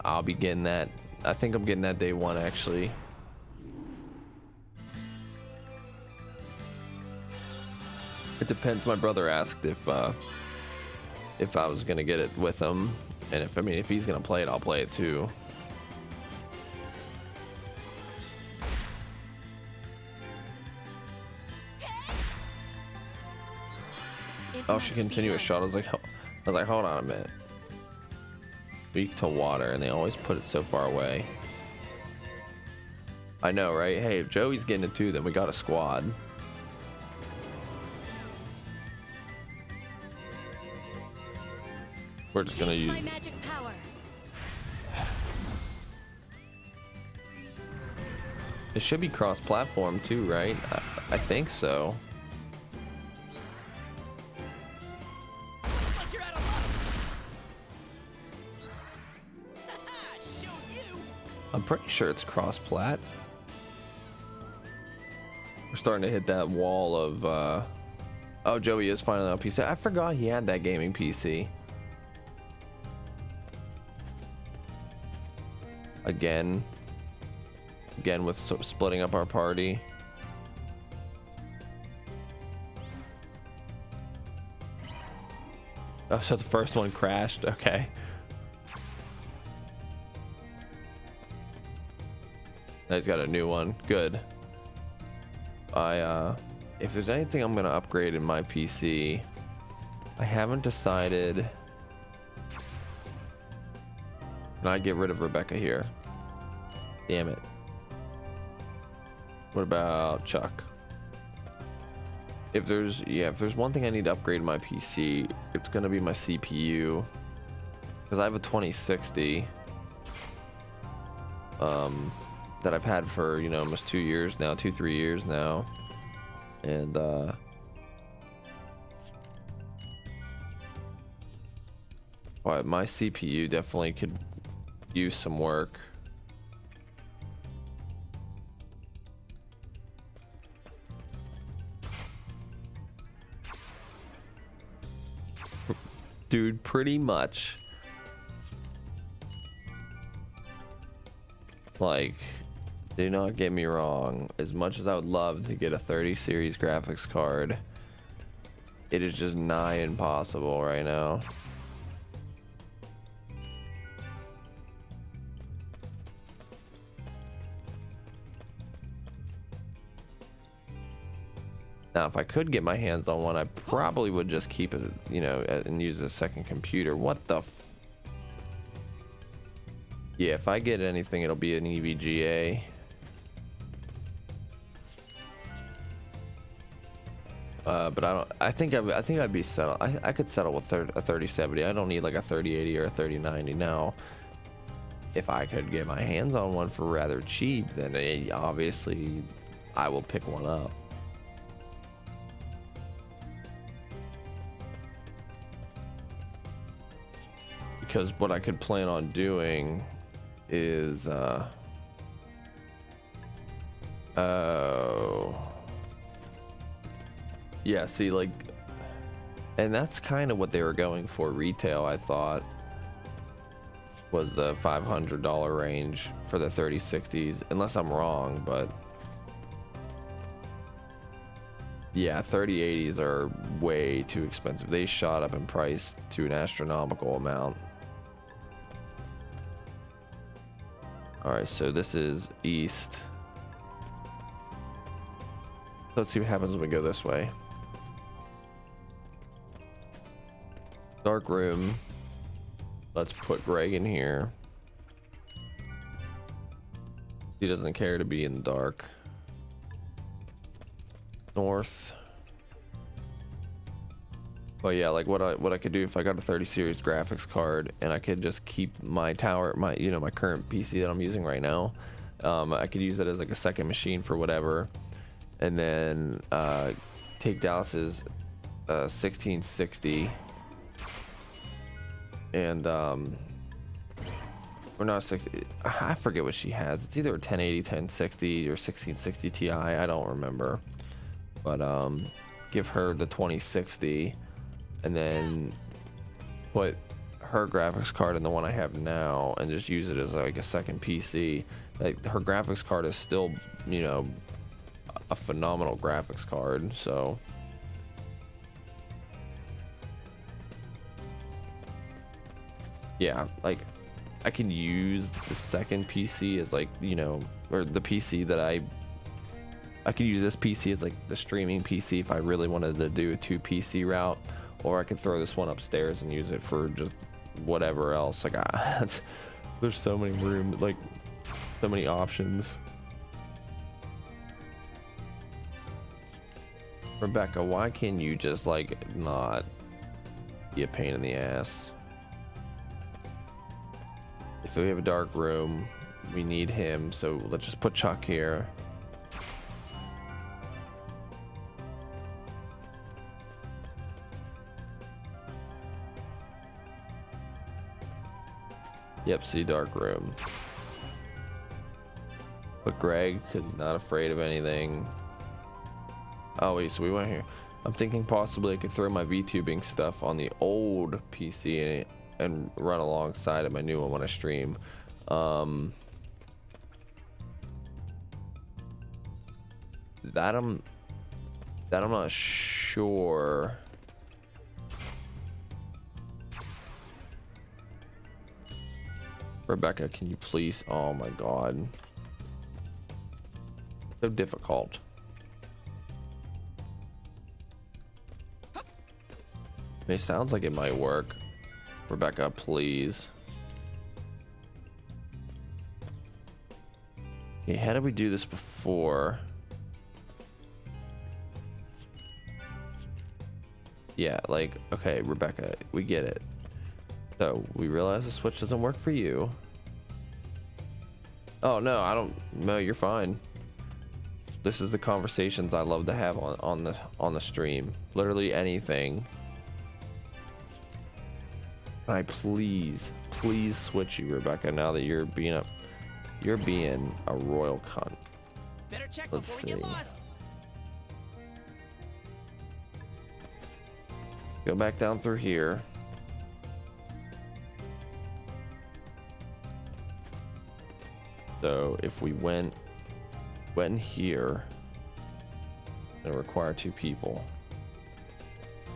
I'll be getting that. I think I'm getting that day 1, actually. It depends. My brother asked if I was gonna get it with him, and if he's gonna play it, I'll play it too. Oh, she continued a shot. I was like, hold on a minute. Weak to water, and they always put it so far away. I know, right? Hey, if Joey's getting it too, then we got a squad. We're just gonna use my magic power. it. Should be cross-platform too, right? I think so. Like you're out of luck. Showed you. I'm pretty sure it's cross-plat. We're starting to hit that wall of oh, Joey is finally on PC. I forgot he had that gaming PC. Again with splitting up our party. Oh, so the first one crashed. Okay. Now he's got a new one. Good. If there's anything I'm gonna upgrade in my PC, I haven't decided. Can I get rid of Rebecca here? Damn it. What about Chuck? If there's one thing I need to upgrade in my PC, it's gonna be my CPU, because I have a 2060 that I've had for, you know, almost 2 years now, 2-3 years now, and But my CPU definitely could use some work. Dude, pretty much. Like, do not get me wrong. As much as I would love to get a 30 series graphics card, it is just nigh impossible right now. Now, if I could get my hands on one, I probably would just keep it, you know, and use a second computer. What the f... Yeah, if I get anything, it'll be an EVGA. But I think I'd be settled. I could settle with a 3070. I don't need like a 3080 or a 3090 now. If I could get my hands on one for rather cheap, then obviously I will pick one up. Because what I could plan on doing is yeah, see, like, and that's kind of what they were going for retail, I thought, was the $500 range for the 3060s, unless I'm wrong. But yeah, 3080s are way too expensive. They shot up in price to an astronomical amount. All right, so this is east. Let's see what happens when we go this way. Dark room. Let's put Greg in here. He doesn't care to be in the dark. North. But yeah, like what I could do if I got a 30 series graphics card and I could just keep my tower, my current PC that I'm using right now. I could use it as like a second machine for whatever, and then take Dallas's 1660 and or not 60. I forget what she has. It's either a 1080, 1060 or 1660 Ti. I don't remember, but give her the 2060. And then put her graphics card in the one I have now and just use it as like a second PC. Like, her graphics card is still, you know, a phenomenal graphics card. So yeah, like, I can use the second PC as like, you know, or the PC that I could use this PC as like the streaming PC if I really wanted to do a 2 PC route. Or I could throw this one upstairs and use it for just whatever else. Like, there's so many room, like, so many options. Rebecca, why can you just, like, not be a pain in the ass? If we have a dark room, we need him, so let's just put Chuck here. Yep, see, dark room. But Greg, because he's not afraid of anything. Oh wait, so we went here. I'm thinking possibly I could throw my VTubing stuff on the old PC and run alongside of my new one when I stream. That I'm not sure. Rebecca, can you please? Oh my god. So difficult. It sounds like it might work. Rebecca, please. Okay, how did we do this before? Yeah, like, okay, Rebecca, we get it. So we realize the switch doesn't work for you. Oh no, I don't. No, you're fine. This is the conversations I love to have on the stream. Literally anything. Can I please switch you, Rebecca, now that you're being a royal cunt. Better check Let's before we get see. lost. Go back down through here. So if we went here, it'll require 2 people.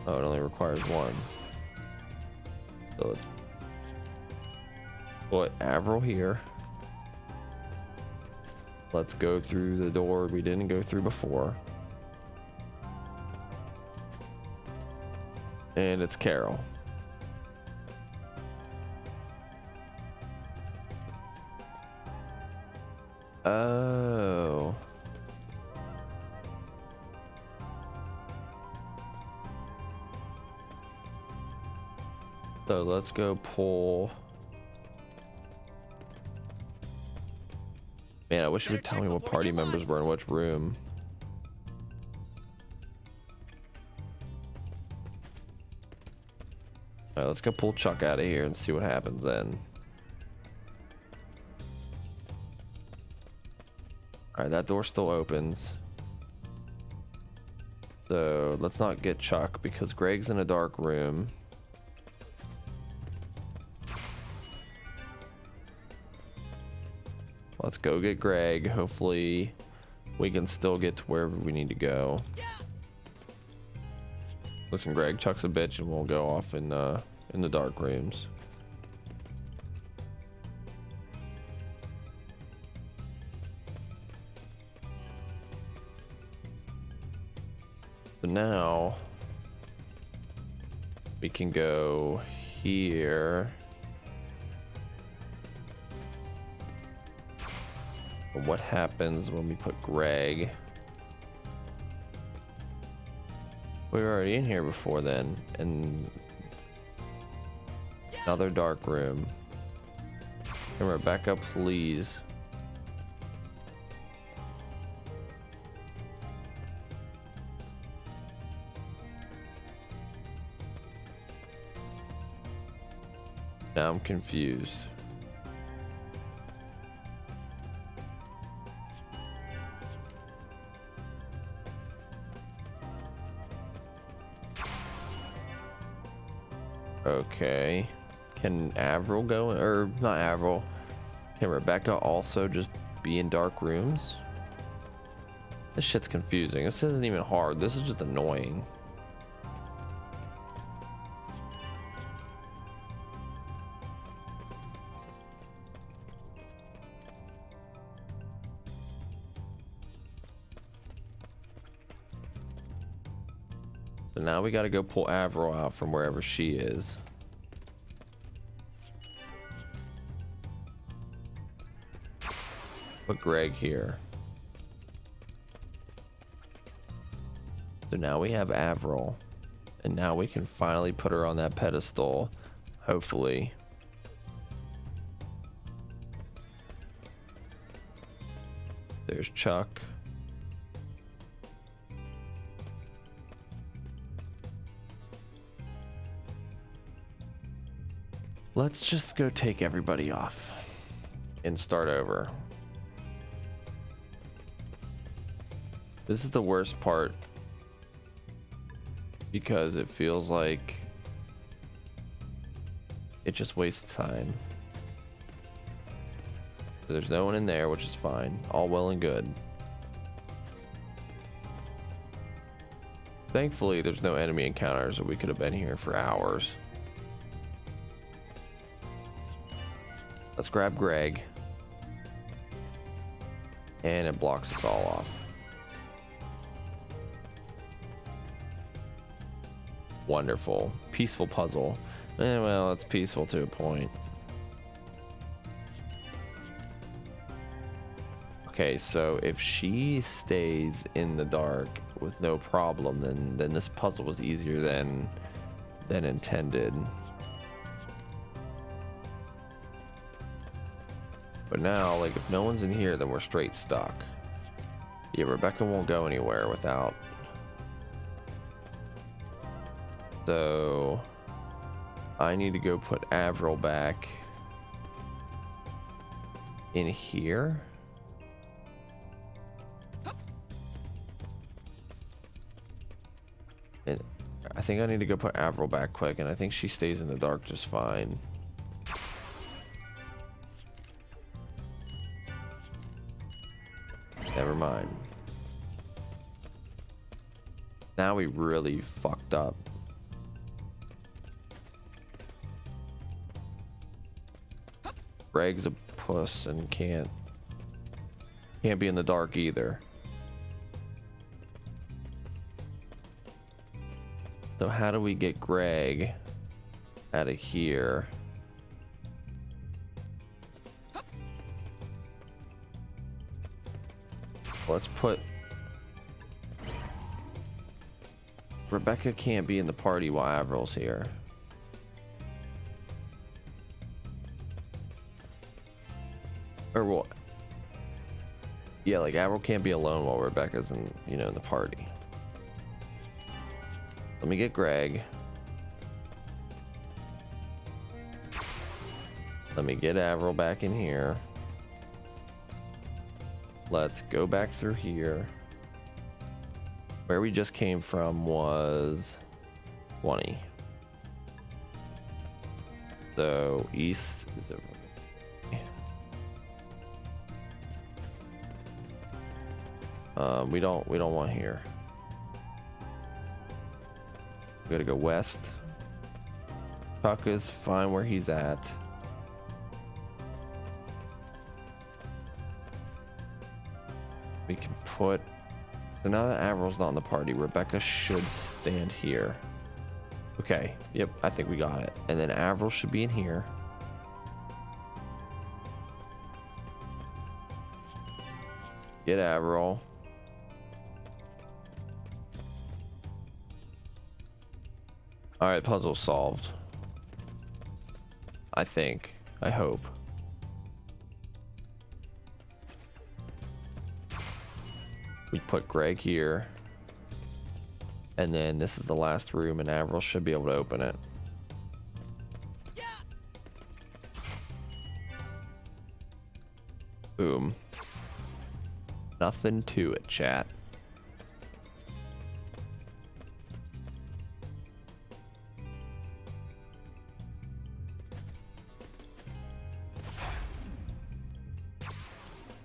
Oh, it only requires 1. So let's put Avril here. Let's go through the door we didn't go through before. And it's Carol. Oh. So let's go pull. Man, I wish it would tell me what party members were in which room. Alright, let's go pull Chuck out of here and see what happens then. Alright, that door still opens. So let's not get Chuck because Greg's in a dark room. Let's go get Greg. Hopefully we can still get to wherever we need to go. Listen, Greg, Chuck's a bitch and we'll go off in the dark rooms. So now we can go here. What happens when we put Greg? We were already in here before then, and another dark room. And Rebecca, please. Now I'm confused. Okay. Can Avril go in, or not Avril? Can Rebecca also just be in dark rooms? This shit's confusing. This isn't even hard. This is just annoying. So now we gotta go pull Avril out from wherever she is. Put Greg here. So now we have Avril. And now we can finally put her on that pedestal. Hopefully. There's Chuck. Let's just go take everybody off and start over. This is the worst part because it feels like it just wastes time. There's no one in there, which is fine. All well and good. Thankfully, there's no enemy encounters, or we could have been here for hours. Let's grab Greg. And it blocks us all off. Wonderful. Peaceful puzzle. Well, it's peaceful to a point. Okay, so if she stays in the dark with no problem, then this puzzle was easier than intended. But now, like, if no one's in here, then we're straight stuck. Yeah, Rebecca won't go anywhere without. So I need to go put Avril back in here. And I think I need to go put Avril back quick, and I think she stays in the dark just fine. Never mind. Now we really fucked up. Greg's a puss and can't be in the dark either. So how do we get Greg out of here? Let's put... Rebecca can't be in the party while Avril's here. Or what? Yeah, like Avril can't be alone while Rebecca's in, you know, in the party. Let me get Greg. Let me get Avril back in here. Let's go back through here. Where we just came from was 20. So east is over. We don't want here. We gotta go west. Tuck is fine where he's at. We can put... So now that Avril's not in the party, Rebecca should stand here. Okay, yep, I think we got it. And then Avril should be in here. Get Avril. Alright, puzzle solved. I think. I hope. We put Greg here. And then this is the last room, and Avril should be able to open it. Yeah. Boom. Nothing to it, chat.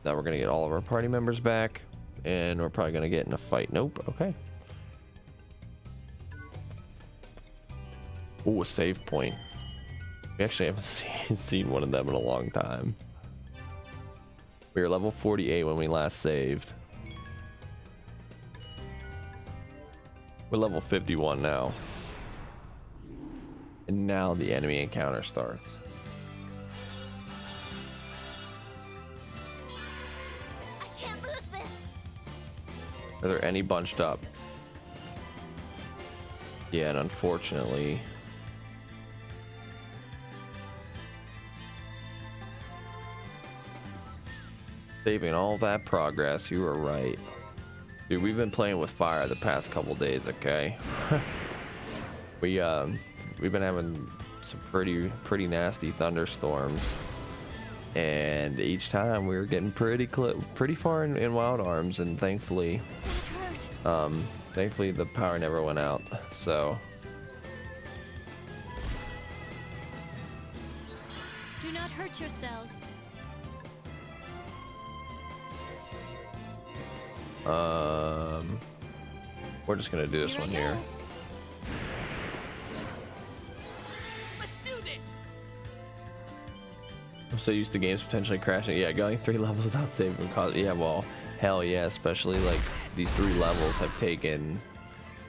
Now we're gonna get all of our party members back, and we're probably gonna get in a fight. Nope. Okay. Oh, a save point. We actually haven't seen one of them in a long time. We were level 48 when we last saved. We're level 51 now. And now the enemy encounter starts. I can't lose this. Are there any bunched up? Yeah, and unfortunately... Saving all that progress, you were right. Dude, we've been playing with fire the past couple days, okay? We've been having some pretty nasty thunderstorms. And each time we were getting pretty far in Wild Arms, and thankfully thankfully the power never went out. So Do not hurt yourselves. we're just gonna do this one here. Let's do this. I'm so used to games potentially crashing. Yeah, going 3 levels without saving cause. Yeah, well, hell yeah, especially like these 3 levels have taken.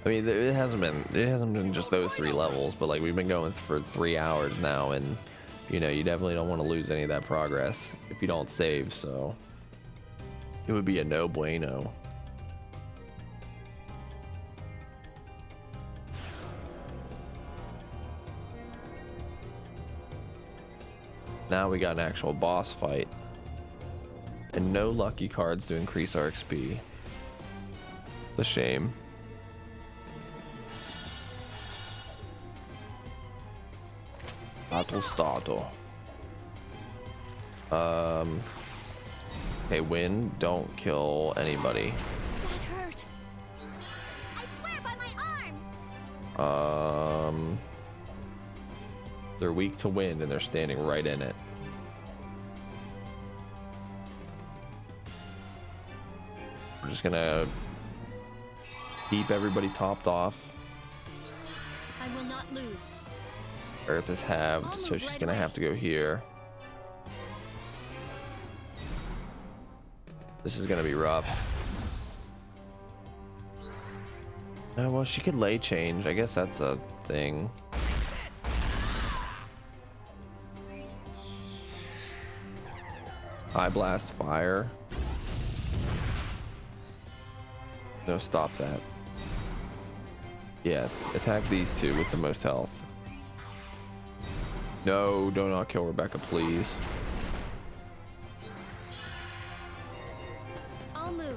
I mean, it hasn't been just those 3 levels, but like we've been going for 3 hours now, and you know, you definitely don't want to lose any of that progress if you don't save. So it would be a no bueno. Now we got an actual boss fight. And no lucky cards to increase our XP. It's a shame. battle started. Okay, wind, don't kill anybody. That hurt. I swear by my arm. They're weak to wind and they're standing right in it. We're just gonna keep everybody topped off. I will not lose. Earth is halved, so she's gonna have to go here. This is gonna be rough. Well, she could lay change. I guess that's a thing. High blast fire. No, stop that. Yeah, attack these two with the most health. No, do not kill Rebecca, please. I'll move.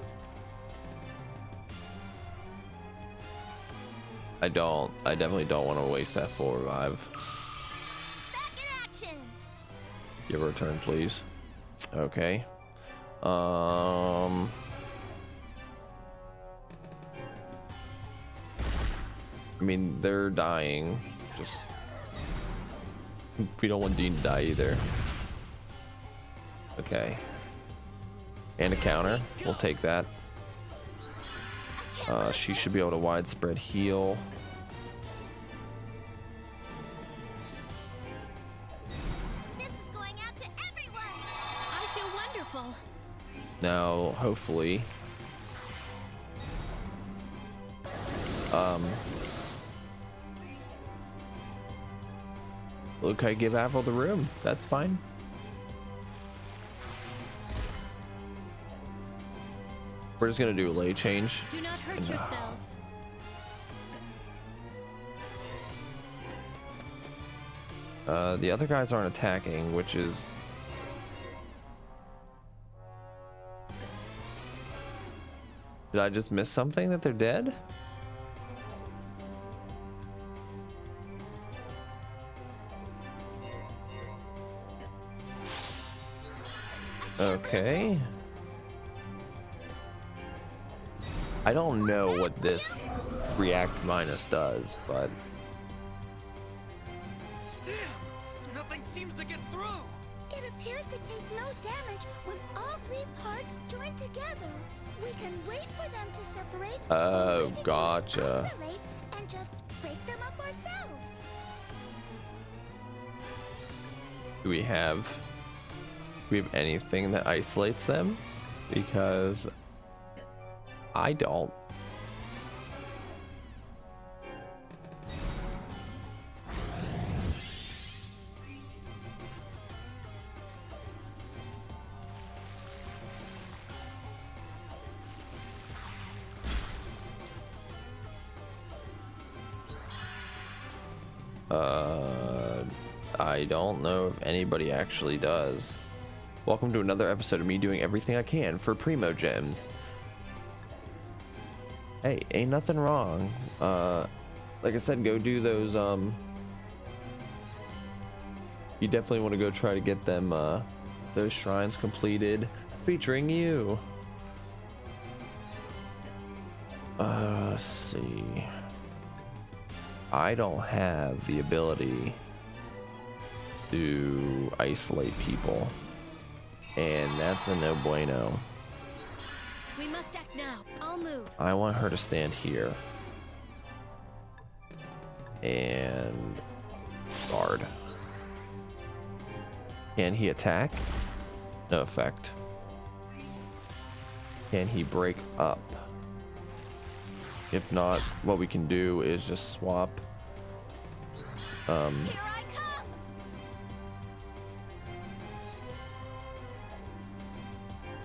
I definitely don't want to waste that full revive. Back in action. Give her a turn, please. Okay. I mean, they're dying. Just we don't want Dean to die either. Okay. And a counter. We'll take that. She should be able to widespread heal. This is going out to everyone. I feel wonderful. Now, hopefully, look, I give Avril the room. That's fine. We're just gonna do a lay change. Do not hurt yourselves. The other guys aren't attacking, which is did I just miss something that they're dead? Okay. I don't know what this react minus does, but Damn! Nothing seems to get through! It appears to take no damage when all three parts join together. We can wait for them to separate. Oh, or we can gotcha. just isolate and just break them up ourselves. do we have anything that isolates them? Because I don't. I don't know if anybody actually does. Welcome to another episode of me doing everything I can for Primo Gems. Hey, ain't nothing wrong. Like I said, go do those, you definitely want to go try to get them, those shrines completed, featuring you. Let's see. I don't have the ability to isolate people, and that's a no bueno. We must act now. I'll move. I want her to stand here and guard. Can he attack? No effect. Can he break up? If not, what we can do is just swap. Here I come.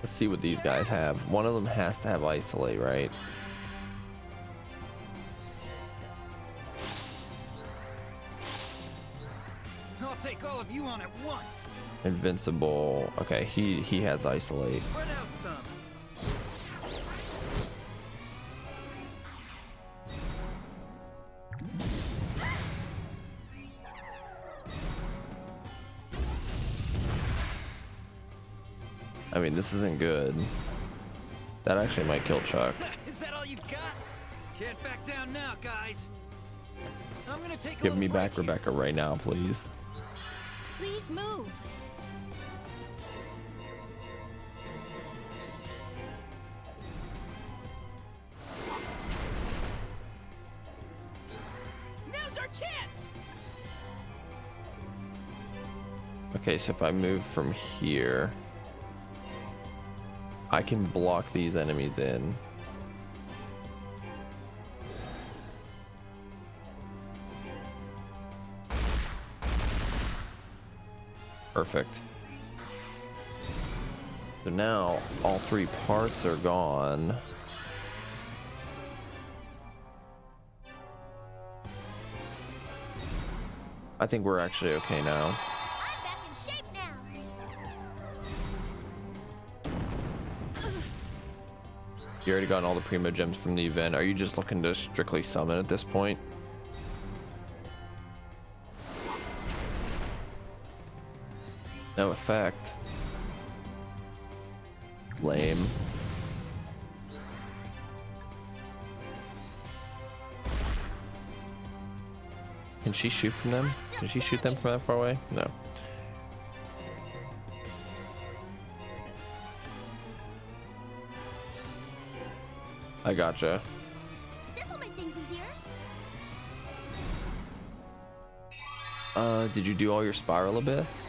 Let's see what these guys have. One of them has to have isolate, right? I'll take all of you on at once. Invincible. Okay, he has isolate. Spread out some. I mean, this isn't good. That actually might kill Chuck. Is that all you got? Can't back down now, guys. I'm gonna take a Give little me back break here. Rebecca right now, please. Please move. Now's our chance. Okay, so if I move from here, I can block these enemies in. Perfect. So now all 3 parts are gone. I think we're actually okay now. I'm back in shape now. You already gotten all the Primo Gems from the event. Are you just looking to strictly summon at this point? No effect. Lame. Can she shoot from them? Can she shoot them from that far away? No. I gotcha. This'll make things easier. Did you do all your Spiral Abyss?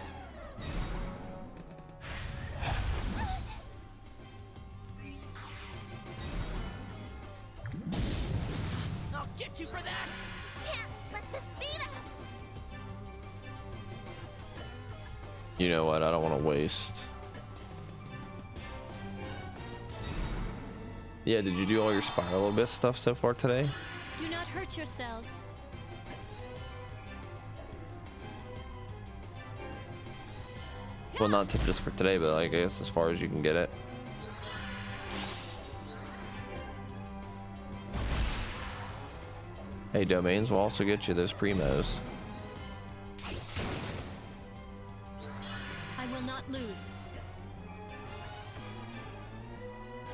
I'll get you for that. Can't let this beat us. You know what? I don't want to waste. Yeah, did you do all your Spiral Abyss stuff so far today? Do not hurt yourselves. Well, not just for today, but I guess as far as you can get it. Hey, domains will also get you those primos. I will not lose.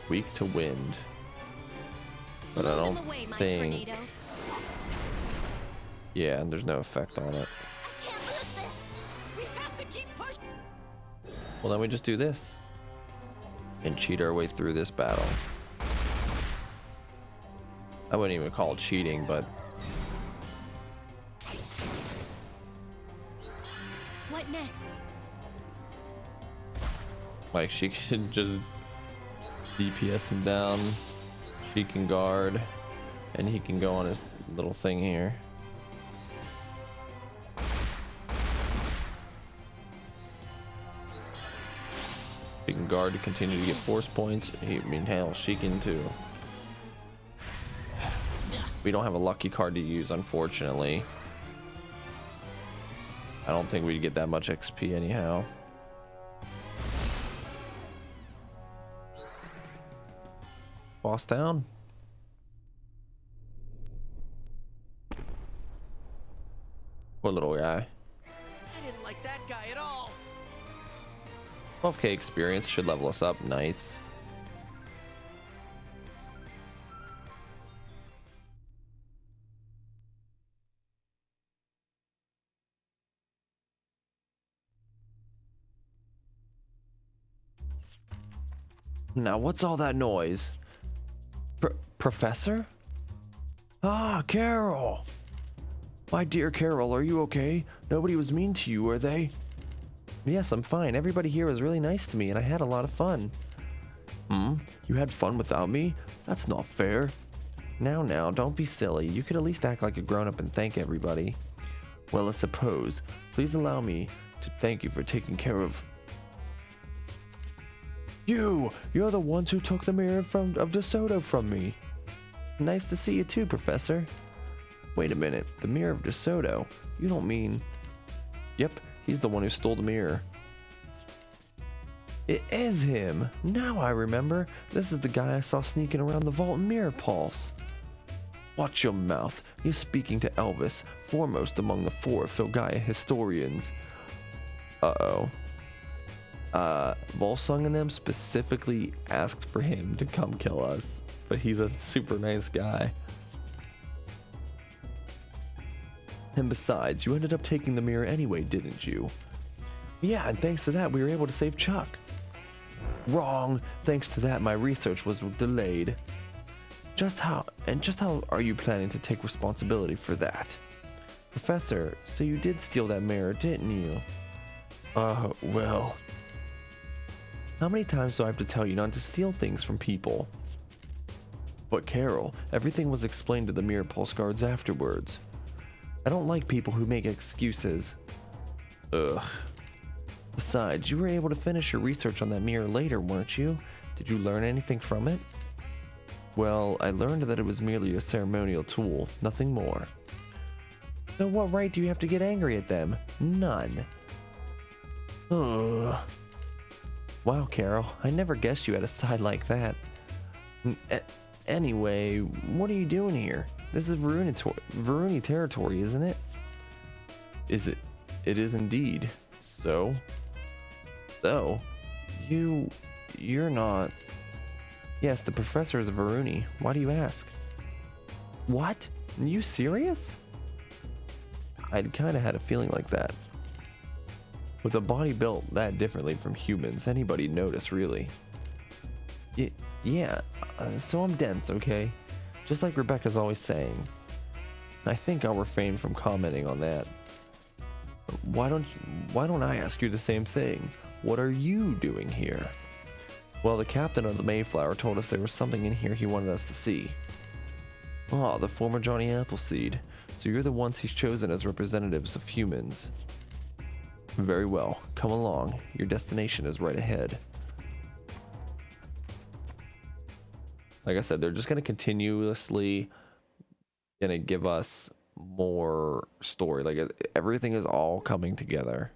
Weak to wind. But I Blow don't them away, my think... tornado. Yeah, and there's no effect on it. I can't lose this. We have to keep pushing. Well, then we just do this. And cheat our way through this battle. I wouldn't even call it cheating, but... What next? like, she can just DPS him down. She can guard. And he can go on his little thing here. He can guard to continue to get force points. I mean, hell, she can too. We don't have a lucky card to use, unfortunately. I don't think we'd get that much XP anyhow. Boss down. Poor little guy. I didn't like that guy at all. 12k experience should level us up. Nice. Now, what's all that noise? Professor? Ah, Carol! My dear Carol, are you okay? Nobody was mean to you, were they? Yes, I'm fine. Everybody here was really nice to me, and I had a lot of fun. You had fun without me? That's not fair. Now, don't be silly. You could at least act like a grown-up and thank everybody. Well, I suppose. Please allow me to thank you for taking care of... You're the ones who took the mirror of DeSoto from me. Nice to see you too, Professor. Wait a minute, the mirror of DeSoto? You don't mean... Yep, he's the one who stole the mirror. It is him! Now I remember. This is the guy I saw sneaking around the vault in Mirror Pulse. Watch your mouth. You're speaking to Elvis, foremost among the 4 Filgaia historians. Uh-oh. Volsung and them specifically asked for him to come kill us, but he's a super nice guy. And besides, you ended up taking the mirror anyway, didn't you? Yeah, and thanks to that, we were able to save Chuck. Wrong. Thanks to that, my research was delayed. Just how are you planning to take responsibility for that? Professor, so you did steal that mirror, didn't you? Well. How many times do I have to tell you not to steal things from people? But Carol, everything was explained to the mirror pulse guards afterwards. I don't like people who make excuses. Ugh. Besides, you were able to finish your research on that mirror later, weren't you? Did you learn anything from it? Well, I learned that it was merely a ceremonial tool, nothing more. So what right do you have to get angry at them? None. Ugh. Wow, Carol, I never guessed you had a side like that. Anyway, what are you doing here? This is Varuni territory, isn't it? Is it? It is indeed. So, you're not... Yes, the professor is a Varuni. Why do you ask? What? Are you serious? I'd kind of had a feeling like that. With a body built that differently from humans, anybody'd notice, really. Yeah, so I'm dense, okay? Just like Rebecca's always saying. I think I'll refrain from commenting on that. Why don't I ask you the same thing? What are you doing here? Well, the captain of the Mayflower told us there was something in here he wanted us to see. Ah, the former Johnny Appleseed. So you're the ones he's chosen as representatives of humans. Very well, come along. Your destination is right ahead. Like I said, they're just going to continuously gonna give us more story. Like everything is all coming together.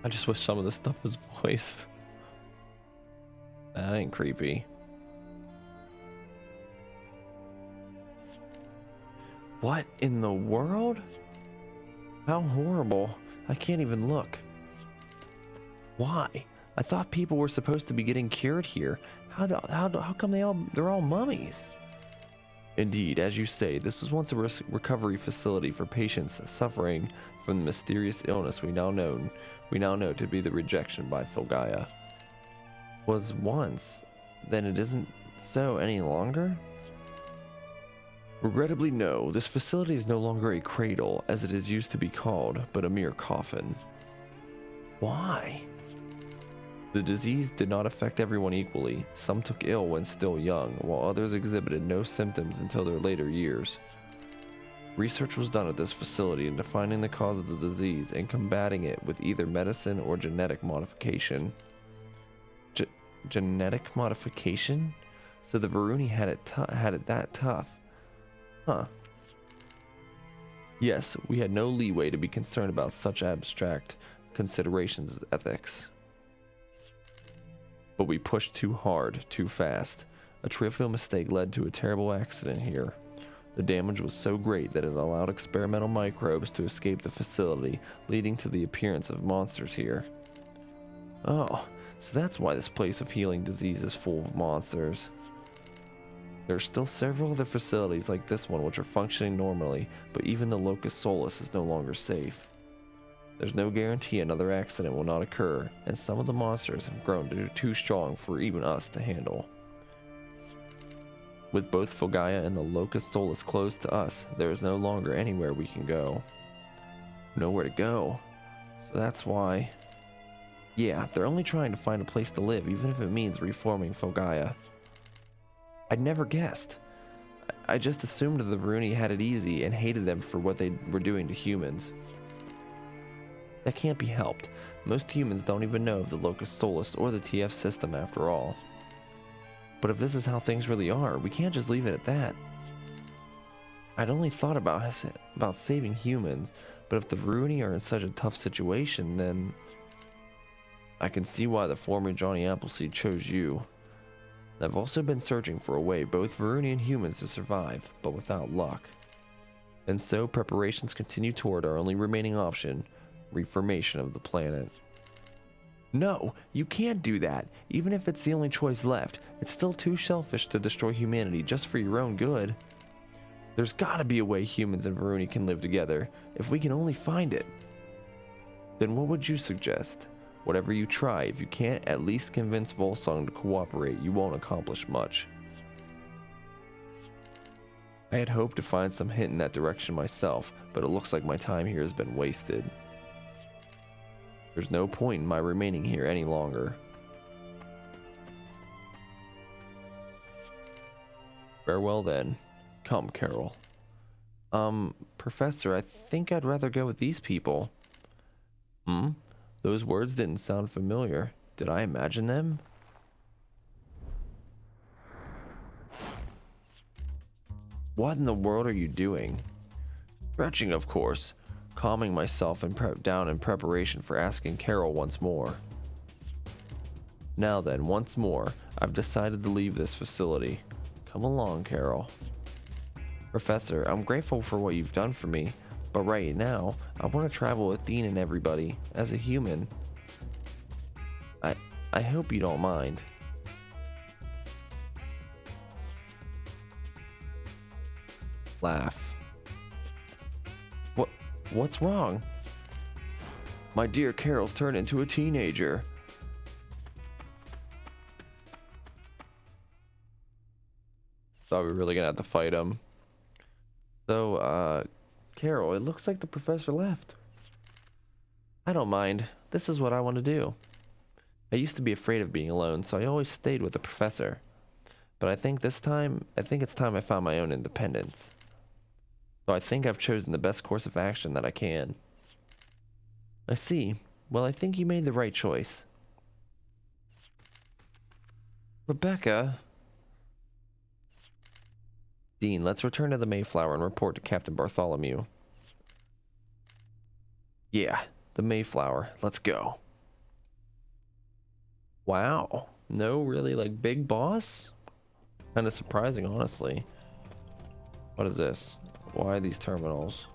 I just wish some of this stuff was voiced. That ain't creepy. What in the world? How horrible. I can't even look. Why? I thought people were supposed to be getting cured here. How come they're all mummies? Indeed, as you say, this was once a recovery facility for patients suffering from the mysterious illness we now know to be the rejection by Filgaia. Was once, then it isn't so any longer? Regrettably, no. This facility is no longer a cradle, as it is used to be called, but a mere coffin. Why? The disease did not affect everyone equally. Some took ill when still young, while others exhibited no symptoms until their later years. Research was done at this facility in defining the cause of the disease and combating it with either medicine or genetic modification. Genetic modification? So the Varuni had it that tough. Huh. Yes, we had no leeway to be concerned about such abstract considerations as ethics. But we pushed too hard, too fast. A trivial mistake led to a terrible accident here. The damage was so great that it allowed experimental microbes to escape the facility, leading to the appearance of monsters here. Oh, so that's why this place of healing disease is full of monsters. There are still several other facilities like this one which are functioning normally, but even the Locust Solus is no longer safe. There's no guarantee another accident will not occur, and some of the monsters have grown too strong for even us to handle. With both Filgaia and the Locust Solus closed to us, there is no longer anywhere we can go. Nowhere to go. So that's why... Yeah, they're only trying to find a place to live, even if it means reforming Filgaia. I'd never guessed. I just assumed the Varuni had it easy and hated them for what they were doing to humans. That can't be helped. Most humans don't even know of the Locust Solus or the TF system after all. But if this is how things really are, we can't just leave it at that. I'd only thought about saving humans, but if the Varuni are in such a tough situation, then... I can see why the former Johnny Appleseed chose you. I've also been searching for a way both Varuni and humans to survive, but without luck. And so preparations continue toward our only remaining option, reformation of the planet. No, you can't do that. Even if it's the only choice left, it's still too selfish to destroy humanity just for your own good. There's gotta be a way humans and Varuni can live together, if we can only find it. Then what would you suggest? Whatever you try, if you can't at least convince Volsung to cooperate, you won't accomplish much. I had hoped to find some hint in that direction myself, but it looks like my time here has been wasted. There's no point in my remaining here any longer. Farewell then. Come, Carol. Professor, I think I'd rather go with these people. Those words didn't sound familiar. Did I imagine them? What in the world are you doing? Stretching, of course. Calming myself down in preparation for asking Carol once more. Now then, once more, I've decided to leave this facility. Come along, Carol. Professor, I'm grateful for what you've done for me, but right now, I want to travel with Dean and everybody, as a human. I hope you don't mind. Laugh. What's wrong? My dear Carol's turned into a teenager. Thought we were really gonna have to fight him. So, Carol, it looks like the professor left. I don't mind. This is what I want to do. I used to be afraid of being alone, so I always stayed with the professor. But I think it's time I found my own independence. So I think I've chosen the best course of action that I can. I see. Well, I think you made the right choice. Rebecca. Dean, let's return to the Mayflower and report to Captain Bartholomew. Yeah, the Mayflower. Let's go. Wow. No, really, like, big boss? Kind of surprising, honestly. What is this? Why these terminals?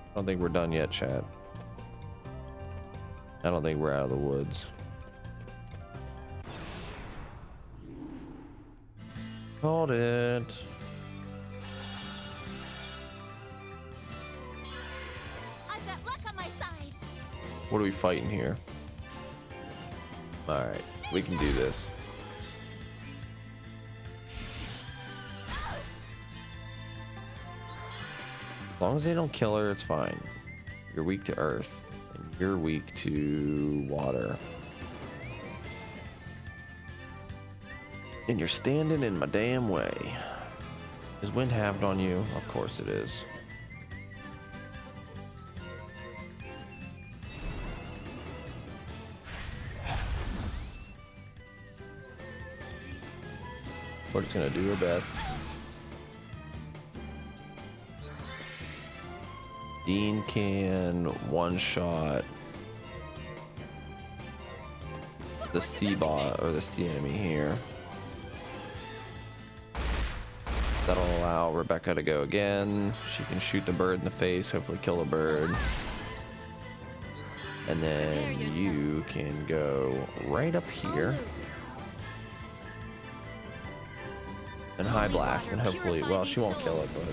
I don't think we're done yet, chat. I don't think we're out of the woods. Called it. I've got luck on my side. What are we fighting here? Alright, we can do this. As long as they don't kill her, it's fine. You're weak to earth, and you're weak to water. And you're standing in my damn way. Is wind halved on you? Of course it is. We're just gonna do our best. Dean can one-shot the sea bot or the sea enemy here. That'll allow Rebecca to go again. She can shoot the bird in the face, hopefully kill the bird. And then you can go right up here and high blast, and hopefully, well, she won't kill it, but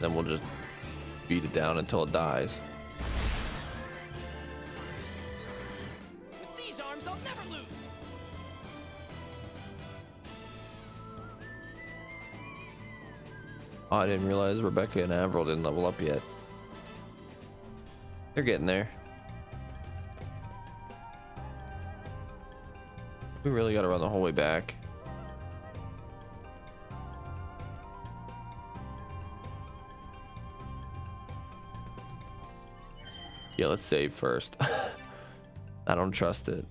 then we'll just beat it down until it dies. With these arms, I'll never lose. Oh, I didn't realize Rebecca and Avril didn't level up yet. They're getting there. We really gotta run the whole way back. Yeah, let's save first. I don't trust it.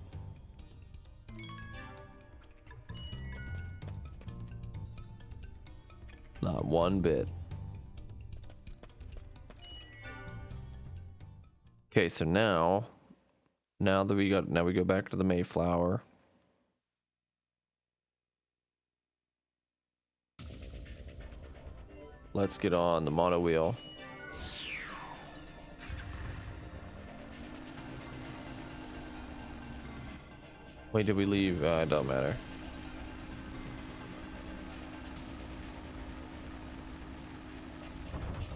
Not one bit. Okay, so now that we go back to the Mayflower. Let's get on the mono wheel. Wait, did we leave? It don't matter.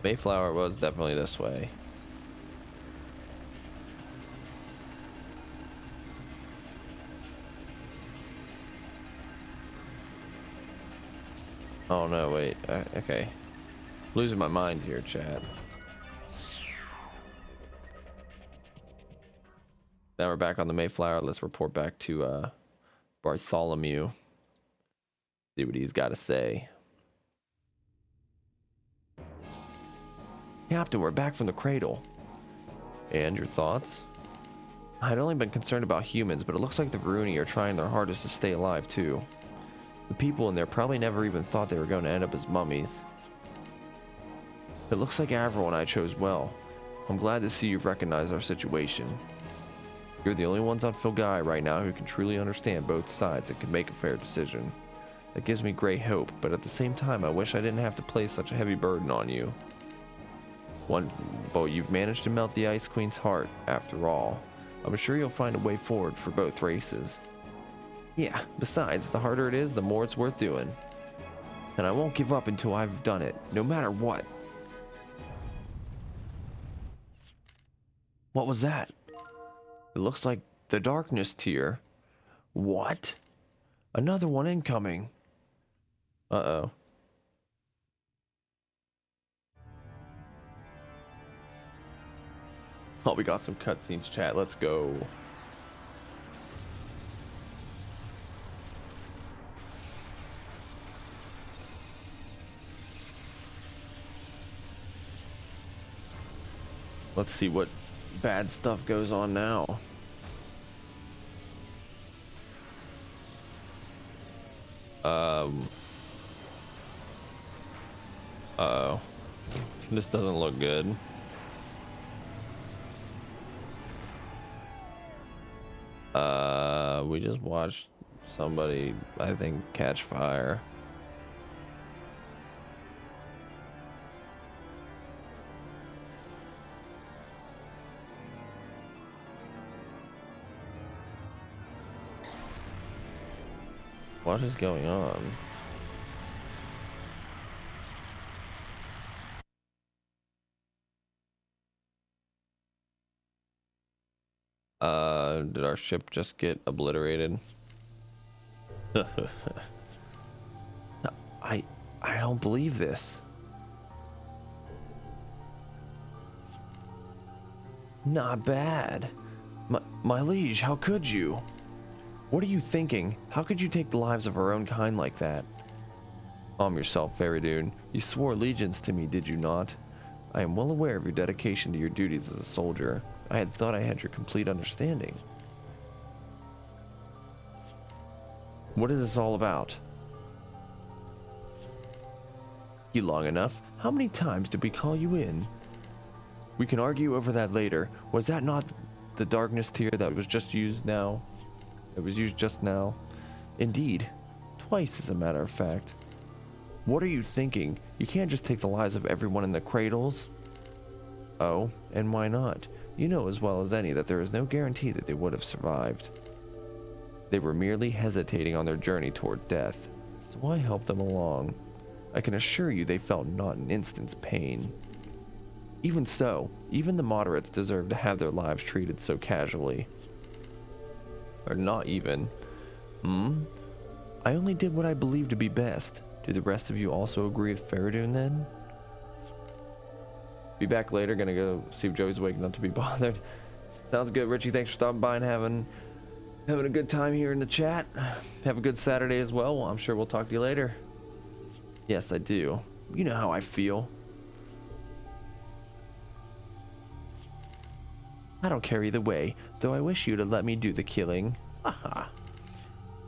Mayflower was definitely this way. Oh no, wait. Okay. Losing my mind here, chat. Now we're back on the Mayflower. Let's report back to Bartholomew. See what he's got to say. Captain, we're back from the cradle. And your thoughts? I'd only been concerned about humans, but it looks like the Varuni are trying their hardest to stay alive too. The people in there probably never even thought they were going to end up as mummies. It looks like Avril and I chose well. I'm glad to see you've recognized our situation. You're the only ones on Filgai right now who can truly understand both sides and can make a fair decision. That gives me great hope, but at the same time I wish I didn't have to place such a heavy burden on you. But you've managed to melt the Ice Queen's heart, after all. I'm sure you'll find a way forward for both races. Yeah, besides, the harder it is, the more it's worth doing. And I won't give up until I've done it, no matter what. What was that? It looks like the darkness tier. What? Another one incoming. Uh-oh. Oh, we got some cutscenes, chat. Let's go. Let's see what bad stuff goes on now. Uh-oh. This doesn't look good. We just watched somebody, I think, catch fire. What is going on? Did our ship just get obliterated? I don't believe this. Not bad. My liege, how could you? What are you thinking? How could you take the lives of our own kind like that? Calm yourself, Faridun. You swore allegiance to me, did you not? I am well aware of your dedication to your duties as a soldier. I had thought I had your complete understanding. What is this all about? You long enough. How many times did we call you in? We can argue over that later. Was that not the darkness tier that was just used now? It was used just now. Indeed. Twice, as a matter of fact. What are you thinking? You can't just take the lives of everyone in the cradles. Oh, and why not? You know as well as any that there is no guarantee that they would have survived. They were merely hesitating on their journey toward death, so I helped them along. I can assure you they felt not an instant's pain. Even so, even the moderates deserve to have their lives treated so casually. Or not even. I only did what I believed to be best. Do the rest of you also agree with Faridun then? Be back later, gonna go see if Joey's awake enough to be bothered. Sounds good, Richie. Thanks for stopping by and having a good time here in the chat. Have a good Saturday as well. I'm sure we'll talk to you later. Yes, I do. You know how I feel. I don't care either way, though I wish you to let me do the killing. Haha.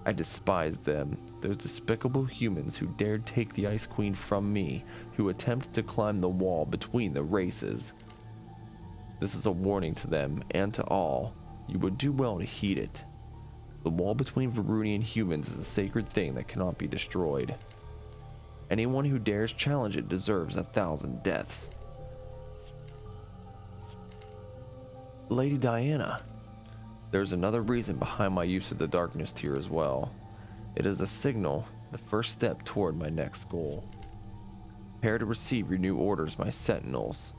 I despised them, those despicable humans who dared take the Ice Queen from me, who attempted to climb the wall between the races. This is a warning to them, and to all. You would do well to heed it. The wall between Varunian humans is a sacred thing that cannot be destroyed. Anyone who dares challenge it deserves 1,000 deaths. Lady Diana. There's another reason behind my use of the darkness tier as well. It is a signal, the first step toward my next goal. Prepare to receive your new orders, my sentinels.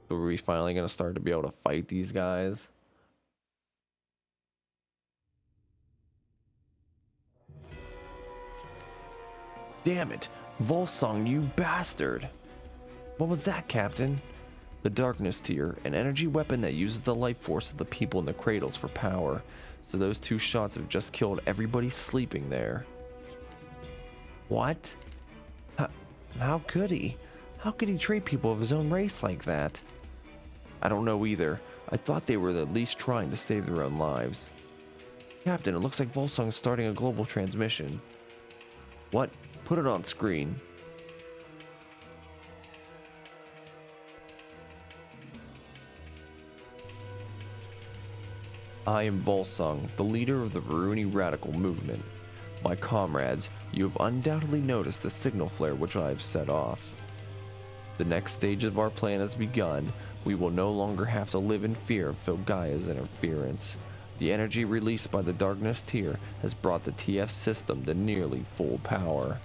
So are we finally going to start to be able to fight these guys? Damn it! Volsung, you bastard! What was that, Captain? The darkness tier, an energy weapon that uses the life force of the people in the cradles for power. So those 2 shots have just killed everybody sleeping there. What? How could he? How could he treat people of his own race like that? I don't know either. I thought they were at least trying to save their own lives. Captain, it looks like Volsung's starting a global transmission. What? Put it on screen. I am Volsung, the leader of the Varuni radical movement. My comrades, you have undoubtedly noticed the signal flare which I have set off. The next stage of our plan has begun. We will no longer have to live in fear of Filgaia's interference. The energy released by the darkness tier has brought the TF system to nearly full power.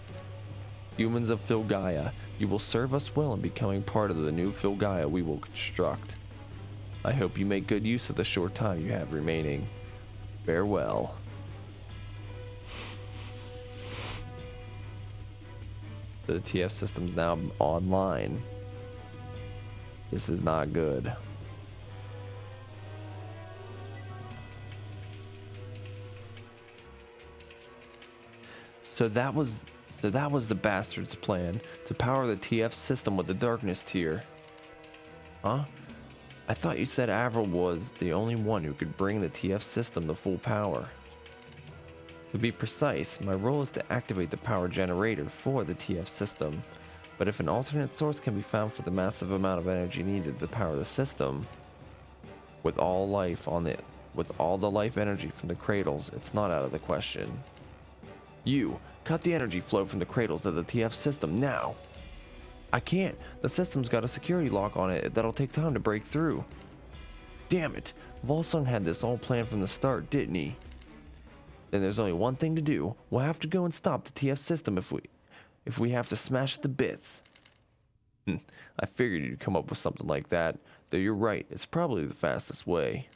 Humans of Filgaia, you will serve us well in becoming part of the new Filgaia we will construct. I hope you make good use of the short time you have remaining. Farewell. The TF system's now online. This is not good. So that was the bastard's plan, to power the TF system with the darkness tier. Huh? I thought you said Avril was the only one who could bring the TF system to full power. To be precise, my role is to activate the power generator for the TF system, but if an alternate source can be found for the massive amount of energy needed to power the system, with all the life energy from the cradles, it's not out of the question. You, cut the energy flow from the cradles of the TF system now! I can't. The system's got a security lock on it that'll take time to break through. Damn it. Volsung had this all planned from the start, didn't he? Then there's only one thing to do. We'll have to go and stop the TF system if we have to smash it to bits. I figured you'd come up with something like that, though you're right, it's probably the fastest way.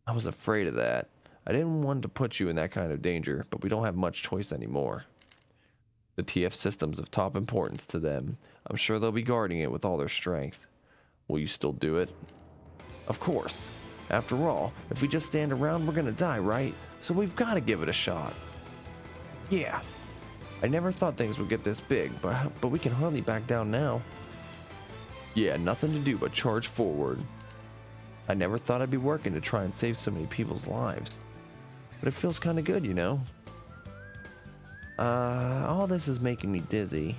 I was afraid of that. I didn't want to put you in that kind of danger, but we don't have much choice anymore. The TF system's of top importance to them. I'm sure they'll be guarding it with all their strength. Will you still do it? Of course. After all, if we just stand around, we're gonna die, right? So we've gotta give it a shot. Yeah. I never thought things would get this big, but we can hardly back down now. Yeah, nothing to do but charge forward. I never thought I'd be working to try and save so many people's lives. But it feels kinda good, you know? All this is making me dizzy.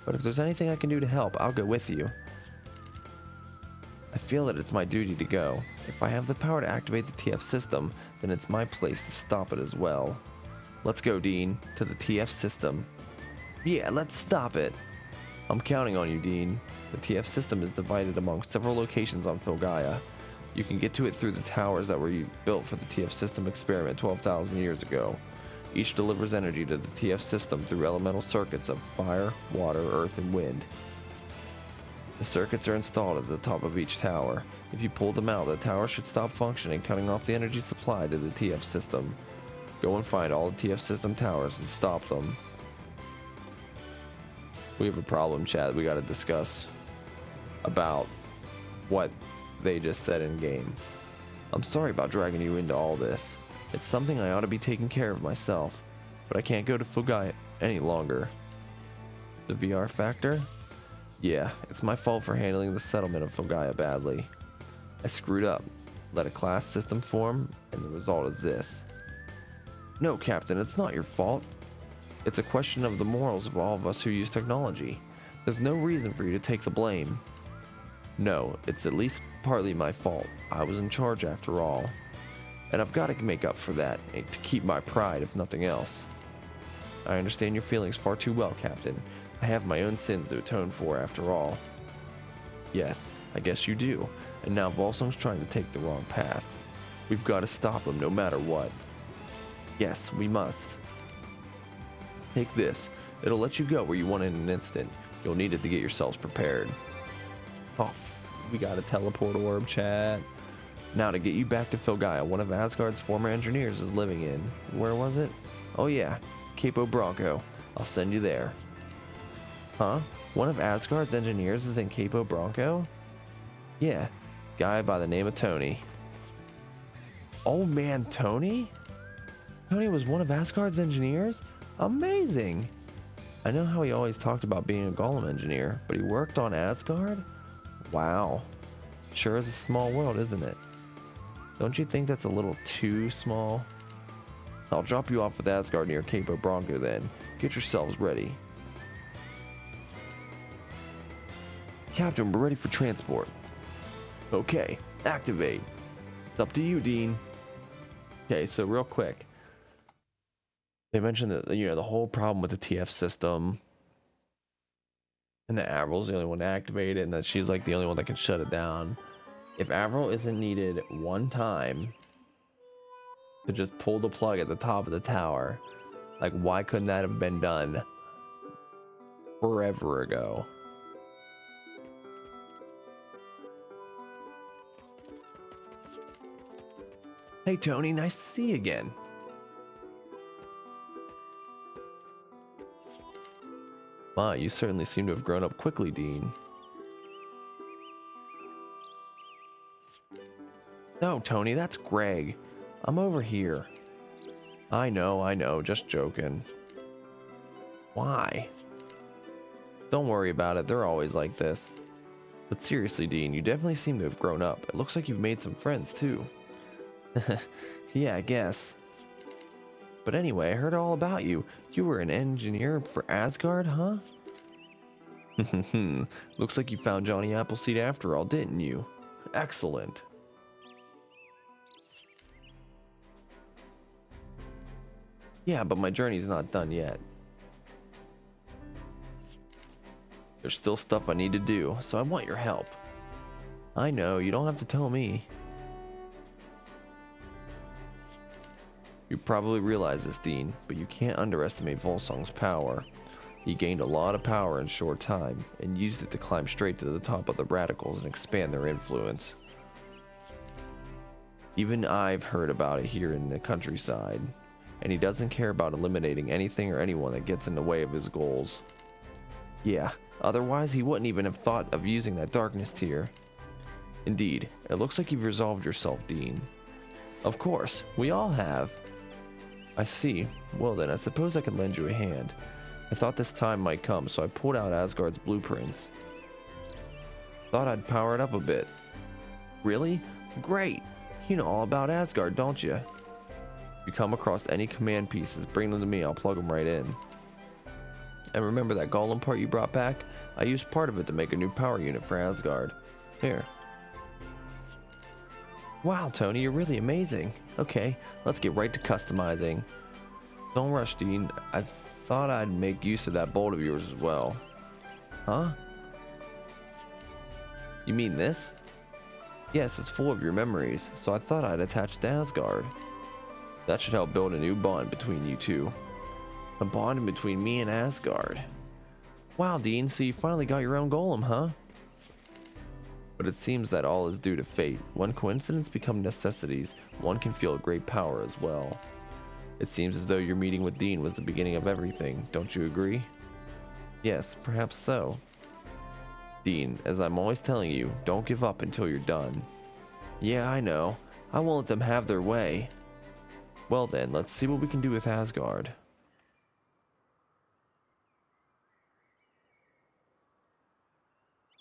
But if there's anything I can do to help, I'll go with you. I feel that it's my duty to go. If I have the power to activate the TF system, then it's my place to stop it as well. Let's go, Dean, to the TF system. Yeah, let's stop it. I'm counting on you, Dean. The TF system is divided among several locations on Filgaia. You can get to it through the towers that were built for the TF system experiment 12,000 years ago. Each delivers energy to the TF system through elemental circuits of fire, water, earth, and wind. The circuits are installed at the top of each tower. If you pull them out, the tower should stop functioning, cutting off the energy supply to the TF system. Go and find all the TF system towers and stop them. We have a problem, chat, we gotta discuss about what they just said in game. I'm sorry about dragging you into all this. It's something I ought to be taking care of myself, but I can't go to Filgaia any longer. The VR factor? Yeah, it's my fault for handling the settlement of Filgaia badly. I screwed up. let a class system form, and the result is this. No, Captain, it's not your fault. It's a question of the morals of all of us who use technology. There's no reason for you to take the blame. No, it's at least partly my fault. I was in charge after all. And I've got to make up for that, to keep my pride if nothing else. I understand your feelings far too well, Captain. I have my own sins to atone for after all. Yes, I guess you do. And now Volsung's trying to take the wrong path. We've got to stop him no matter what. Yes, we must. Take this. It'll let you go where you want in an instant. You'll need it to get yourselves prepared. Oh, we got a teleport orb, chat. Now to get you back to Filgaia, one of Asgard's former engineers is living in. Where was it? Oh yeah, Capo Bronco. I'll send you there. Huh? One of Asgard's engineers is in Capo Bronco? Yeah, guy by the name of Tony. Old man Tony? Tony was one of Asgard's engineers? Amazing! I know how he always talked about being a golem engineer, but he worked on Asgard? Wow. Sure is a small world, isn't it? Don't you think that's a little too small? I'll drop you off with Asgard near Capo Bronco then. Get yourselves ready. Captain, we're ready for transport. Okay, activate. It's up to you, Dean. Okay, so real quick. They mentioned that, the whole problem with the TF system, and that Avril's the only one to activate it, and that she's like the only one that can shut it down. If Avril isn't needed one time to just pull the plug at the top of the tower, like why couldn't that have been done forever ago? Hey Tony, nice to see you again. My, you certainly seem to have grown up quickly, Dean. No, Tony, that's Greg. I'm over here. I know, just joking. Why? Don't worry about it, they're always like this. But seriously, Dean, you definitely seem to have grown up. It looks like you've made some friends, too. Yeah, I guess. But anyway, I heard all about you. You were an engineer for Asgard, huh? Looks like you found Johnny Appleseed after all, didn't you? Excellent. Yeah, but my journey's not done yet. There's still stuff I need to do, so I want your help. I know, you don't have to tell me. You probably realize this, Dean, but you can't underestimate Volsung's power. He gained a lot of power in a short time, and used it to climb straight to the top of the radicals and expand their influence. Even I've heard about it here in the countryside, and he doesn't care about eliminating anything or anyone that gets in the way of his goals. Yeah, otherwise he wouldn't even have thought of using that darkness tier. Indeed, it looks like you've resolved yourself, Dean. Of course, we all have. I see. Well then, I suppose I could lend you a hand. I thought this time might come, so I pulled out Asgard's blueprints. Thought I'd power it up a bit. Really? Great! You know all about Asgard, don't you? If you come across any command pieces, bring them to me, I'll plug them right in. And remember that golem part you brought back? I used part of it to make a new power unit for Asgard. Here. Wow, Tony, you're really amazing. Okay, let's get right to customizing. Don't rush, Dean. I thought I'd make use of that bolt of yours as well. Huh? You mean this? Yes, it's full of your memories, so I thought I'd attach it to Asgard. That should help build a new bond between you two. A bond between me and Asgard. Wow, Dean, so you finally got your own golem, huh? But it seems that all is due to fate. When coincidence become necessities, one can feel great power as well. It seems as though your meeting with Dean was the beginning of everything, don't you agree? Yes, perhaps so. Dean, as I'm always telling you, don't give up until you're done. Yeah, I know. I won't let them have their way. Well then, let's see what we can do with Asgard.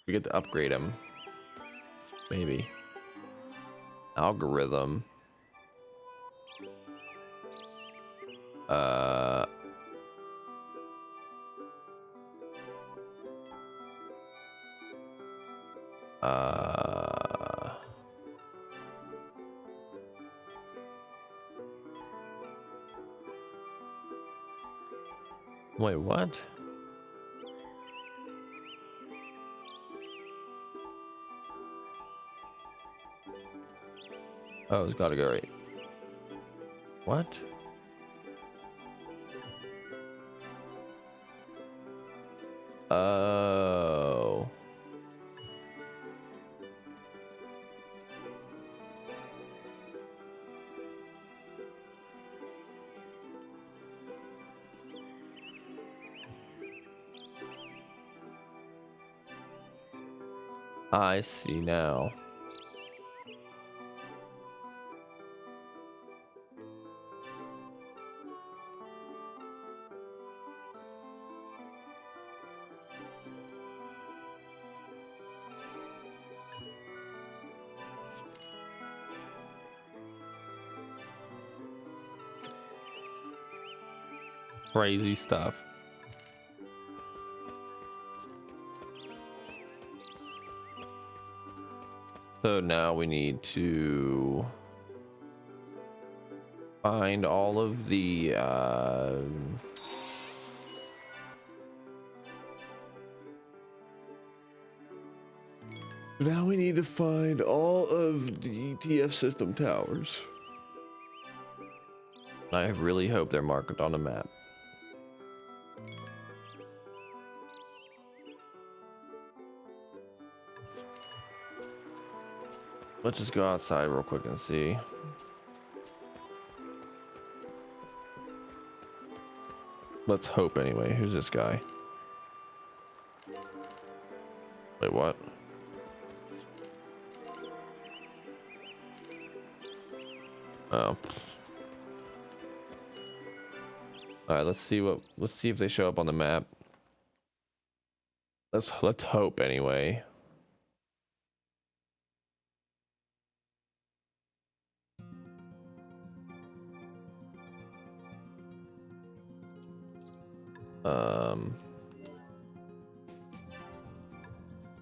We get to upgrade him. Maybe. Algorithm. Wait, what? Oh, it's gotta go right. What? Oh. I see now. Crazy stuff. So now we need to find all of the now we need to find all of the TF system towers. I really hope they're marked on a map. Let's just go outside real quick and see. Let's hope anyway. Who's this guy? Wait, what? Oh. All right, let's see if they show up on the map. Let's hope anyway.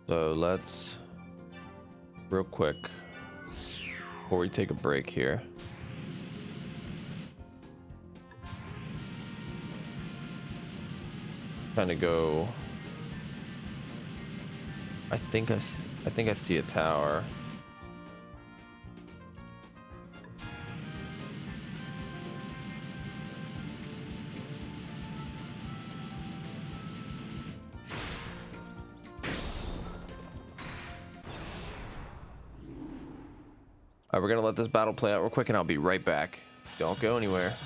So let's real quick before we take a break here. Kind of go. I think I see a tower. All right, we're gonna let this battle play out real quick, and I'll be right back. Don't go anywhere.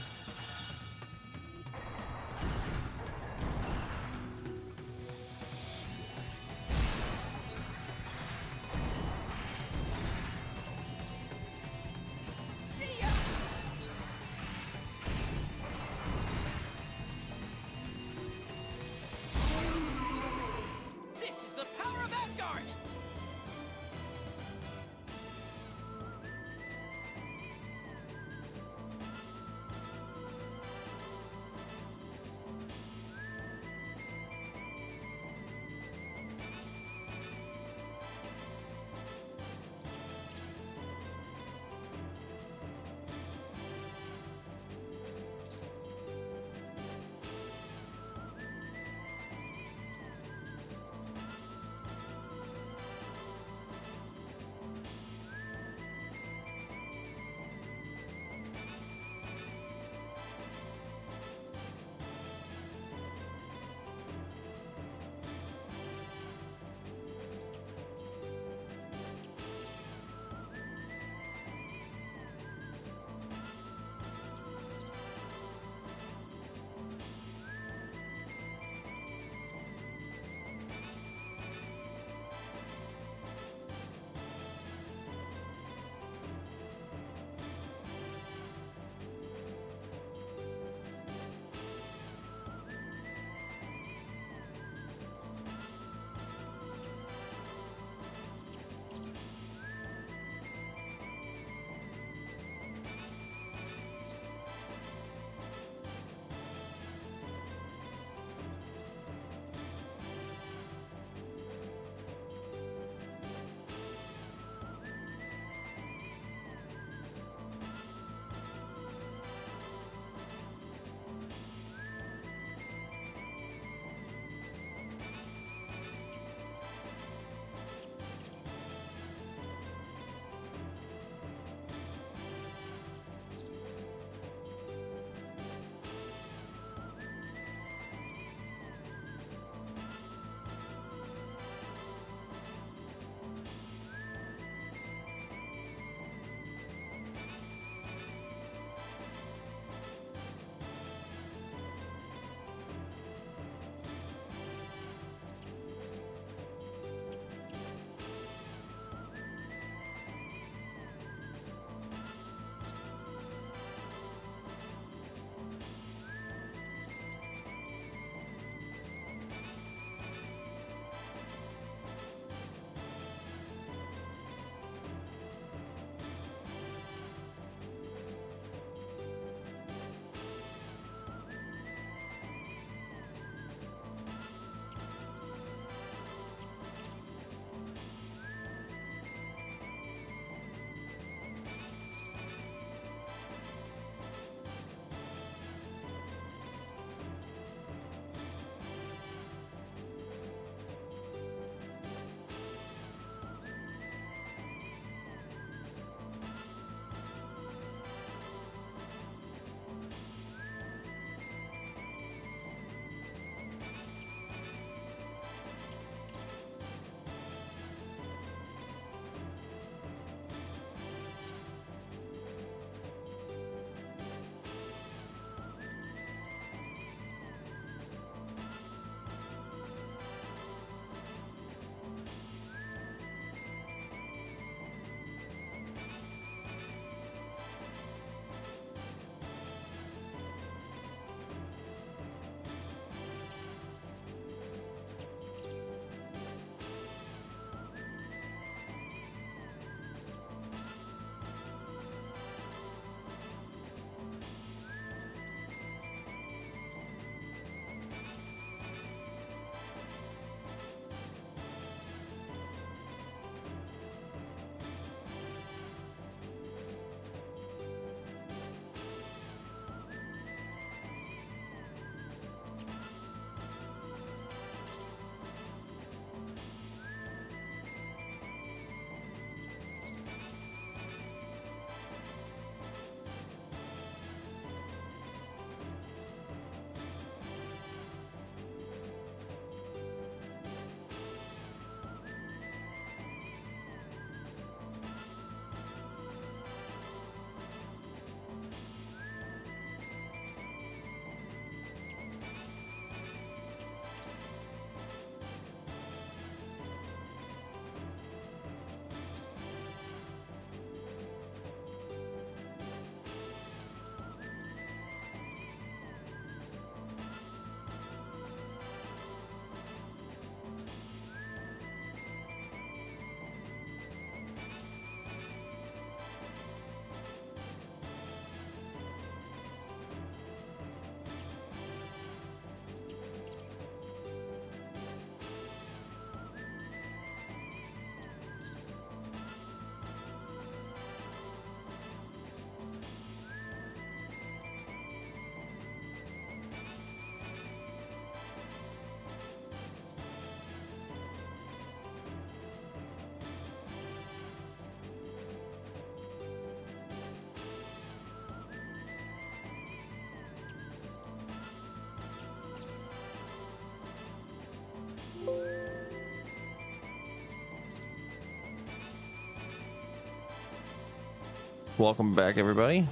Welcome back, everybody.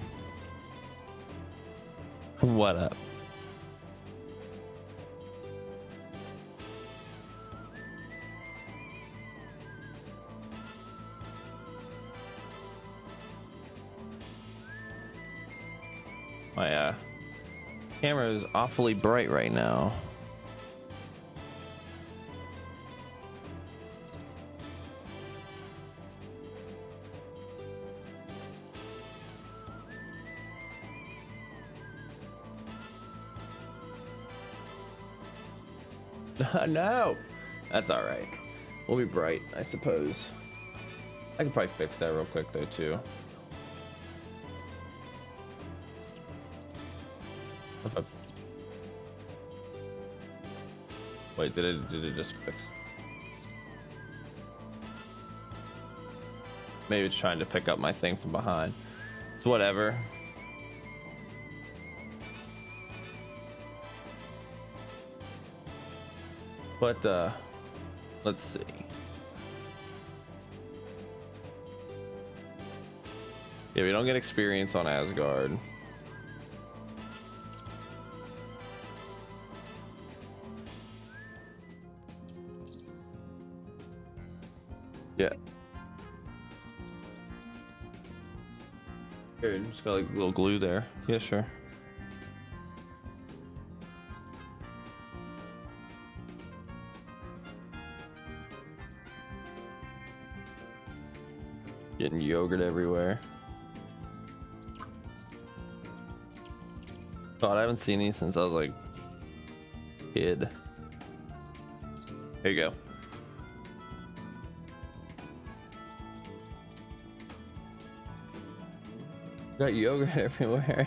What up? My camera is awfully bright right now. No, that's all right. We'll be bright, I suppose. I could probably fix that real quick though too. Wait, did it just fix? Maybe it's trying to pick up my thing from behind. It's whatever. But let's see. Yeah, we don't get experience on Asgard. Yeah. Here, just got like a little glue there. Yeah, sure. Getting yogurt everywhere. God, I haven't seen these since I was like a kid. There you go. Got yogurt everywhere.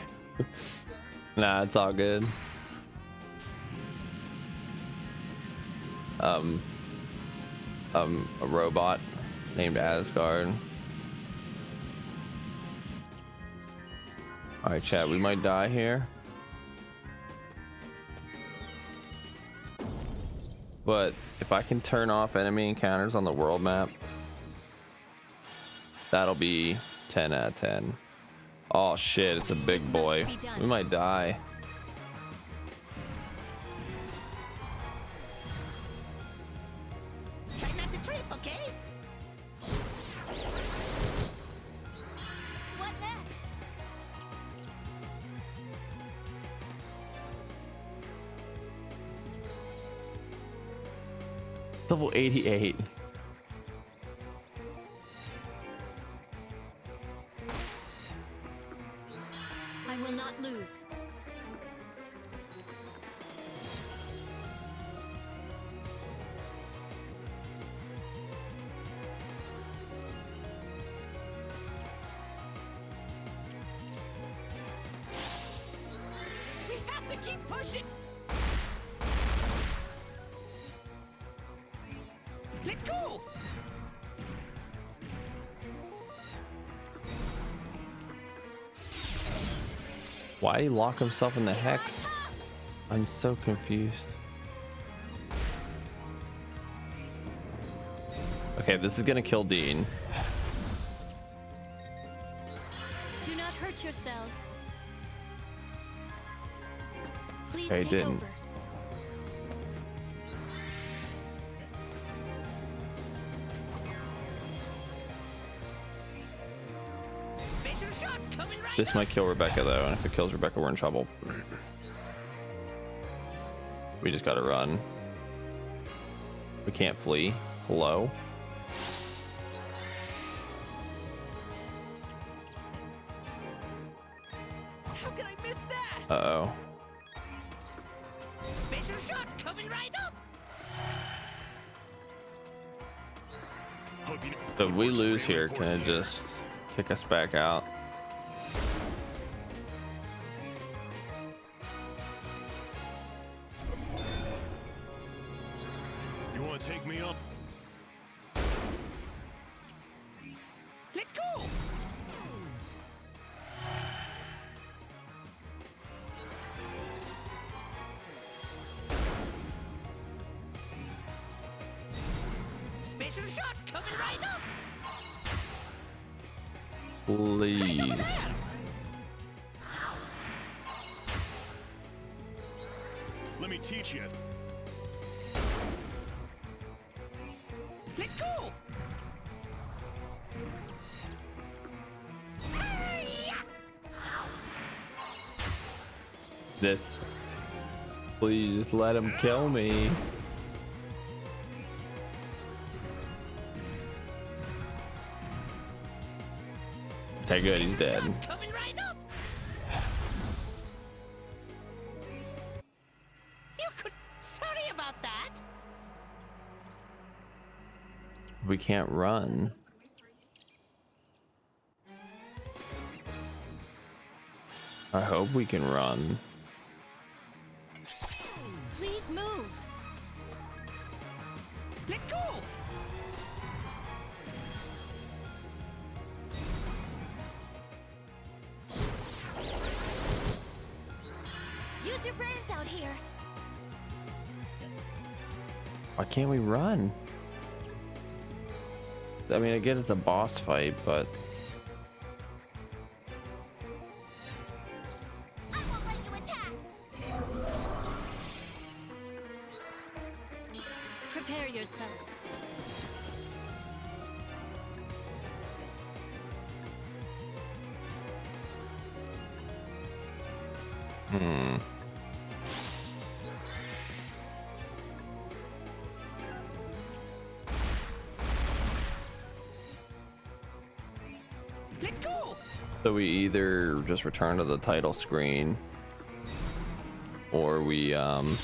Nah, it's all good. A robot named Asgard. All right, chat, we might die here. But if I can turn off enemy encounters on the world map, that'll be 10 out of 10. Oh shit, it's a big boy. We might die. Try not to trip, okay? What next? Level 88. I will not lose. We have to keep pushing. Let's go. Why did he lock himself in the hex? I'm so confused. Okay, this is gonna kill Dean. Do not hurt yourselves. Please Okay, take didn't. over. Special shots coming right This up. might kill Rebecca though, and if it kills Rebecca, we're in trouble. We just gotta run. We can't flee. Hello? How can I miss that? Uh-oh. Special shots coming right up. So if we lose here, can it just kick us back out? You want to take me up? Let's go. Special shots coming right up. Please. Let me teach you. Let's go! This. Please just let him kill me. Okay, good. He's dead. Coming right up. You could. Sorry about that. We can't run. I hope we can run. Please move. Let's go! Use your brains out here. Why can't we run? I mean, I get it's a boss fight, but I won't let you attack. Prepare yourself. Let's go! so we either just return to the title screen or we We're not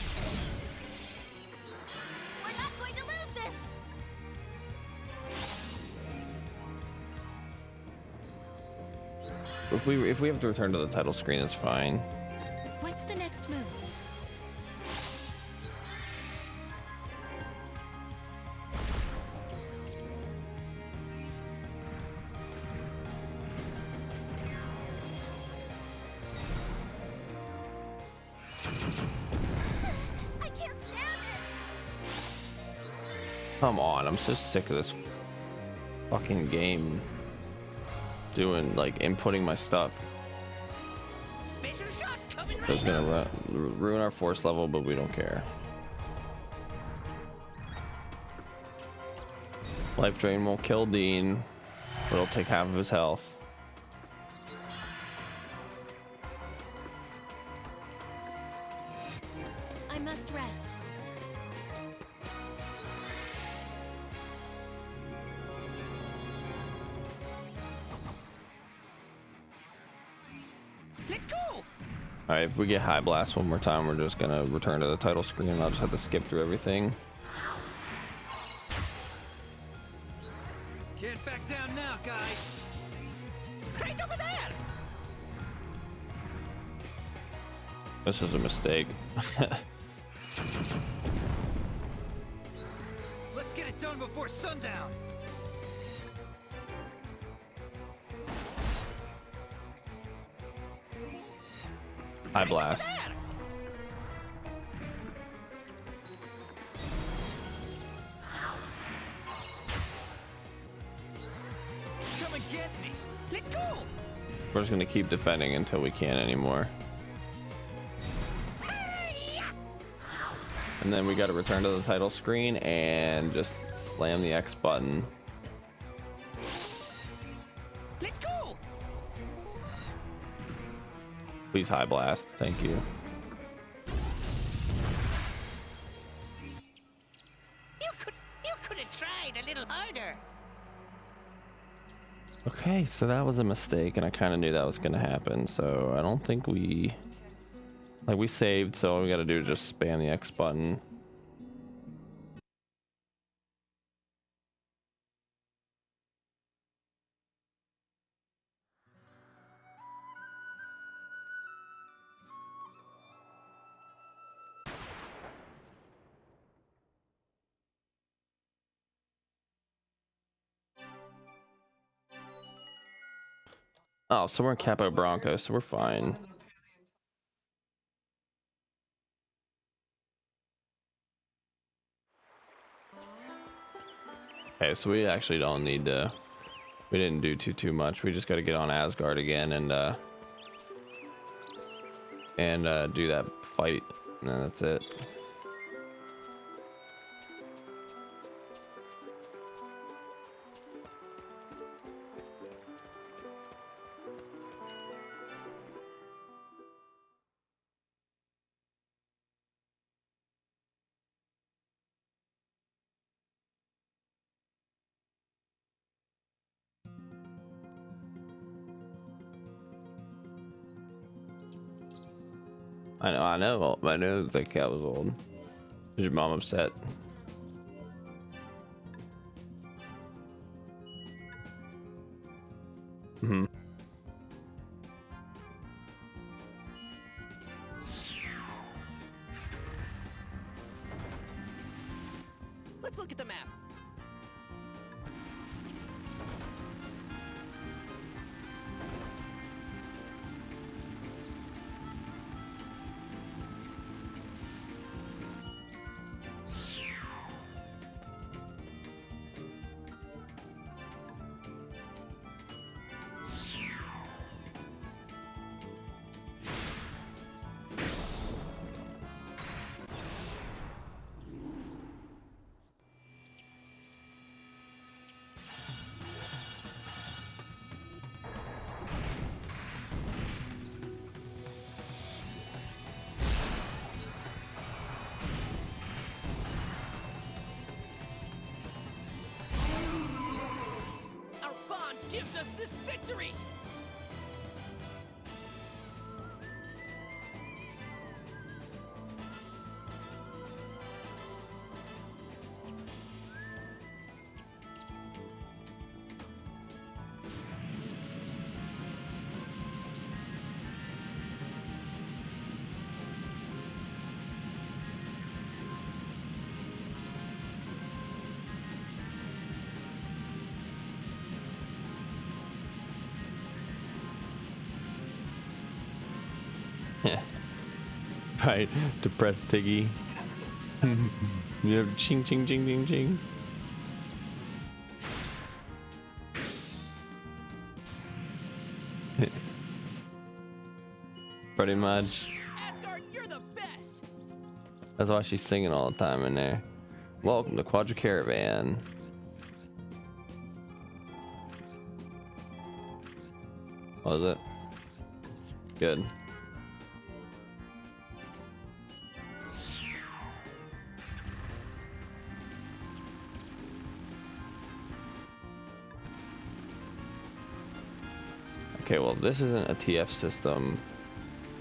going to lose this. if we have to return to the title screen, it's fine. What's the next move? I can't stand it. Come on, I'm so sick of this fucking game doing like inputting my stuff. Special shots coming So it's right gonna up! ruin our force level, but we don't care. Life drain will kill Dean, but it'll take half of his health. I must rest. Let's go! All right, if we get high blast one more time, we're just gonna return to the title screen and I'll just have to skip through everything. Can't back down now, guys! Right over there! This is a mistake. Let's get it done before sundown! High blast. Come and get me! Let's go! We're just gonna keep defending until we can't anymore. And then we gotta return to the title screen and just slam the X button. Let's go! Please high blast, thank you. You could have tried a little harder. Okay, so that was a mistake and I kind of knew that was gonna happen, so I don't think we saved, so all we gotta do is just spam the X button. Oh, so we're in Capo Bronco, so we're fine. Okay, so we actually don't need to We didn't do too much. We just got to get on Asgard again and do that fight, and then that's it. I know the cat was old. Is your mom upset? Mm-hmm. Let's look at the map. Gives us this victory! Right, depressed Tiggy. You have ching ching ching ching ching. Pretty much. Asgard, you're the best! That's why she's singing all the time in there. Welcome to Quadra Caravan. Was it? Good. Okay, well, this isn't a TF system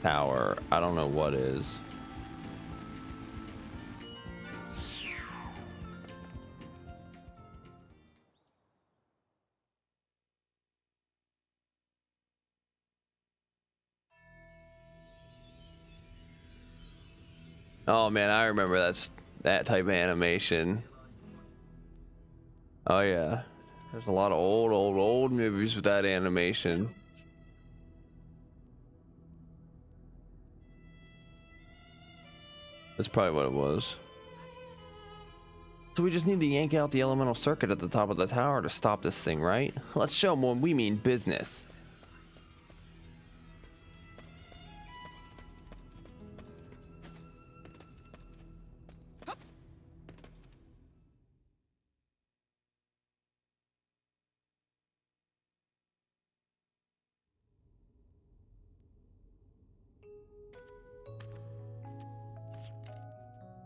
tower. I don't know what is. Oh man, I remember that type of animation. Oh yeah, there's a lot of old movies with that animation. That's probably what it was. So we just need to yank out the elemental circuit at the top of the tower to stop this thing, right? Let's show them when we mean business.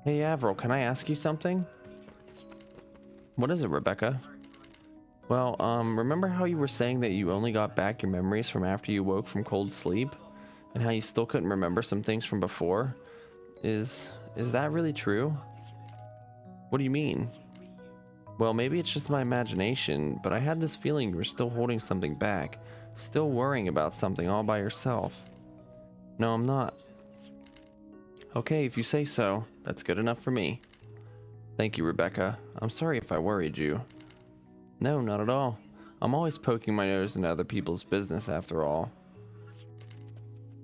Hey Avril, can I ask you something? What is it, Rebecca? Well, remember how you were saying that you only got back your memories from after you woke from cold sleep? And how you still couldn't remember some things from before? Is that really true? What do you mean? Well, maybe it's just my imagination, but I had this feeling you were still holding something back, still worrying about something all by yourself. No, I'm not. Okay, if you say so, that's good enough for me. Thank you, Rebecca. I'm sorry if I worried you. No, not at all. I'm always poking my nose into other people's business after all.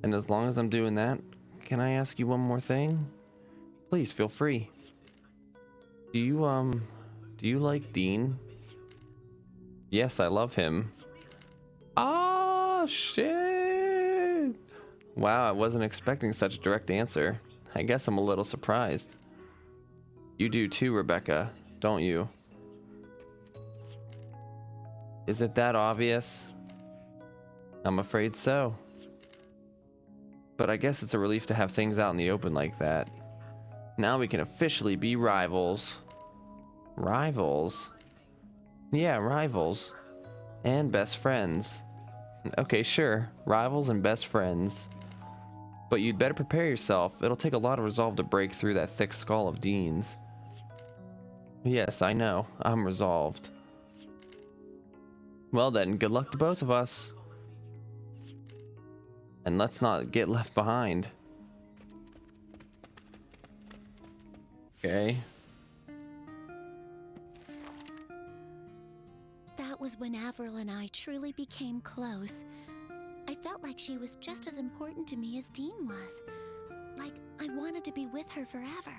And as long as I'm doing that, can I ask you one more thing? Please feel free. Do you like Dean? Yes, I love him. Oh, shit. Wow, I wasn't expecting such a direct answer. I guess I'm a little surprised. You do too, Rebecca, don't you? Is it that obvious? I'm afraid so. But I guess it's a relief to have things out in the open like that. Now we can officially be rivals. Rivals? Yeah, rivals. And best friends. Okay, sure. Rivals and best friends. But you'd better prepare yourself. It'll take a lot of resolve to break through that thick skull of Dean's. Yes, I know. I'm resolved. Well then, good luck to both of us. And let's not get left behind. Okay. That was when Avril and I truly became close. I felt like she was just as important to me as Dean was. Like I wanted to be with her forever.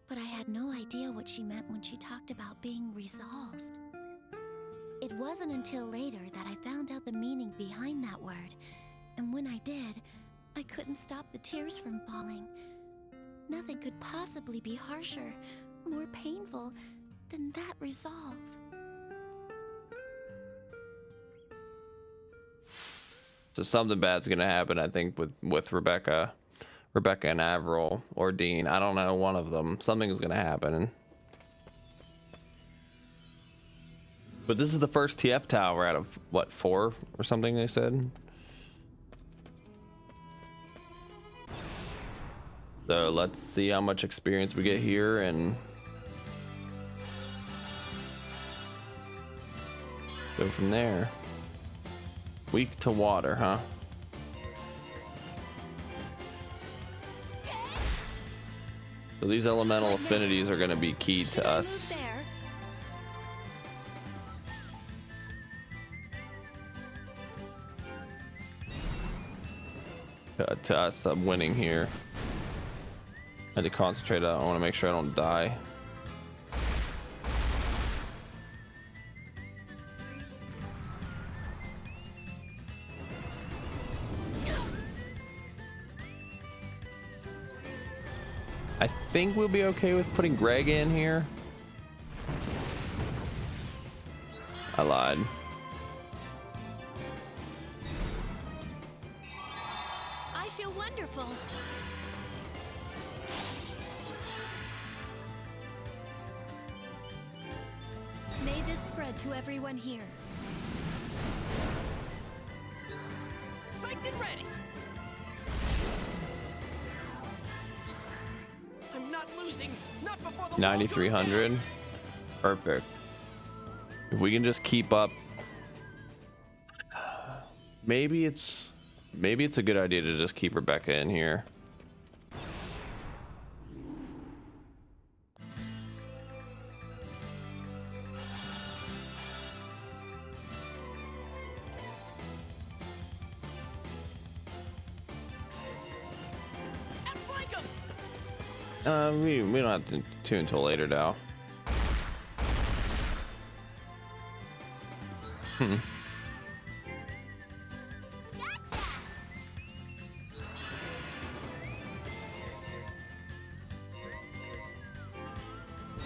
But I had no idea what she meant when she talked about being resolved. It wasn't until later that I found out the meaning behind that word. And when I did, I couldn't stop the tears from falling. Nothing could possibly be harsher, more painful than that resolve. So something bad's gonna happen, I think, with Rebecca and Avril or Dean. I don't know, one of them. Something's gonna happen. But this is the first TF tower out of what, 4 or something they said. So let's see how much experience we get here and go from there. Weak to water, huh? So these elemental affinities are going to be key to us. To us winning here. I had to concentrate. I want to make sure I don't die. I think we'll be okay with putting Greg in here. I lied. I feel wonderful. May this spread to everyone here. Psyched and ready. I'm not losing. Not before the 9,300. Perfect. If we can just keep up, maybe it's a good idea to just keep Rebecca in here. We don't have to tune until later now.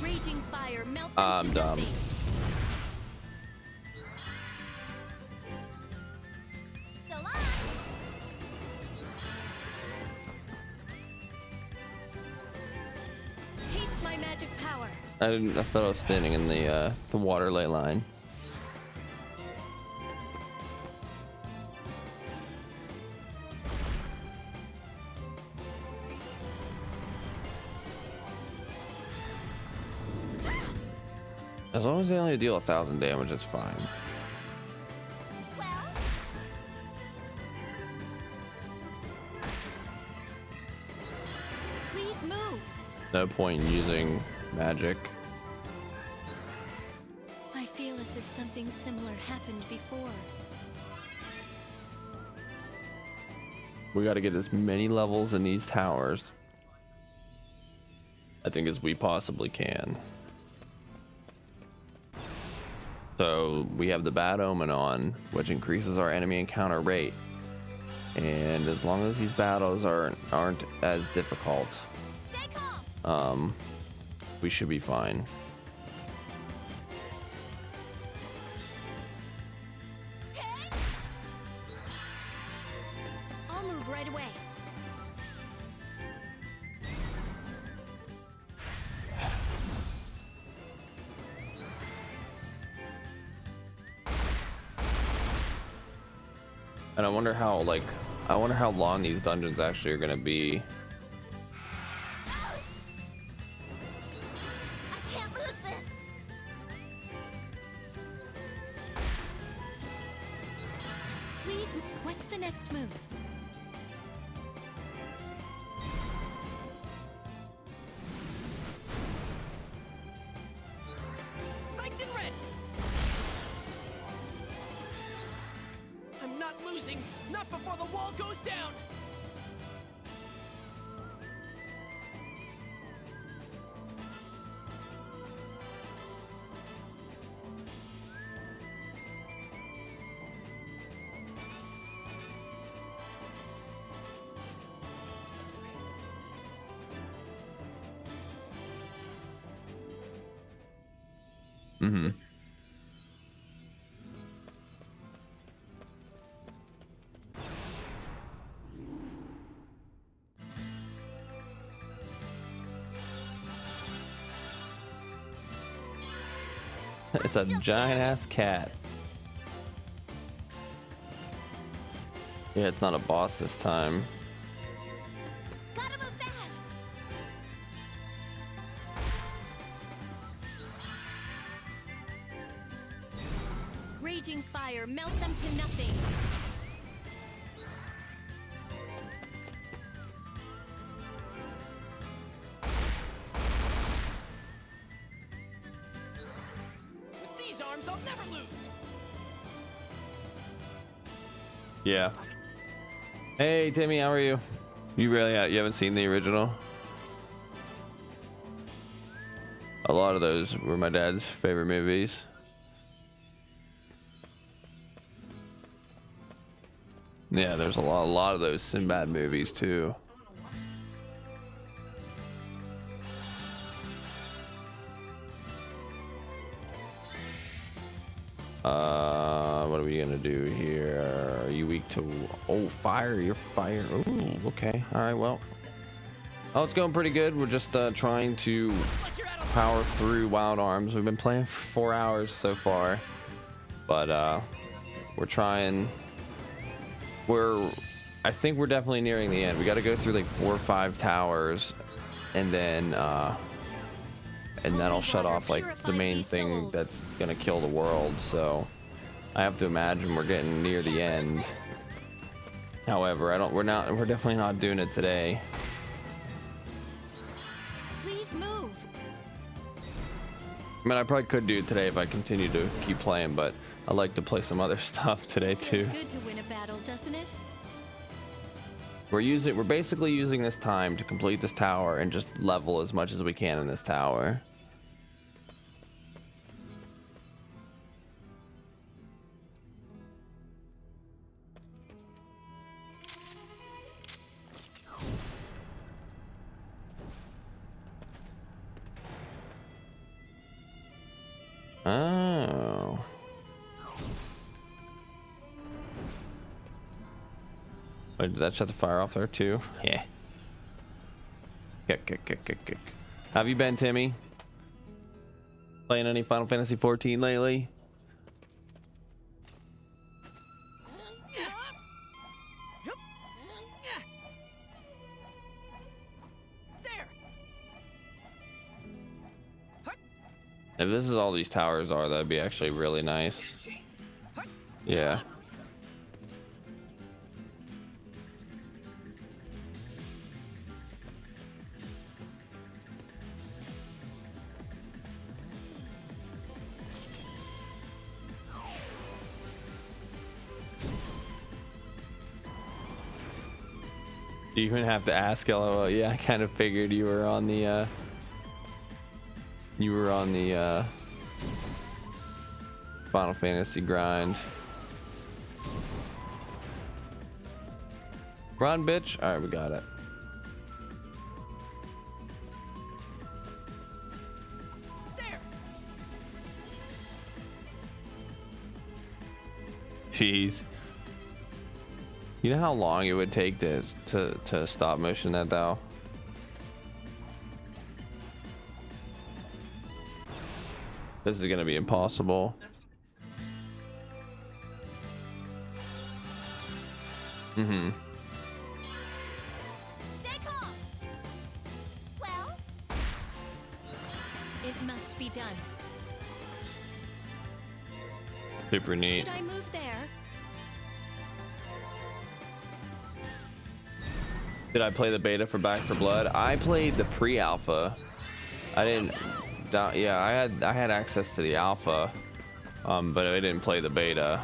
Raging fire, melt them I'm to dumb. nothing. So long! Taste my magic power. I thought I was standing in the water ley line. As long as they only deal 1,000 damage, it's fine. Well, Please move. No point in using magic. I feel as if something similar happened before. We got to get as many levels in these towers, I think, as we possibly can. So we have the Bad Omen on, which increases our enemy encounter rate. And as long as these battles aren't as difficult, Stay calm. we should be fine. I'll move right away. And I wonder how long these dungeons actually are gonna be. I can't lose this. Please, what's the next move? Psyched and red. I'm not losing. Not before the wall goes down. Mm-hmm. It's a giant ass cat. Yeah, it's not a boss this time. Gotta move fast. Raging fire, melt them to nothing. With these arms, I'll never lose. Yeah. Hey Timmy, how are you? You haven't seen the original? A lot of those were my dad's favorite movies. Yeah, there's a lot of those Sinbad movies too. What are we gonna do here? Are you weak to fire? You're fire. Oh, okay. All right. Well, it's going pretty good. We're just trying to Like you're out of power through Wild Arms. We've been playing for 4 hours so far, but we're trying. I think we're definitely nearing the end. We got to go through like 4 or 5 towers, and then that'll shut off like the main thing that's gonna kill the world. So I have to imagine we're getting near the end. However, we're definitely not doing it today. Please move. I mean, I probably could do it today if I continue to keep playing, but I like to play some other stuff today too. Feels good to win a battle, doesn't it? We're basically using this time to complete this tower and just level as much as we can in this tower. Oh. Wait, did that shut the fire off there too? Yeah. Kick. Have you been, Timmy? Playing any Final Fantasy 14 lately? there. If this is all these towers are, that'd be actually really nice. Yeah. You even have to ask, LOL. Yeah, I kind of figured you were on the Final Fantasy grind. Run, bitch. All right, we got it. Jeez. You know how long it would take to stop motion that though? This is gonna be impossible. Mm-hmm. Stay calm. Well, it must be done. Super neat. Should I move there? Did I play the beta for Back 4 Blood? I played the pre-alpha. I didn't. Yeah, I had access to the alpha, but I didn't play the beta.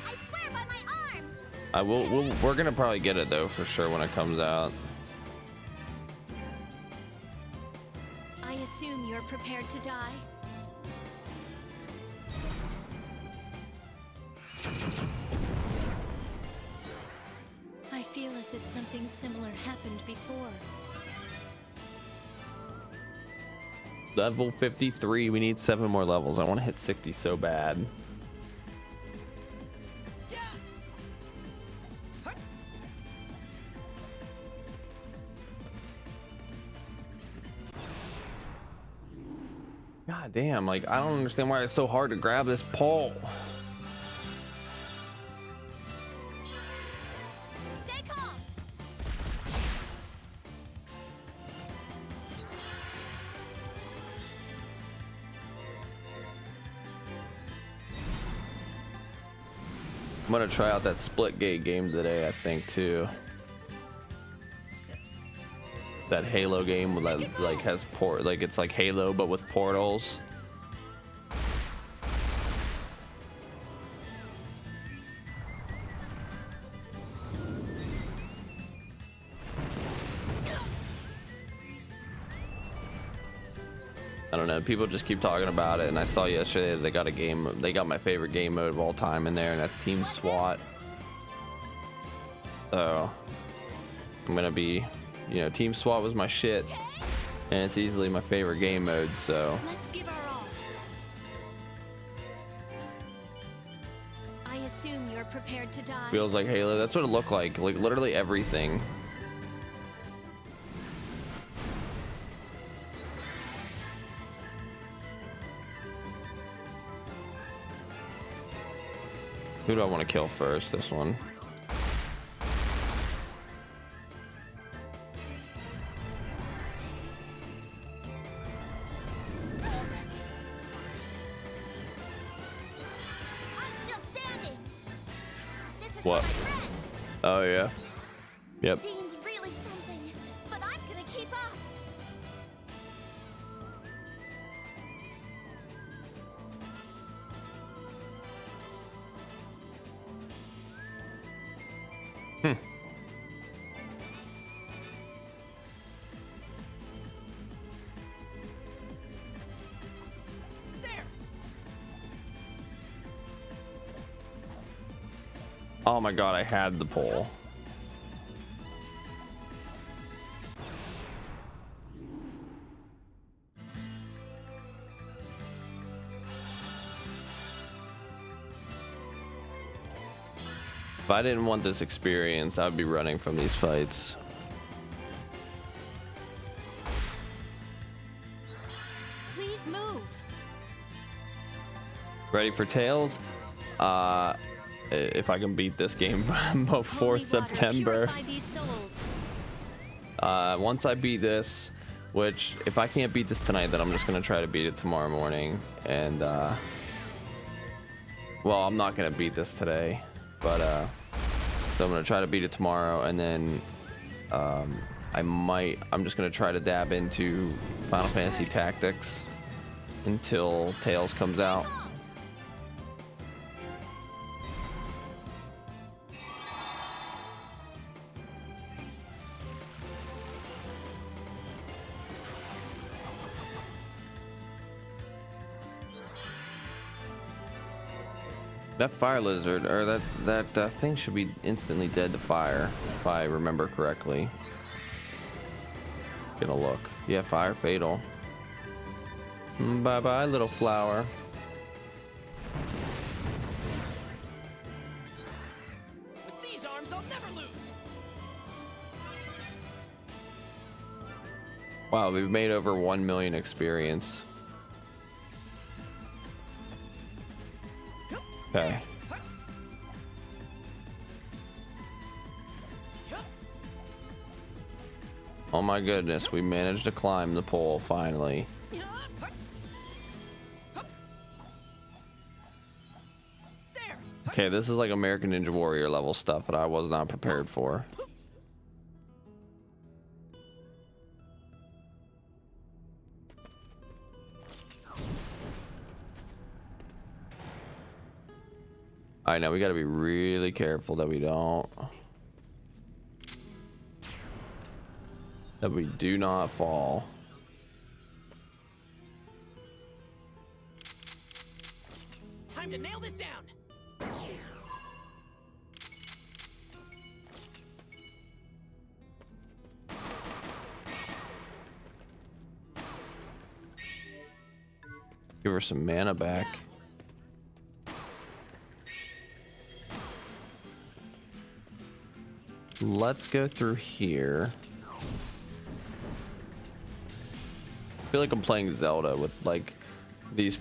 I swear by my arm. We're gonna probably get it though for sure when it comes out. I assume you're prepared to die. I feel as if something similar happened before. Level 53. We need 7 more levels. I want to hit 60 so bad. God damn, like I don't understand why it's so hard to grab this pole. Stay calm. I'm gonna try out that split gate game today, I think too. That Halo game that like has it's like Halo but with portals. I don't know, people just keep talking about it, and I saw yesterday that they got my favorite game mode of all time in there, and that's Team SWAT. So I'm gonna be, you know, Team SWAT was my shit, and it's easily my favorite game mode, so Let's give our all. I assume you're prepared to die. feels like Halo. That's what it looked like literally everything. Who do I want to kill first? This one. I'm still standing. This is What? for my friends. Oh yeah. Yep. Dean's really something, but I'm gonna keep up. Oh my god, I had the pole. If I didn't want this experience, I'd be running from these fights. Please move. Ready for Tails? If I can beat this game before Holy water, September. purify these souls. Once I beat this, which if I can't beat this tonight, then I'm just gonna try to beat it tomorrow morning. And well, I'm not gonna beat this today, but so I'm gonna try to beat it tomorrow, and then I'm just gonna try to dab into Final Fantasy Tactics until Tails comes out. That fire lizard, or that thing should be instantly dead to fire, if I remember correctly. Gonna look. Yeah, fire fatal. Bye bye, little flower. With these arms, I'll never lose. Wow, we've made over 1 million experience. Okay. Oh my goodness, we managed to climb the pole finally. There. Okay, this is like American Ninja Warrior level stuff that I was not prepared for. Alright, now we gotta be really careful that we do not fall. Time to nail this down. Give her some mana back. Let's go through here. I feel like I'm playing Zelda with like these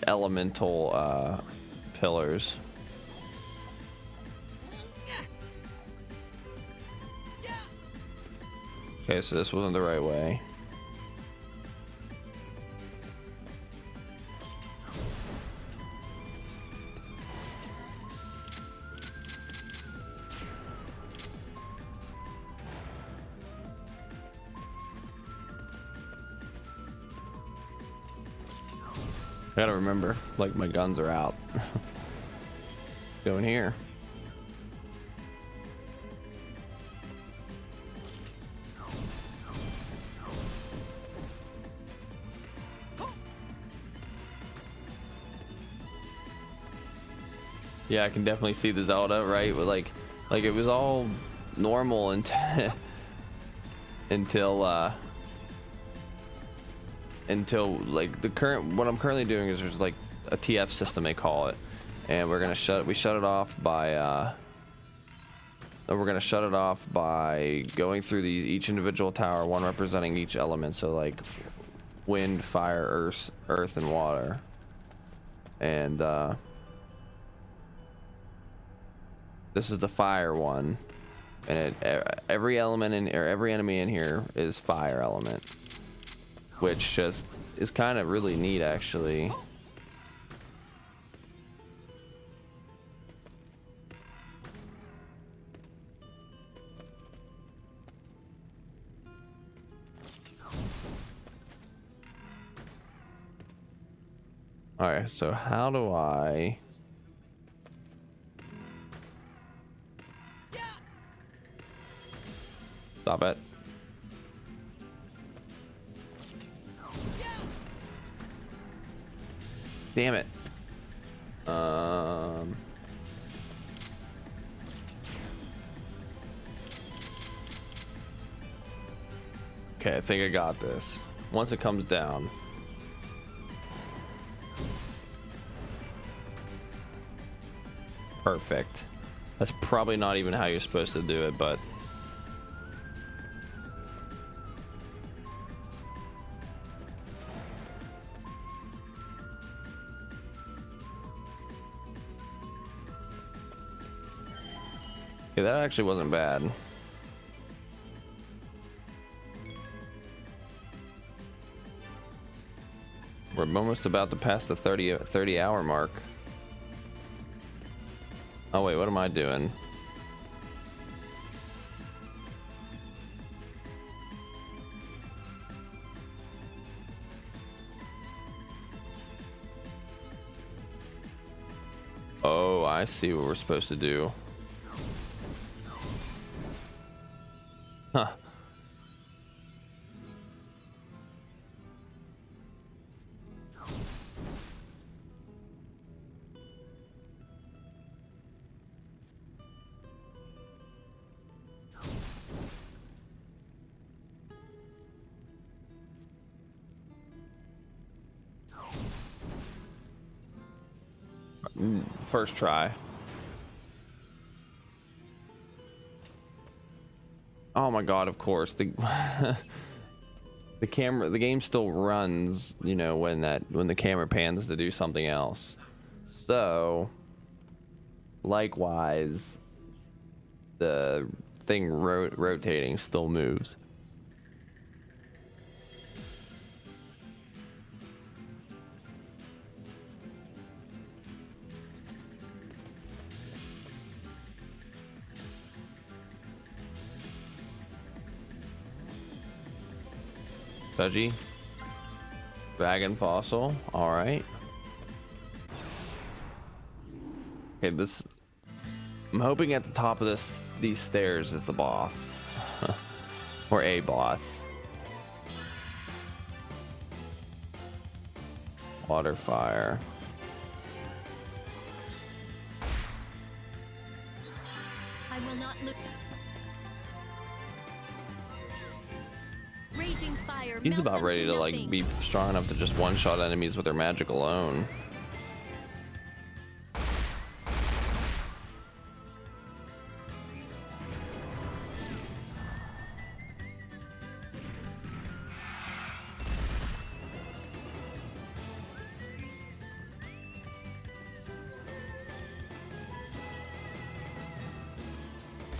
elemental pillars. Okay, so this wasn't the right way. I gotta remember, like, my guns are out. Go in here. Yeah, I can definitely see the Zelda, right? With like it was all normal until until like what I'm currently doing is there's like a TF system they call it, and we're gonna shut it off by going through each individual tower, one representing each element. So like wind, fire, earth and water, and this is the fire one, and every element every enemy in here is fire element, which just is kind of really neat actually. All right, so how do I stop it? Damn it. Okay, I think I got this. Once it comes down. Perfect. That's probably not even how you're supposed to do it, but yeah, that actually wasn't bad. We're almost about to pass the 30 hour mark. Oh wait, what am I doing? Oh, I see what we're supposed to do. Huh. first try. Oh my god, of course. The the game still runs, you know, when the camera pans to do something else. So likewise, the thing rotating still moves. Veggie. Dragon fossil. Alright. Okay, this... I'm hoping at the top of these stairs is the boss. Or a boss. Water fire. I will not look. Raging fire. He's melt about them ready to like nothing. be strong enough to just one-shot enemies with their magic alone.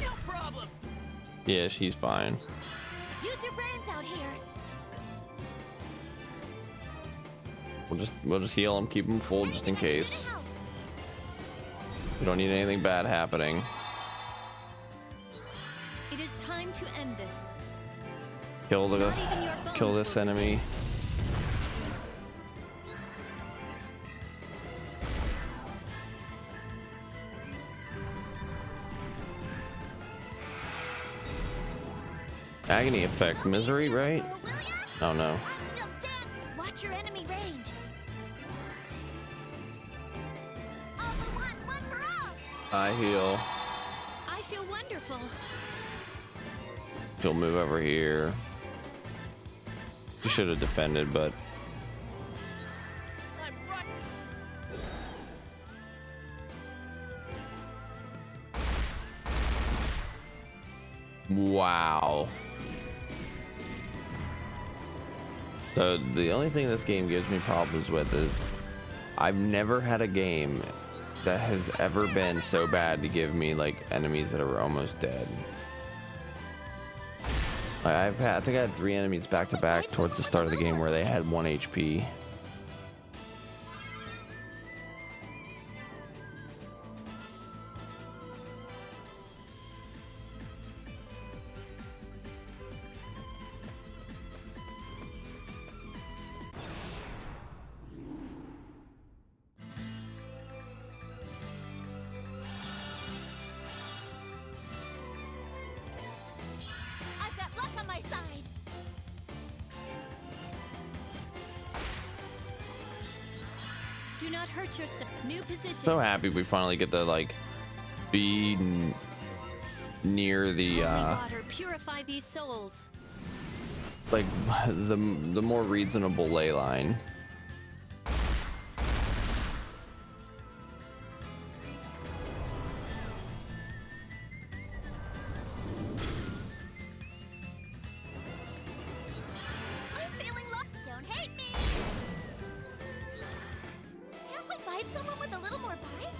No problem. Yeah, she's fine. Use your brains out here. We'll just heal him, keep him full just in case. We don't need anything bad happening. It is time to end this. Kill Not even your bones this will- enemy. Agony effect, misery, right? Will ya? Oh no. Still stand. Watch your enemy range. All for one for all. I heal. I feel wonderful. She'll move over here. She should have defended, but I'm right. wow. So the only thing this game gives me problems with is I've never had a game that has ever been so bad to give me like enemies that are almost dead. Like, I think I had 3 enemies back to back towards the start of the game where they had 1 HP. I've got luck on my side. Do not hurt yourself. New position. So happy we finally get to like be near the Holy water, purify these souls. like the more reasonable ley line. I'm feeling luck. Don't hate me. Can't we fight someone with a little more bite?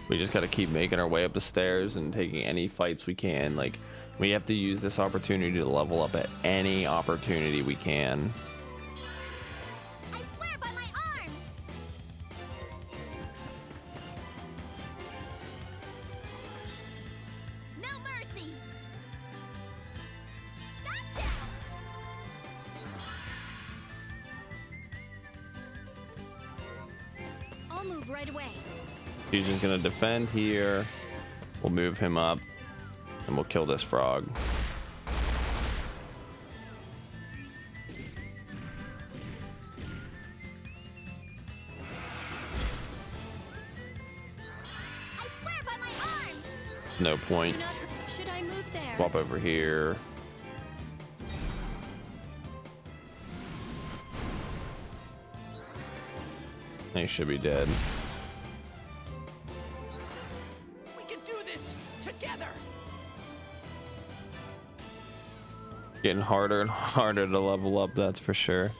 We just got to keep making our way up the stairs and taking any fights we can. Like, we have to use this opportunity to level up at any opportunity we can. I swear by my arm. No mercy. Gotcha. I'll move right away. He's just gonna defend here. We'll move him up, and we'll kill this frog. I swear by my No point. Do not should I move there? Swap over here. He should be dead. We can do this together. Getting harder and harder to level up, that's for sure.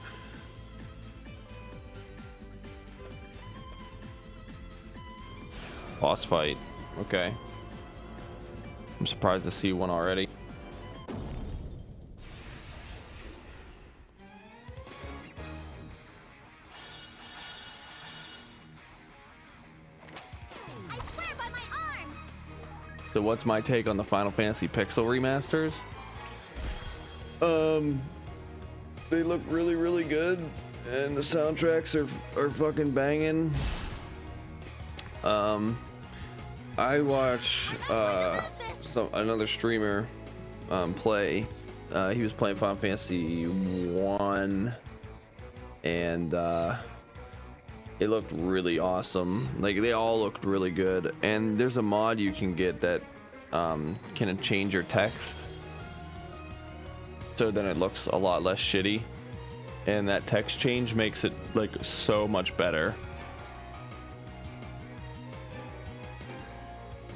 Boss fight. Okay. I'm surprised to see one already. I swear by my arm! So what's my take on the Final Fantasy Pixel remasters? They look really, really good, and the soundtracks are fucking banging. I watch another streamer play. He was playing Final Fantasy 1, and it looked really awesome. Like, they all looked really good. And there's a mod you can get that can change your text, so then it looks a lot less shitty, and that text change makes it like so much better.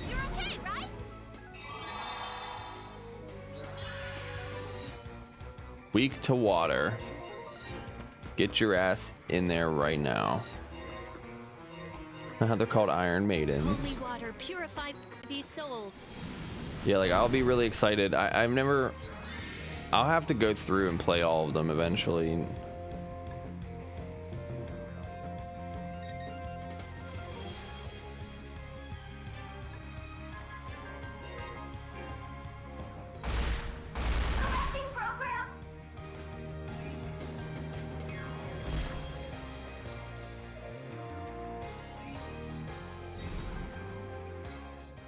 You're okay, right? Weak to water. Get your ass in there right now. They're called Iron Maidens. Holy water, purify these souls. Yeah, like, I'll be really excited. I'll have to go through and play all of them eventually.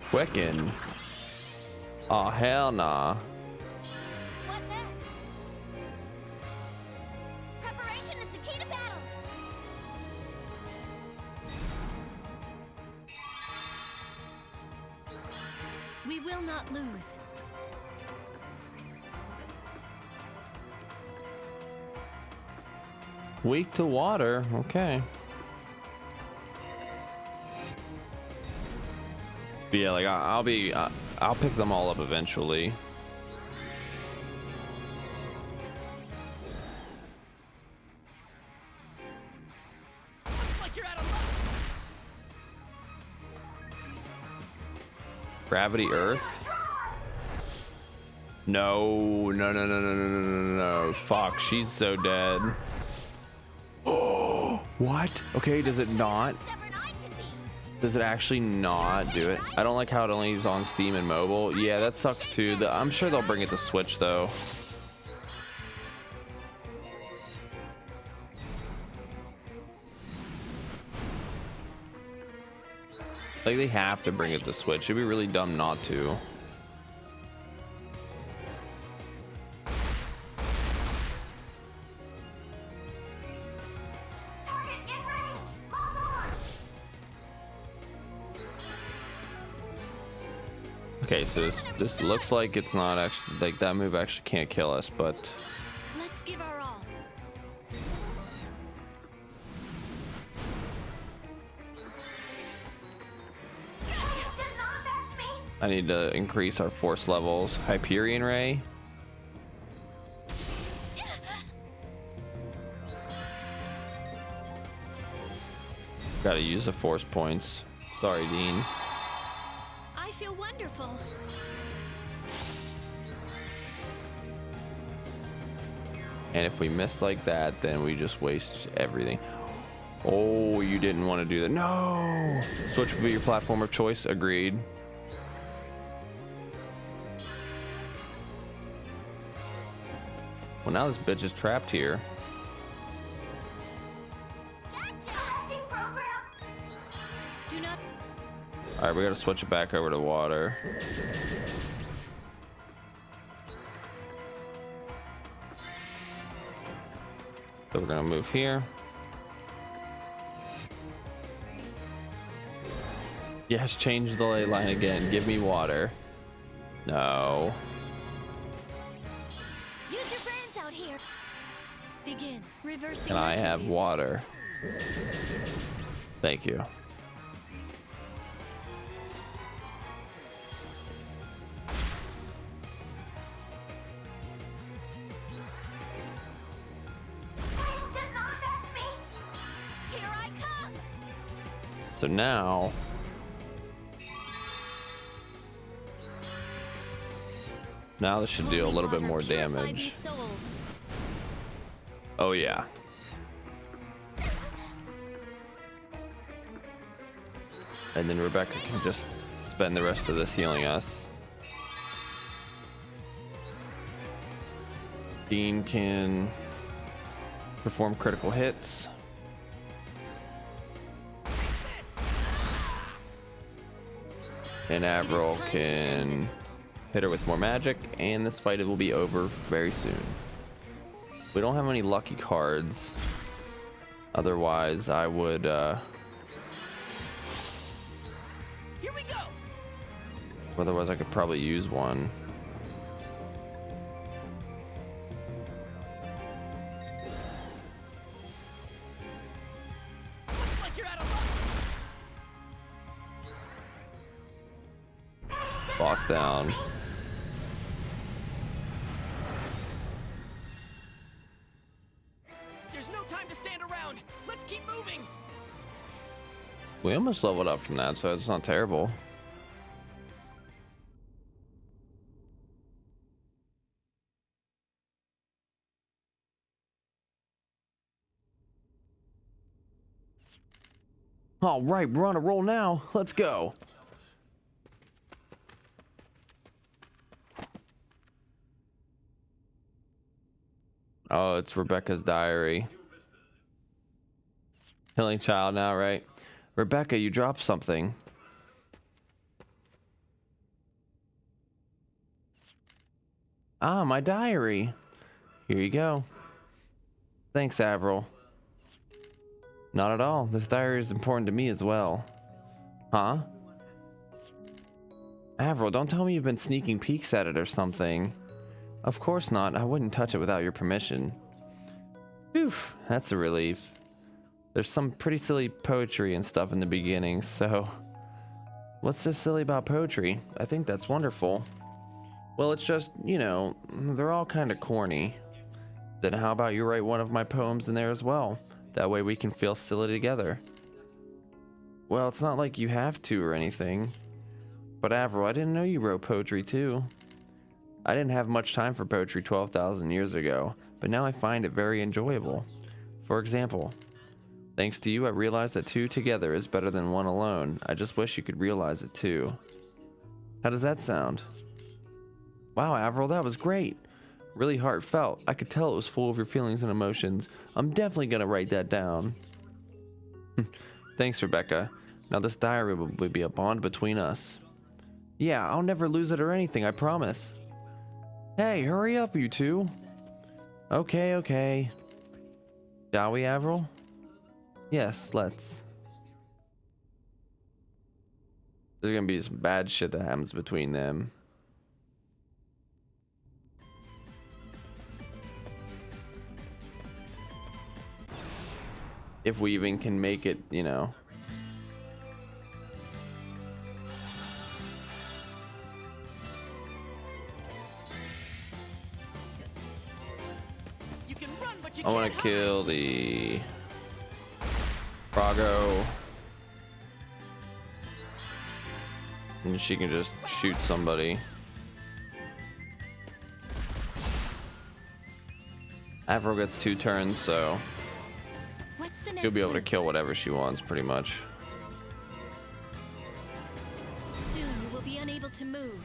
Quicken. Oh, hell nah. What next? Preparation is the key to battle. We will not lose. Weak to water. Okay. But yeah, like, I'll pick them all up eventually. Looks like you're out of luck. Gravity Earth. No, no, no, no, no, no, no, no, no. Fuck, she's so dead. Oh, what? Okay, does it not? Stubborn I can be. Does it actually not do it? I don't like how it only is on Steam and mobile. Yeah, that sucks too. I'm sure they'll bring it to Switch though. Like, they have to bring it to Switch. It'd be really dumb not to. Target in range. Hold on. Okay, so this looks like it's not actually, like, that move actually can't kill us, but Let's give our all. Does not affect me. I need to increase our force levels. Hyperion Ray. Gotta use the force points. Sorry, Dean. I feel wonderful. And if we miss like that, then we just waste everything. Oh, you didn't want to do that. No! Switch will be your platform of choice. Agreed. Well, now this bitch is trapped here. Do not. Alright, we gotta switch it back over to water. So we're gonna move here. Yes, change the ley line again. Give me water. No. Use your brains out here. Begin reversing. Can I have attributes. water? Thank you. Does not affect me. Here I come. So now this should deal a little bit more damage. Oh yeah. And then Rebecca can just spend the rest of this healing us. Dean can perform critical hits. And Avril can hit her with more magic, and this fight will be over very soon. We don't have any lucky cards. Otherwise, I would Here we go. otherwise I could probably use one. Looks like you're out of luck. Boss down. There's no time to stand around. Let's keep moving. We almost leveled up from that, so it's not terrible. All right, we're on a roll now. Let's go. Oh, it's Rebecca's diary. Healing child now, right? Rebecca, you dropped something. Ah, my diary. Here you go. Thanks, Avril. Not at all. This diary is important to me as well. Huh? Avril, don't tell me you've been sneaking peeks at it or something. Of course not. I wouldn't touch it without your permission. Oof, that's a relief. There's some pretty silly poetry and stuff in the beginning, so... What's so silly about poetry? I think that's wonderful. Well, it's just, you know, they're all kind of corny. Then how about you write one of my poems in there as well? That way we can feel silly together. Well, it's not like you have to or anything. But Avril, I didn't know you wrote poetry too. I didn't have much time for poetry 12,000 years ago, but now I find it very enjoyable. For example, thanks to you, I realized that two together is better than one alone. I just wish you could realize it too. How does that sound? Wow, Avril, that was great. Really heartfelt. I could tell it was full of your feelings and emotions. I'm definitely gonna write that down. Thanks, Rebecca. Now this diary will be a bond between us. Yeah, I'll never lose it or anything, I promise. Hey, hurry up, you two. Okay. Shall we, Avril? Yes, let's. There's gonna be some bad shit that happens between them. If we even can make it, you know. You can run, but you I want can't to kill the Prago. And she can just shoot somebody. Avril gets 2 turns, so What's the next she'll be able to move? kill whatever she wants, pretty much. Soon you will be unable to move.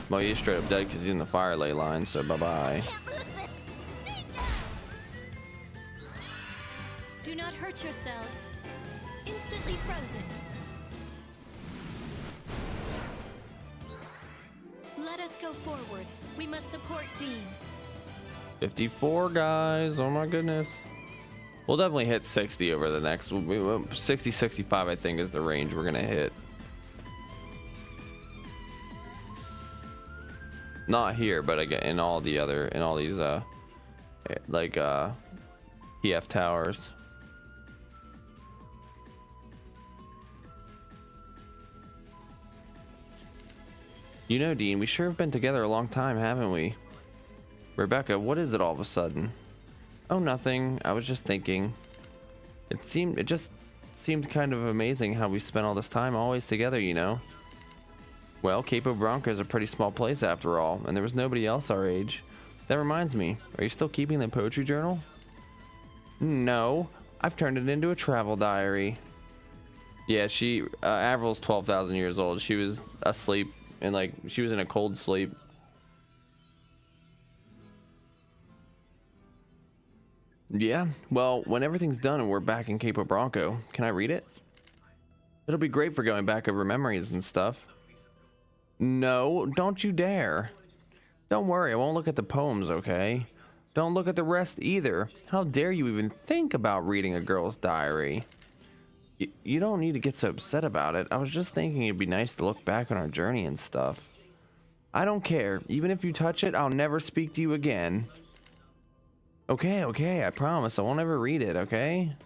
Well, he's straight up dead because he's in the fire ley line, so bye-bye. Can't lose this. Do not hurt yourselves. Instantly frozen. Let us go forward. We must support Dean. 54, guys. Oh, my goodness. We'll definitely hit 60 over the next. 60, 65, I think, is the range we're going to hit. Not here, but again in all these like PF towers. You know, Dean, we sure have been together a long time, haven't we? Rebecca, what is it all of a sudden? Oh, nothing. I was just thinking. It just seemed kind of amazing how we spent all this time always together, you know? Well, Capo Bronco is a pretty small place after all, and there was nobody else our age. That reminds me, are you still keeping the poetry journal? No, I've turned it into a travel diary. Yeah, Avril's 12,000 years old. She was asleep, and like, she was in a cold sleep. Yeah, well, when everything's done and we're back in Capo Bronco, can I read it? It'll be great for going back over memories and stuff. No, don't you dare. Don't worry, I won't look at the poems, okay? Don't look at the rest either. How dare you even think about reading a girl's diary? You don't need to get so upset about it. I was just thinking it'd be nice to look back on our journey and stuff. I don't care. Even if you touch it, I'll never speak to you again. Okay, I promise. I won't ever read it, okay?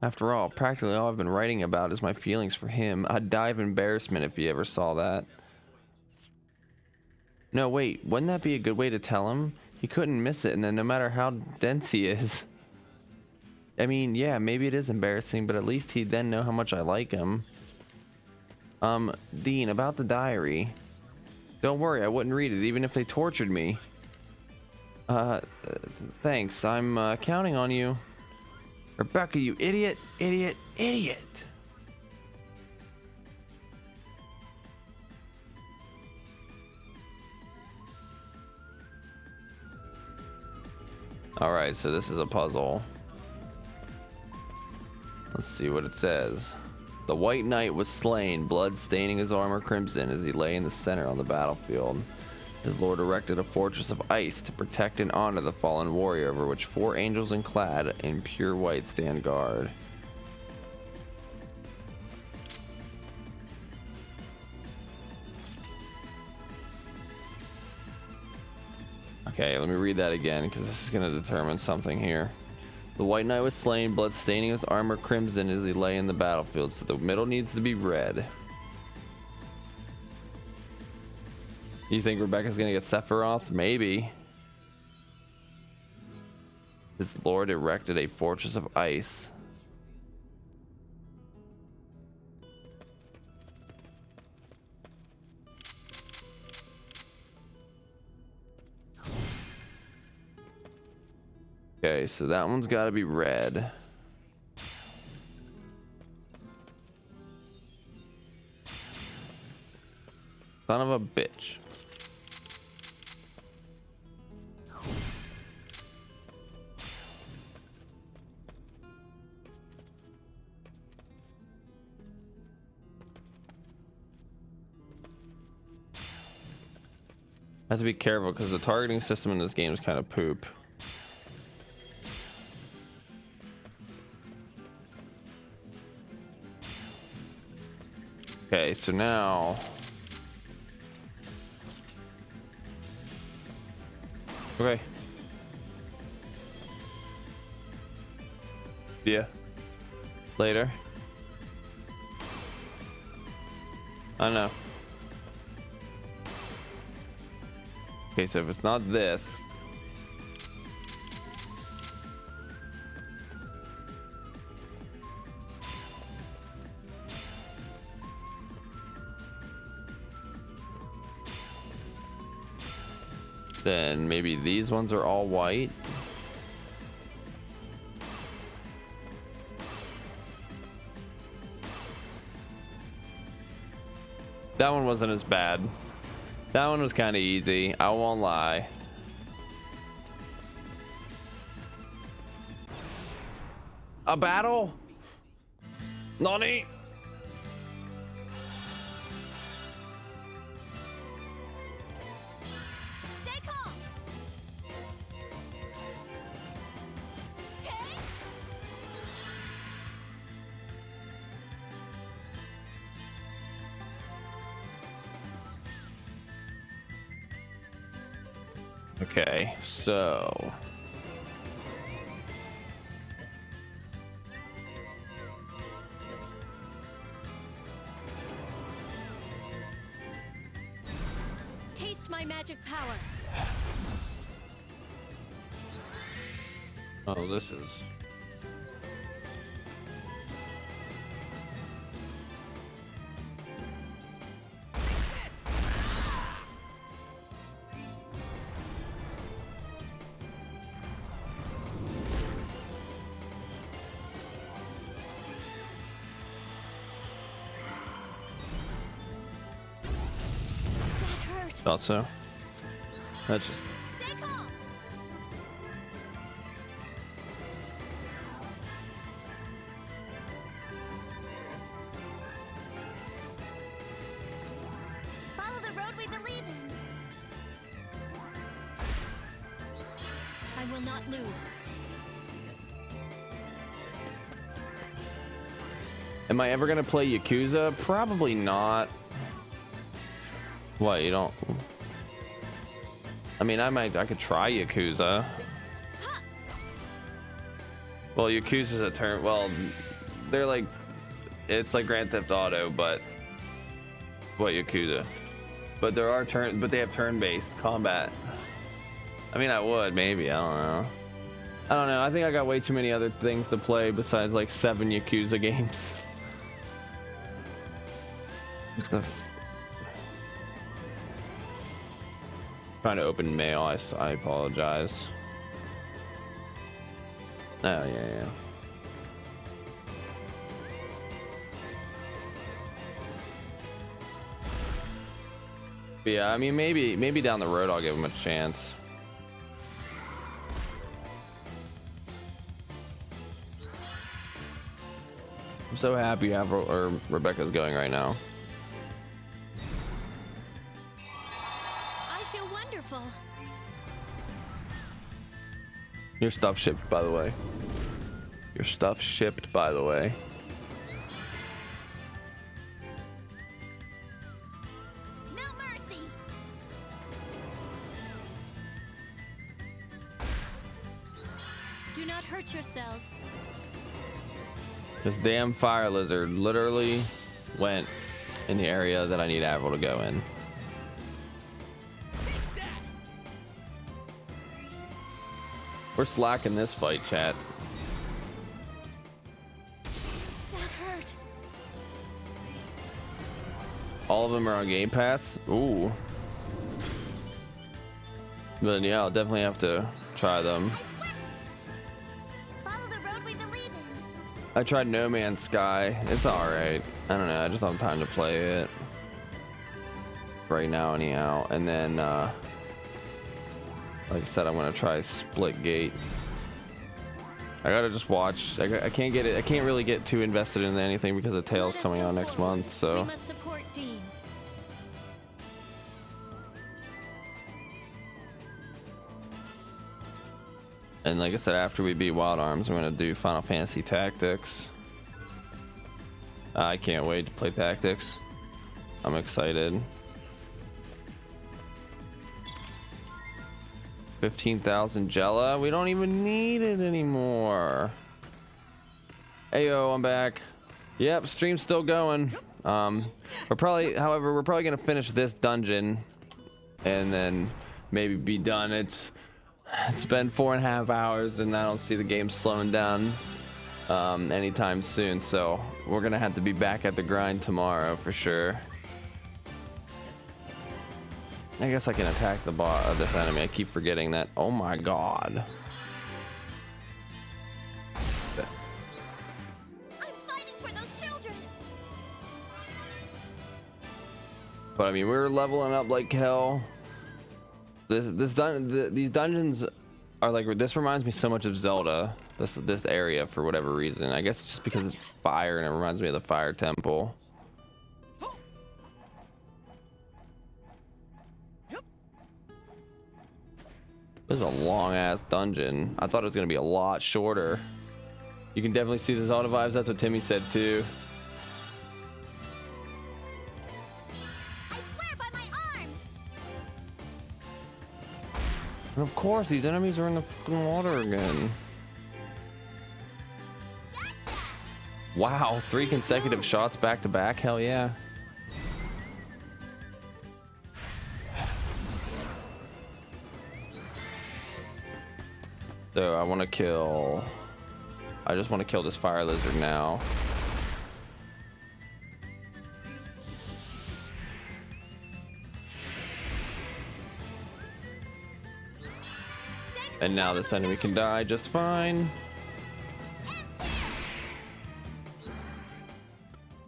After all, practically all I've been writing about is my feelings for him. I'd die of embarrassment if he ever saw that. No, wait, wouldn't that be a good way to tell him? He couldn't miss it, and then no matter how dense he is. I mean, yeah, maybe it is embarrassing, but at least he'd then know how much I like him. Dean, about the diary. Don't worry, I wouldn't read it, even if they tortured me. Thanks, I'm, counting on you. Rebecca, you idiot, idiot, idiot. Alright, so this is a puzzle. Let's see what it says. The White Knight was slain, blood staining his armor crimson as he lay in the center on the battlefield. His lord erected a fortress of ice to protect and honor the fallen warrior, over which 4 angels and clad in pure white stand guard. Okay, let me read that again, because this is going to determine something here. The White Knight was slain, blood staining his armor crimson as he lay in the battlefield, so the middle needs to be red. You think Rebecca's gonna get Sephiroth? Maybe. His lord erected a fortress of ice. Okay, so that one's gotta be red. Son of a bitch. I have to be careful because the targeting system in this game is kind of poop. Okay, so now okay. Yeah. Later. I know. Okay, so if it's not this. Then maybe these ones are all white. That one wasn't as bad. That one was kind of easy, I won't lie. A battle? Nani? Stay calm. Okay. Okay, so Taste my magic power. oh, this is That hurt. thought so. That's just Stay calm. Follow the road we believe in. I will not lose. Am I ever gonna play Yakuza? Probably not. What, you don't? I mean, I could try Yakuza. Well, Yakuza's a turn. Well, they're like, it's like Grand Theft Auto, but what Yakuza? But there are but they have turn-based combat. I mean, I would maybe. I don't know. I don't know. I think I got way too many other things to play besides like 7 Yakuza games. What the trying to open mail. I apologize. Oh yeah. But yeah, I mean maybe down the road I'll give him a chance. I'm so happy Rebecca's going right now. I feel wonderful. Your stuff shipped, by the way. Your stuff shipped, by the way. No mercy. Do not hurt yourselves. This damn fire lizard literally went in the area that I need Avril to go in. We're slacking this fight, chat. That hurt. All of them are on Game Pass. Ooh. But yeah, I'll definitely have to try them. Follow the road we believe in. I tried No Man's Sky. It's alright. I don't know. I just don't have time to play it right now anyhow. And then like I said, I'm gonna try Splitgate. I gotta just watch. I can't get it. I can't really get too invested in anything because of Tales Let us coming go out next forward. month. So We must support Dean. and like I said, after we beat Wild Arms, I'm gonna do Final Fantasy Tactics. I can't wait to play Tactics. I'm excited. 15,000 Jella. We don't even need it anymore. Ayo, I'm back. Yep, stream's still going. We're probably gonna finish this dungeon and then maybe be done. It's been 4.5 hours and I don't see the game slowing down anytime soon, so we're gonna have to be back at the grind tomorrow for sure. I guess I can attack the this enemy. I keep forgetting that. Oh my god. I'm fighting for those children. But I mean, we're leveling up like hell. These dungeons are like, this reminds me so much of Zelda. This area for whatever reason. I guess it's just because it's fire and it reminds me of the Fire Temple. This is a long ass dungeon. I thought it was gonna be a lot shorter. You can definitely see the Zelda vibes. That's what Timmy said too. I swear by my arm. And of course, these enemies are in the fucking water again. Wow, 3 consecutive shots back to back. Hell yeah. So I want to kill. I just want to kill this fire lizard now. And now this enemy can die just fine.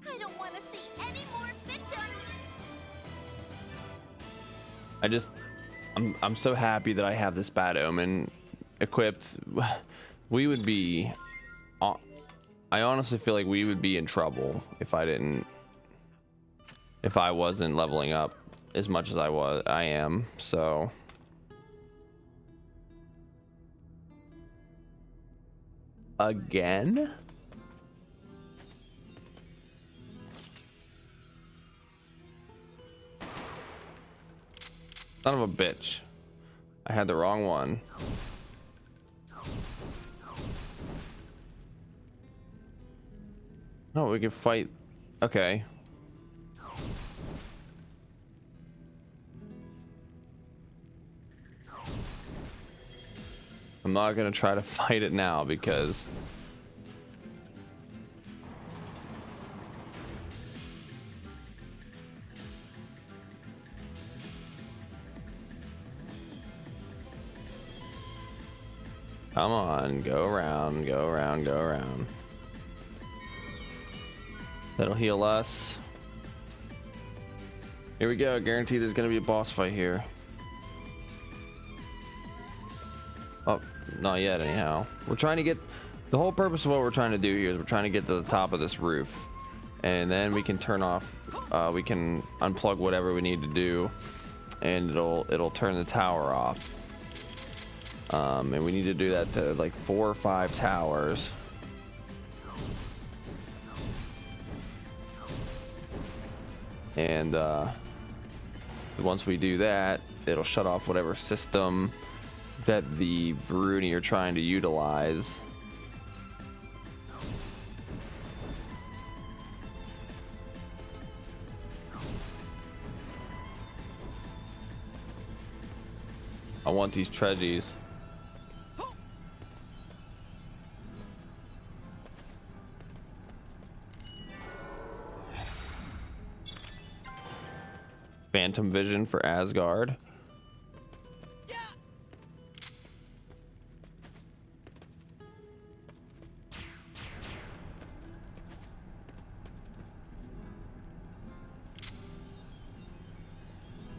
I don't want to see any more victims. I'm so happy that I have this Bad Omen equipped. We would be, I honestly feel like we would be in trouble if I wasn't leveling up as much as I am. So again, son of a bitch, I had the wrong one. No, we can fight. Okay. I'm not gonna try to fight it now because come on, go around, go around, go around. That'll heal us. Here we go. Guaranteed there's gonna be a boss fight here. Oh, not yet anyhow. We're trying to get, the whole purpose of what we're trying to do here is we're trying to get to the top of this roof, and then we can turn off, we can unplug whatever we need to do, and it'll turn the tower off. And we need to do that to like 4 or 5 towers. And once we do that, it'll shut off whatever system that the Varuni are trying to utilize. I want these treasures. Phantom Vision for Asgard.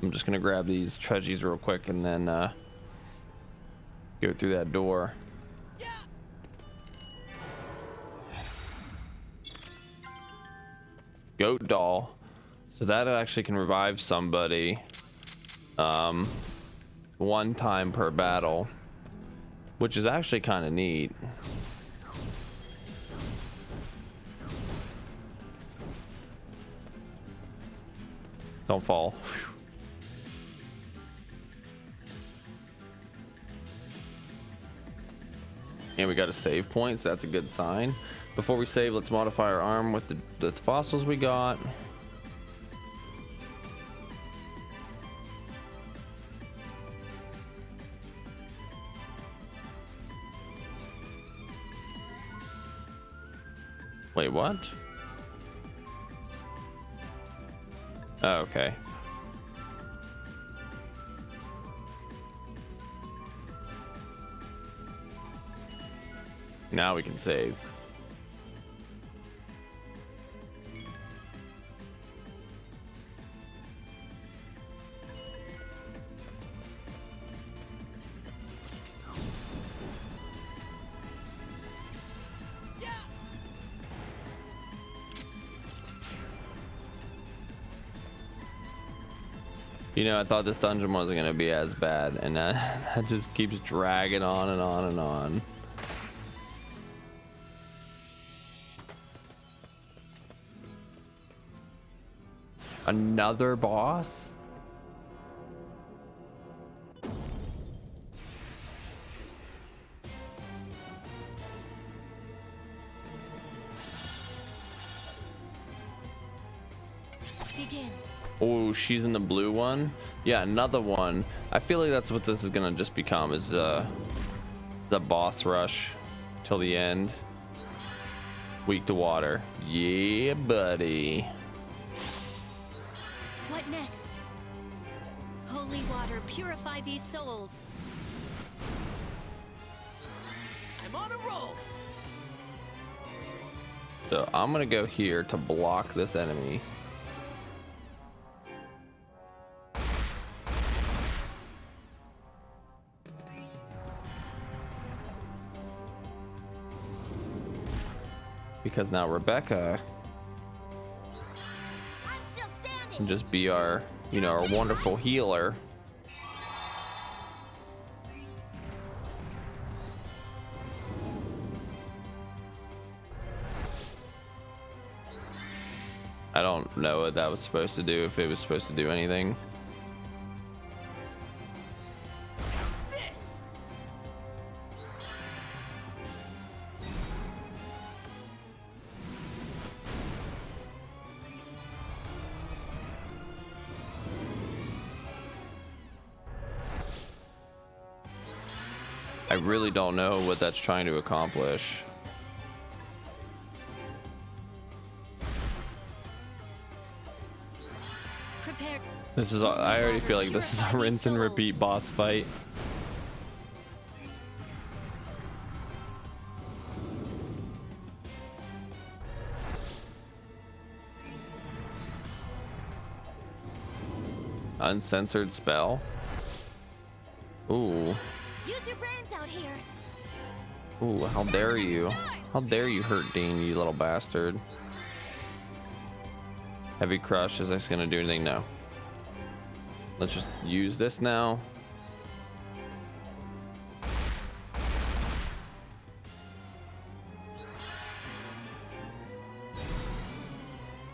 I'm just gonna grab these treasures real quick and then go through that door. Goat doll. So that actually can revive somebody 1 time per battle, which is actually kind of neat. Don't fall. And we got a save point, so that's a good sign. Before we save, let's modify our arm with the fossils we got. Wait, what? Oh, okay. Now we can save. You know, I thought this dungeon wasn't going to be as bad, and that just keeps dragging on and on and on. Another boss? begin. Oh, she's in the blue one. Yeah, another one. I feel like that's what this is gonna just become, is the boss rush till the end. Weak to water. Yeah, buddy. What next? Holy water, purify these souls. I'm on a roll. So I'm gonna go here to block this enemy. Because now Rebecca I'm still standing. can just be our, you know, our wonderful healer. I don't know what that was supposed to do, if it was supposed to do anything. How's this? I really don't know what that's trying to accomplish. Prepare. This is, I already feel like this is a rinse and repeat boss fight. Uncensored spell. Ooh. Use your brains out here. Ooh, how dare you? How dare you hurt Dean, you little bastard. Heavy crush, is this gonna do anything? No. Let's just use this now.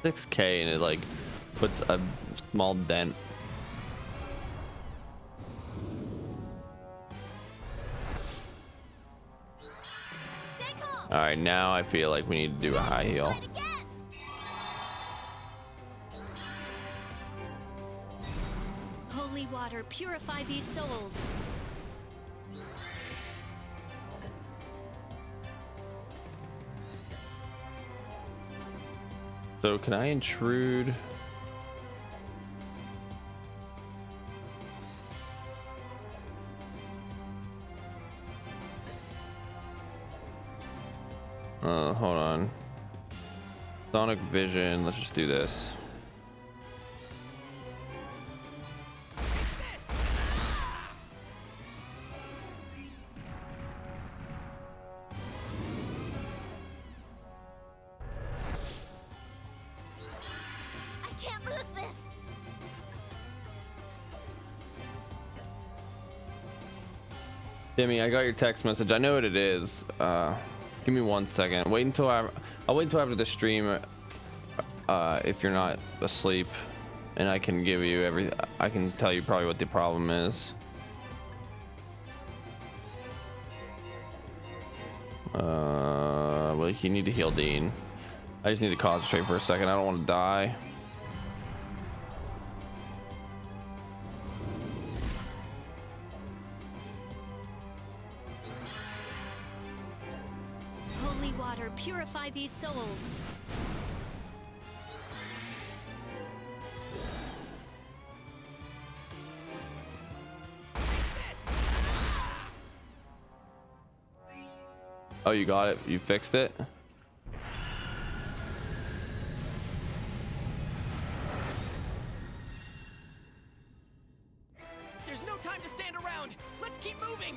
$6K and it like puts a small dent. Stay calm. All right, now I feel like we need to do a high heal. Fight again. Holy water, purify these souls. So can I intrude? Hold on. Sonic vision, let's just do this. I can't lose this. Timmy, I got your text message. I know what it is. Give me 1 second. Wait until I'll wait until after the stream. If you're not asleep, and I can give you I can tell you probably what the problem is. Well, you need to heal Dean. I just need to concentrate for a second. I don't want to die. Holy water, purify these souls. Oh, you got it. You fixed it. There's no time to stand around. Let's keep moving.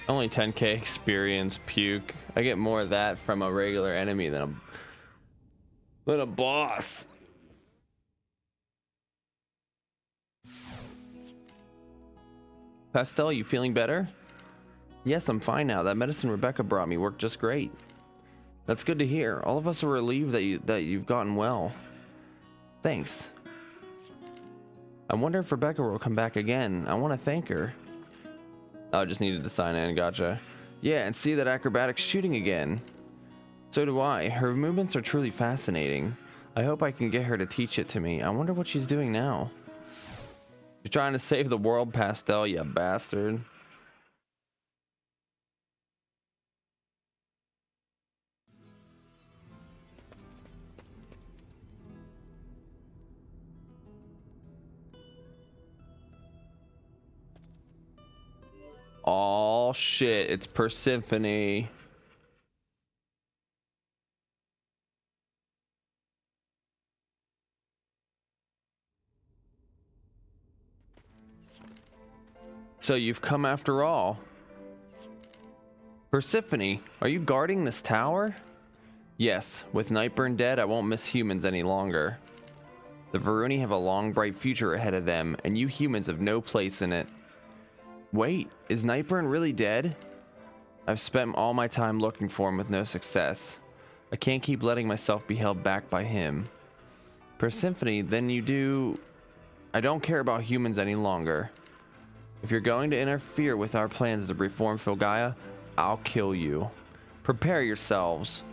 Only 10K experience, puke. I get more of that from a regular enemy than a boss. Pastel, you feeling better? Yes, I'm fine now. That medicine Rebecca brought me worked just great. That's good to hear. All of us are relieved that you've gotten well. Thanks. I wonder if Rebecca will come back again. I want to thank her. Oh, I just needed to sign in. Gotcha. Yeah, and see that acrobatic shooting again. So do I. Her movements are truly fascinating. I hope I can get her to teach it to me. I wonder what she's doing now. You're trying to save the world, Pastel, you bastard. Oh shit, it's Persephone. So you've come after all. Persephone, are you guarding this tower? Yes, with Nightburn dead, I won't miss humans any longer. The Varuni have a long, bright future ahead of them, and you humans have no place in it. Wait, is Nightburn really dead? I've spent all my time looking for him with no success. I can't keep letting myself be held back by him. Persephone, then you do... I don't care about humans any longer. If you're going to interfere with our plans to reform Filgaia, I'll kill you. Prepare yourselves.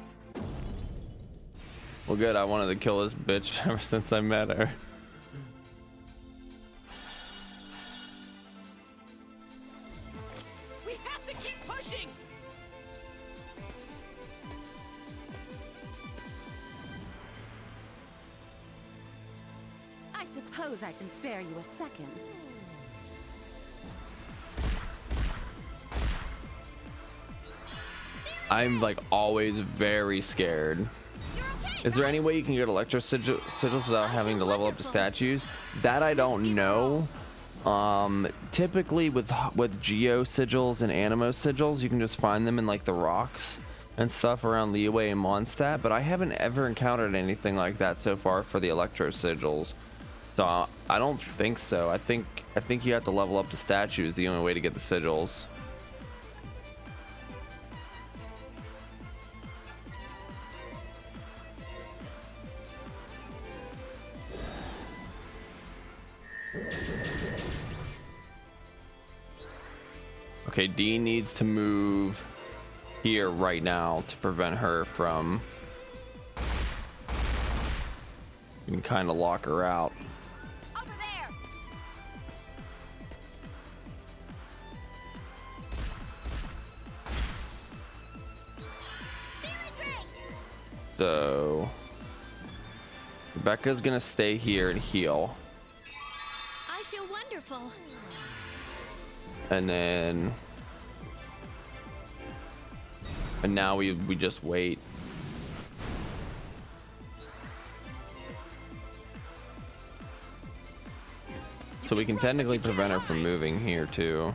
Well, good, I wanted to kill this bitch ever since I met her. We have to keep pushing! I suppose I can spare you a second. I'm like always very scared. Is there any way you can get electro sigils without having to level up the statues? That I don't know. Typically with geo sigils and animo sigils, you can just find them in like the rocks and stuff around Liyue and Mondstadt, but I haven't ever encountered anything like that so far for the electro sigils. So I don't think so. I think you have to level up the statues, the only way to get the sigils. Okay, Dean needs to move here right now to prevent her from... You can kind of lock her out. Over there. So... Rebecca's gonna stay here and heal. I feel wonderful. And then... And now we just wait. So we can technically prevent her from moving here too.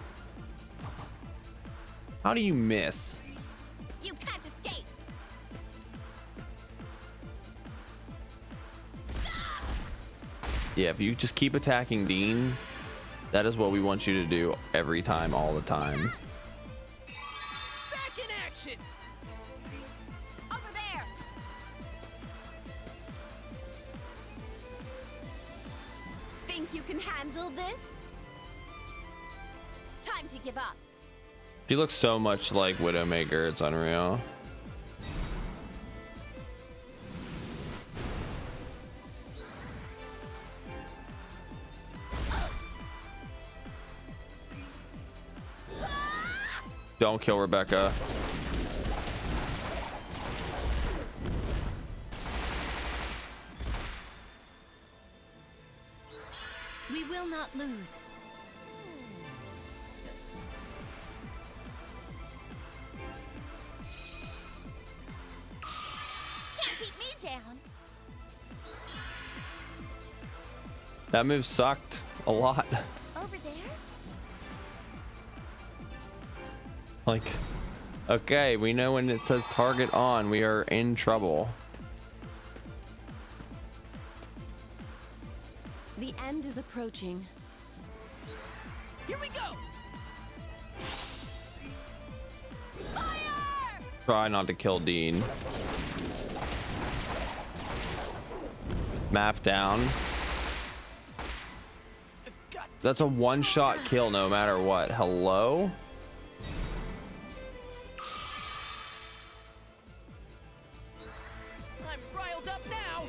How do you miss? You can't escape. Yeah, if you just keep attacking Dean, that is what we want you to do every time, all the time. Back in action! Over there. Think you can handle this? Time to give up. She looks so much like Widowmaker, it's unreal. Don't kill Rebecca. We will not lose. Can't keep me down. That move sucked a lot. Over there. Like, okay, we know when it says target on, we are in trouble. The end is approaching. Here we go! Fire! Try not to kill Dean. Map down. That's a one-shot kill no matter what. Hello? I'm riled up now!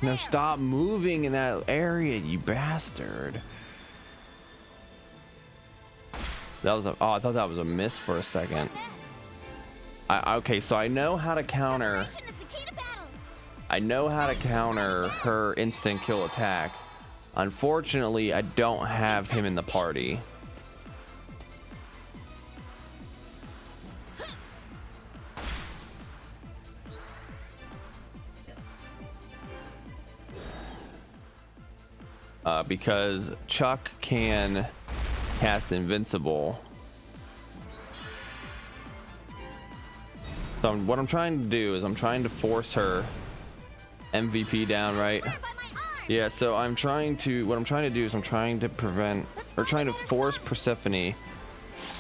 Now stop moving in that area, you bastard. That was a, oh, I thought that was a miss for a second. Okay, so I know how to counter. Preparation is the key to battle. I know how to counter her instant kill attack. Unfortunately, I don't have him in the party. Because Chuck can cast Invincible. So what I'm trying to do is I'm trying to force her MVP down, right? By my arm. Yeah, so what I'm trying to do is I'm trying to prevent, or trying to force Persephone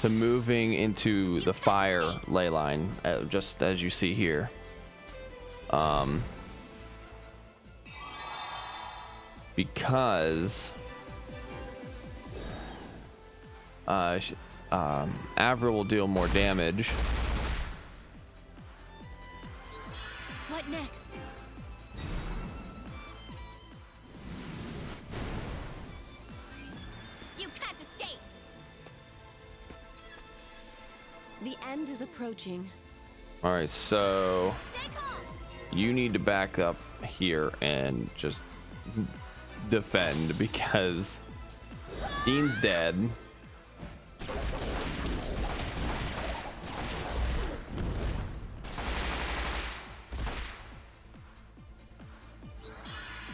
to moving into the fire ley line, just as you see here. Because Avril will deal more damage. What next? You can't escape. The end is approaching. All right, so Stay calm. you need to back up here and just defend because Dean's dead.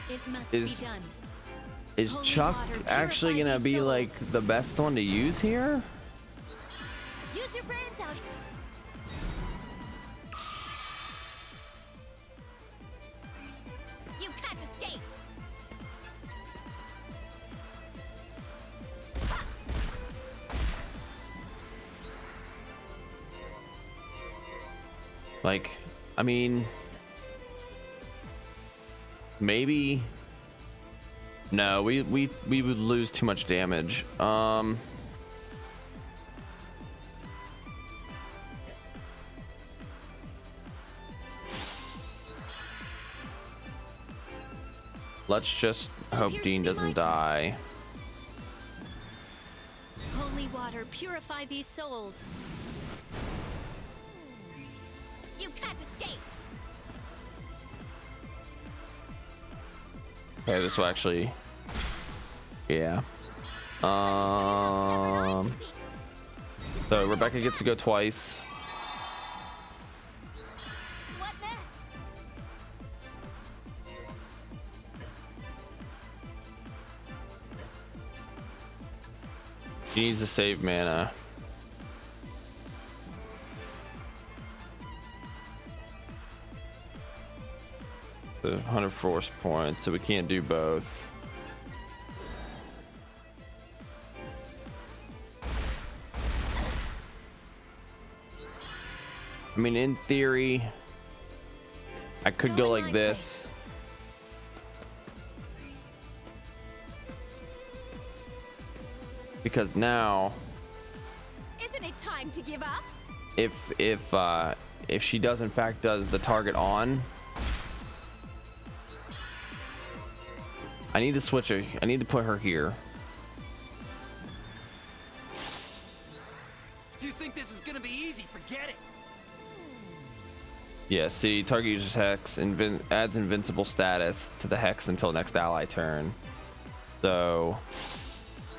It must Is- be done. Is Holy Chuck water, actually purify gonna these be souls. like the best one to use here? Use your brains out. You can't escape. Like, I mean, maybe. No, we would lose too much damage. Let's just hope Appears Dean to be my doesn't turn. die. Holy water, purify these souls. You can't escape. Okay, this will actually, yeah. So Rebecca gets to go twice. What next? She needs to save mana. The 100 force points, so we can't do both. I mean, in theory, I could go like this. Because now, Isn't it time to give up? if she does in fact does the target on, I need to switch her. I need to put her here. If you think this is gonna be easy, forget it. Yeah, see, target uses hex, adds invincible status to the hex until next ally turn. So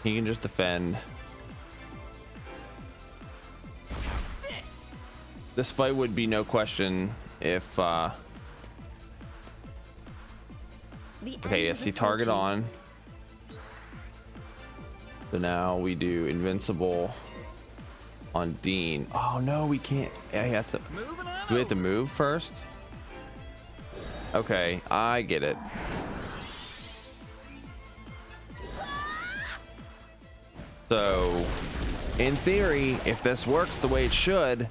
he can just defend. How's this? This fight would be no question if The okay, end yeah, is see, target approaching. on. So now we do invincible on Dean. Oh no, we can't. Yeah, he has to. Moving on. Do we have to move first? Okay, I get it. So, in theory, if this works the way it should.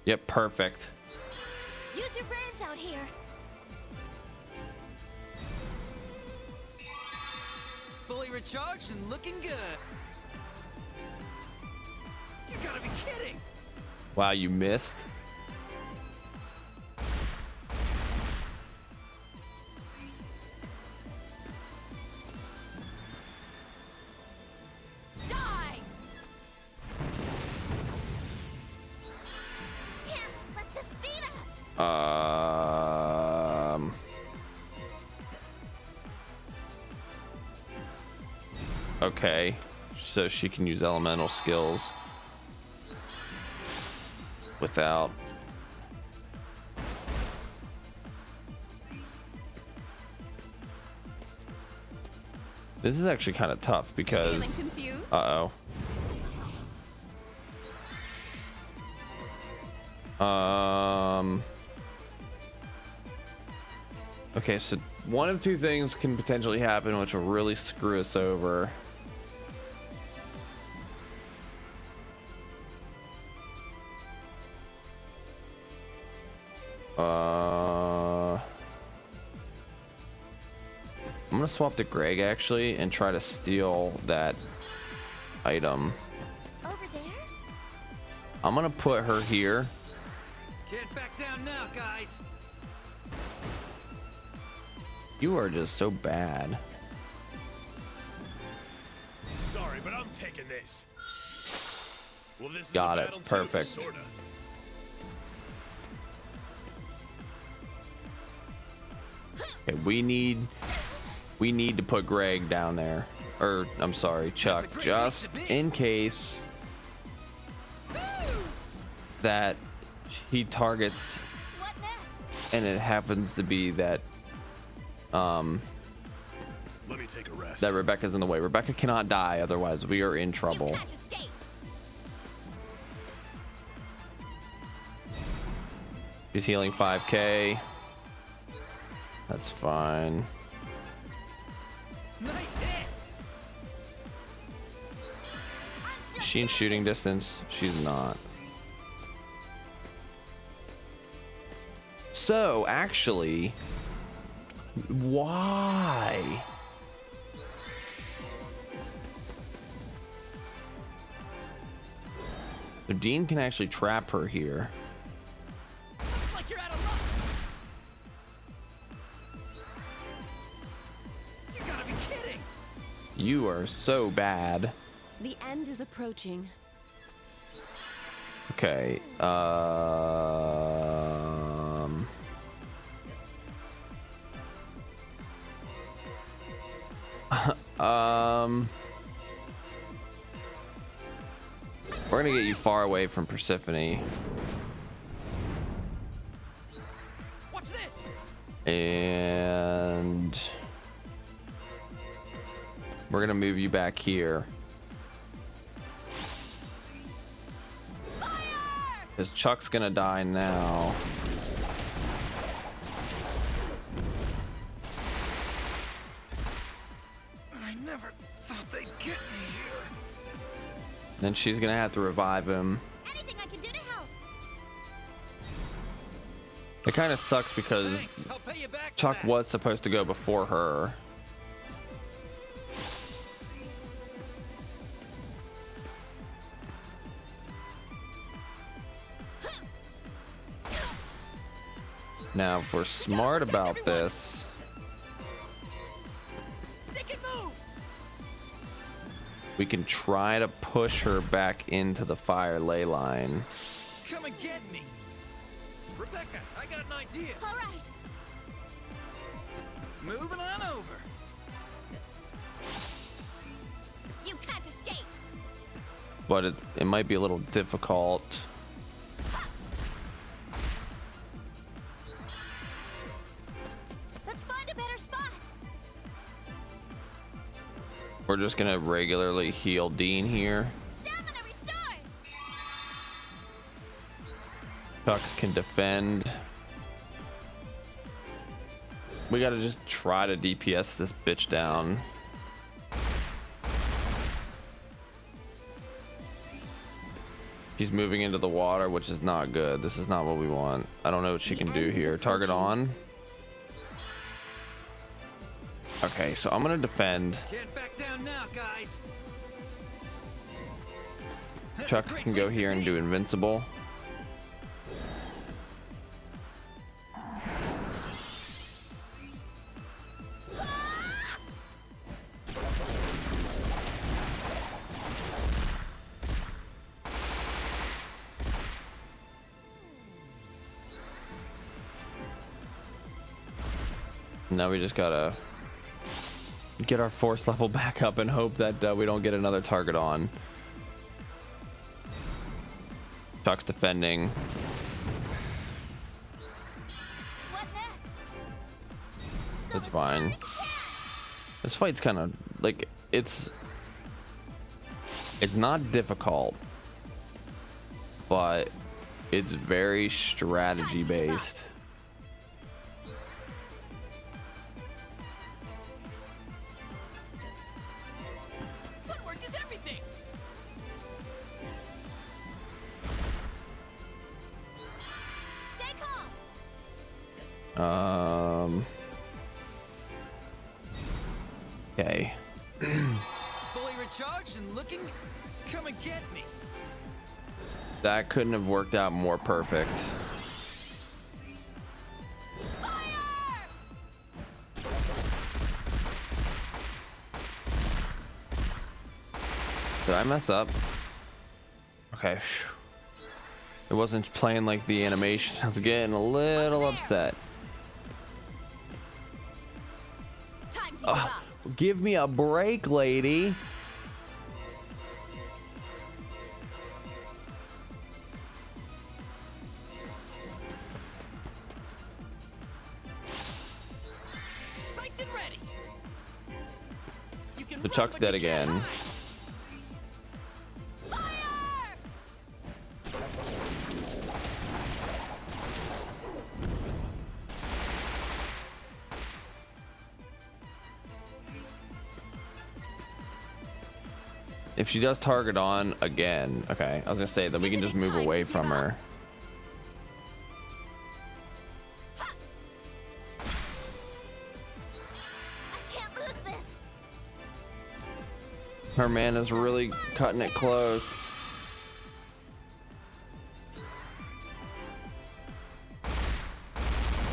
Yep, perfect. Use your brains out here. fully recharged and looking good. You gotta be kidding! Wow, you missed. Die! Can't let this beat us! Okay, so she can use elemental skills without. This is actually kind of tough because. Feeling confused? Uh-oh. Okay, so one of two things can potentially happen, which will really screw us over. I'm gonna swap to Greg actually and try to steal that item. Over there? I'm gonna put her here. Can't back down now, guys. You are just so bad. Sorry, but I'm taking this. Well, this is Got a it. battle too, Perfect. sorta. Okay, we need to put Greg down there. Or I'm sorry, Chuck, That's a great just place to be. in case that he targets What next? and it happens to be that Let me take a rest. that Rebecca's in the way. Rebecca cannot die, otherwise we are in You trouble. can't escape! She's healing 5k. That's fine. Nice hit! Is she in shooting distance? She's not. So, actually, why? So Dean can actually trap her here. Looks like you're out of luck! You gotta be kidding! You are so bad. The end is approaching. Okay. We're gonna get you far away from Persephone, Watch this! and we're gonna move you back here. Because Chuck's gonna die now. I never thought they'd get me here. Then she's gonna have to revive him. Anything I can do to help! It kind of sucks because Thanks, I'll pay you back for Chuck that. was supposed to go before her. Now, if we're smart about this, Stick and move! we can try to push her back into the fire ley line. Come and get me! Rebecca, I got an idea! All right! Moving on over! You can't escape! But it might be a little difficult. Let's find a better spot! We're just gonna regularly heal Dean here. Stamina restored! Chuck can defend. We gotta just try to DPS this bitch down. She's moving into the water, which is not good. This is not what we want. I don't know what she The can do end is here. Target approaching. on. Okay, so I'm gonna defend. Can't back down down now, guys. That's a Chuck great can go place to here and be. do invincible. Now we just gotta get our force level back up and hope that we don't get another target on. Chuck's defending. What next? That's fine. This fight's kind of like it's not difficult, but it's very strategy based. Footwork is everything. Stay calm. Okay. Fully recharged and looking. Come and get me. That couldn't have worked out more perfect. Did I mess up? Okay. It wasn't playing like the animation. I was getting a little upset. Time to give up. Give me a break, lady. Psyched and ready. You can The run, Chuck's but dead you can't again. hide. If she does target on again, okay, I was gonna say that we can just move away from her. I can't lose this. Her man is really cutting it close.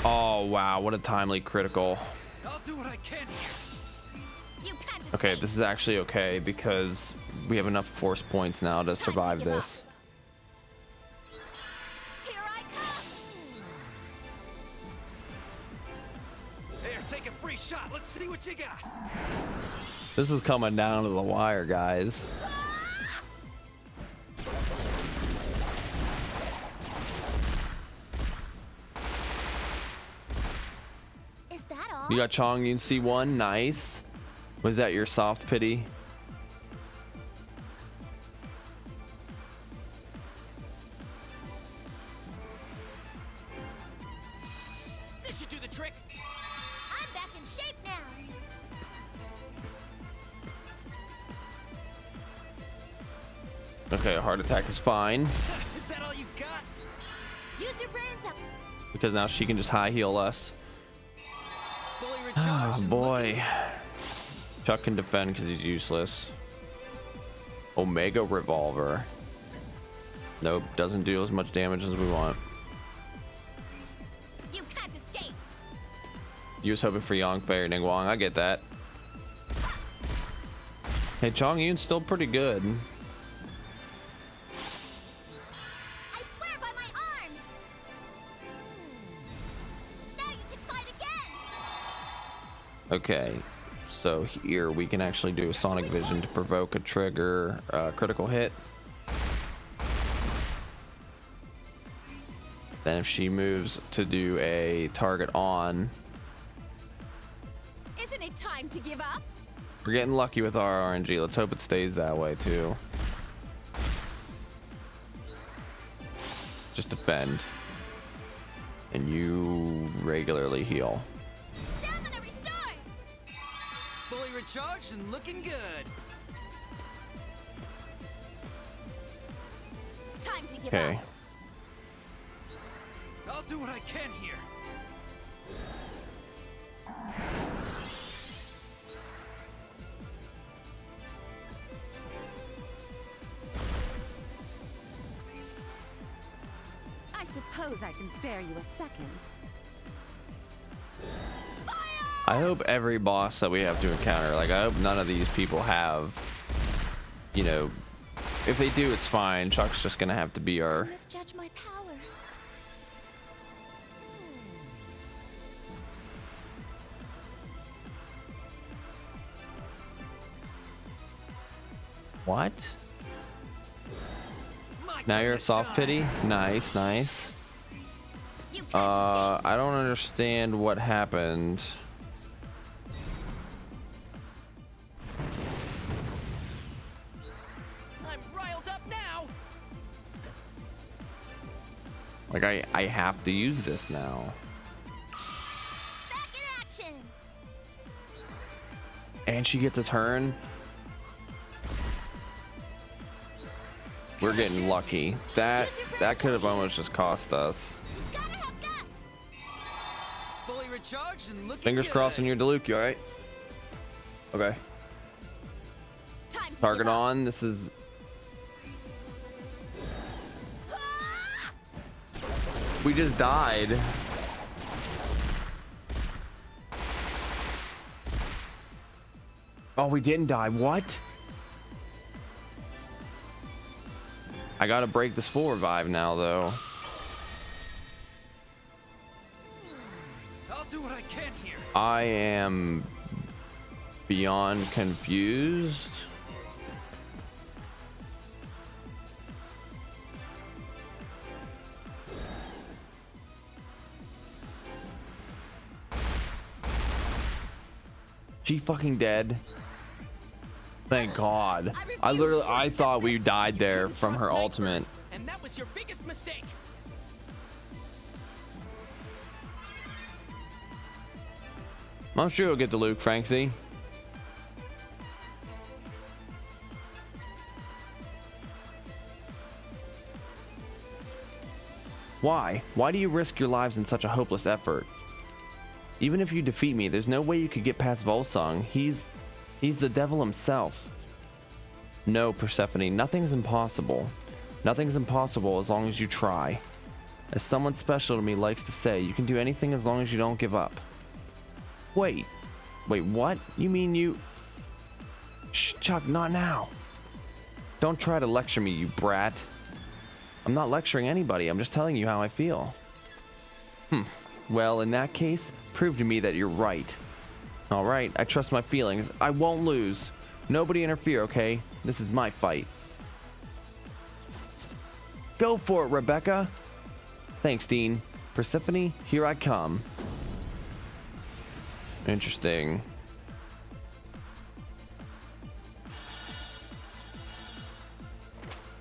Oh wow, what a timely critical. I'll do what I can here. You can't Okay, escape. this is actually okay because we have enough force points now to survive this. Here I come. Here, take a free shot. Let's see what you got. This is coming down to the wire, guys. Is that all? You got Chong Yun C1, nice. Was that your soft pity? This should do the trick. I'm back in shape now. Okay, a heart attack is fine Is that all you got? Use your brains up. because now she can just high heal us. Fully Oh recharged and boy. looking- Chuck can defend because he's useless. Omega Revolver. Nope, doesn't do as much damage as we want. You can't escape. You was hoping for Yang Fei or Ning Wang, I get that. Hey, Chong Yun's still pretty good. I swear by my arm. Now you can fight again. Okay, so here we can actually do a Sonic Vision to provoke a trigger critical hit. Then if she moves to do a target on, Isn't it time to give up? we're getting lucky with our RNG. Let's hope it stays that way too. Just defend. And you regularly heal. Stamina restored. Fully recharged and looking good. Time to give Okay. up. I'll do what I can here. suppose I can spare you a second. I hope every boss that we have to encounter, like I hope none of these people have, you know, if they do, it's fine. Chuck's just gonna have to be our. Misjudge my power. What? Now you're a soft pity? Nice, nice. I don't understand what happened. I'm riled up now. Like I have to use this now. Back in action. And she gets a turn. We're getting lucky. That could have almost just cost us. Gotta have guts. Fully recharged and looking Fingers good. crossed on your Diluc, you alright? Okay. Time to Target give up. on. This is. We just died. Oh, we didn't die. What? I gotta break this full revive now, though. I'll do what I can here. I am beyond confused. She fucking dead. Thank God. I thought we died there from her ultimate. And that was your biggest mistake. I'm sure you'll get to Luke, Franksy. Why? Why do you risk your lives in such a hopeless effort? Even if you defeat me, there's no way you could get past Volsung. He's the devil himself. No, Persephone, nothing's impossible. Nothing's impossible as long as you try. As someone special to me likes to say, you can do anything as long as you don't give up. Wait, what? You mean you... Shh, Chuck, not now. Don't try to lecture me, you brat. I'm not lecturing anybody, I'm just telling you how I feel. Well, in that case, prove to me that you're right. Alright, I trust my feelings. I won't lose. Nobody interfere, okay? This is my fight. Go for it, Rebecca. Thanks, Dean. Persephone, here I come. Interesting.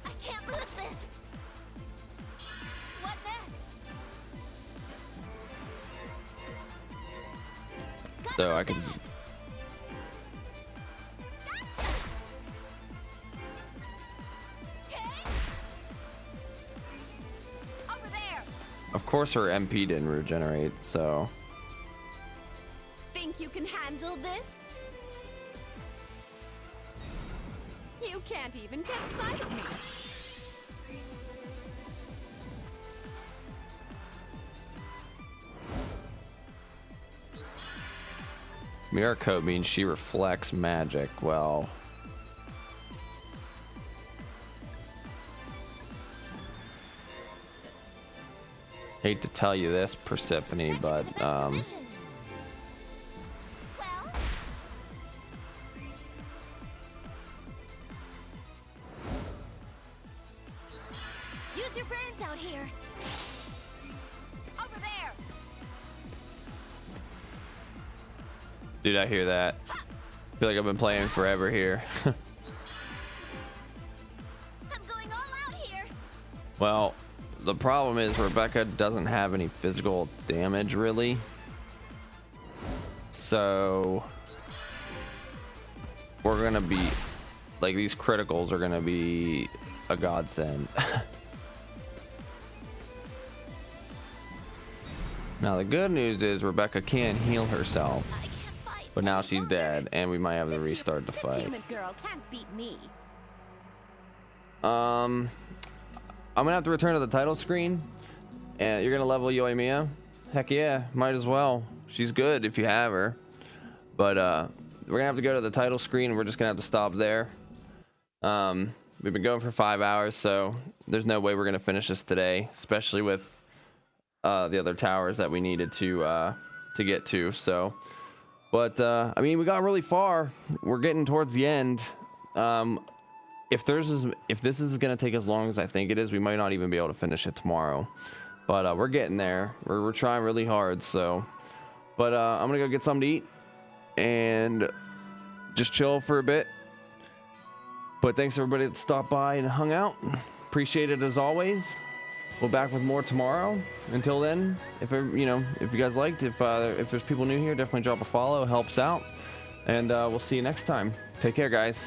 I can't lose this. What next? So I can... Gotcha. Okay. Over there. Of course her MP didn't regenerate, so... Think you can handle this? You can't even catch sight of me. Mirror coat means she reflects magic. Well... Hate to tell you this, Persephone, but, Well, Use your brains out here. over there. Dude, I hear that. I feel like I've been playing forever here. I'm going all out here. Well, the problem is Rebecca doesn't have any physical damage, really. So... we're gonna be... like, these criticals are gonna be a godsend. Now, the good news is Rebecca can heal herself. I can't fight. But now she's dead, and we might have to This restart the this fight. human girl can't beat me. I'm gonna have to return to the title screen. And you're gonna level Yoimiya? Heck yeah, might as well. She's good if you have her. But we're gonna have to go to the title screen. We're just gonna have to stop there. We've been going for 5 hours, so there's no way we're gonna finish this today, especially with the other towers that we needed to get to. So, but I mean, we got really far. We're getting towards the end. If this is gonna take as long as I think it is, we might not even be able to finish it tomorrow. But we're getting there. We're trying really hard. So, but I'm gonna go get something to eat and just chill for a bit. But thanks everybody that stopped by and hung out. Appreciate it as always. We'll back with more tomorrow. Until then, if you guys liked, if there's people new here, definitely drop a follow. It helps out. And we'll see you next time. Take care, guys.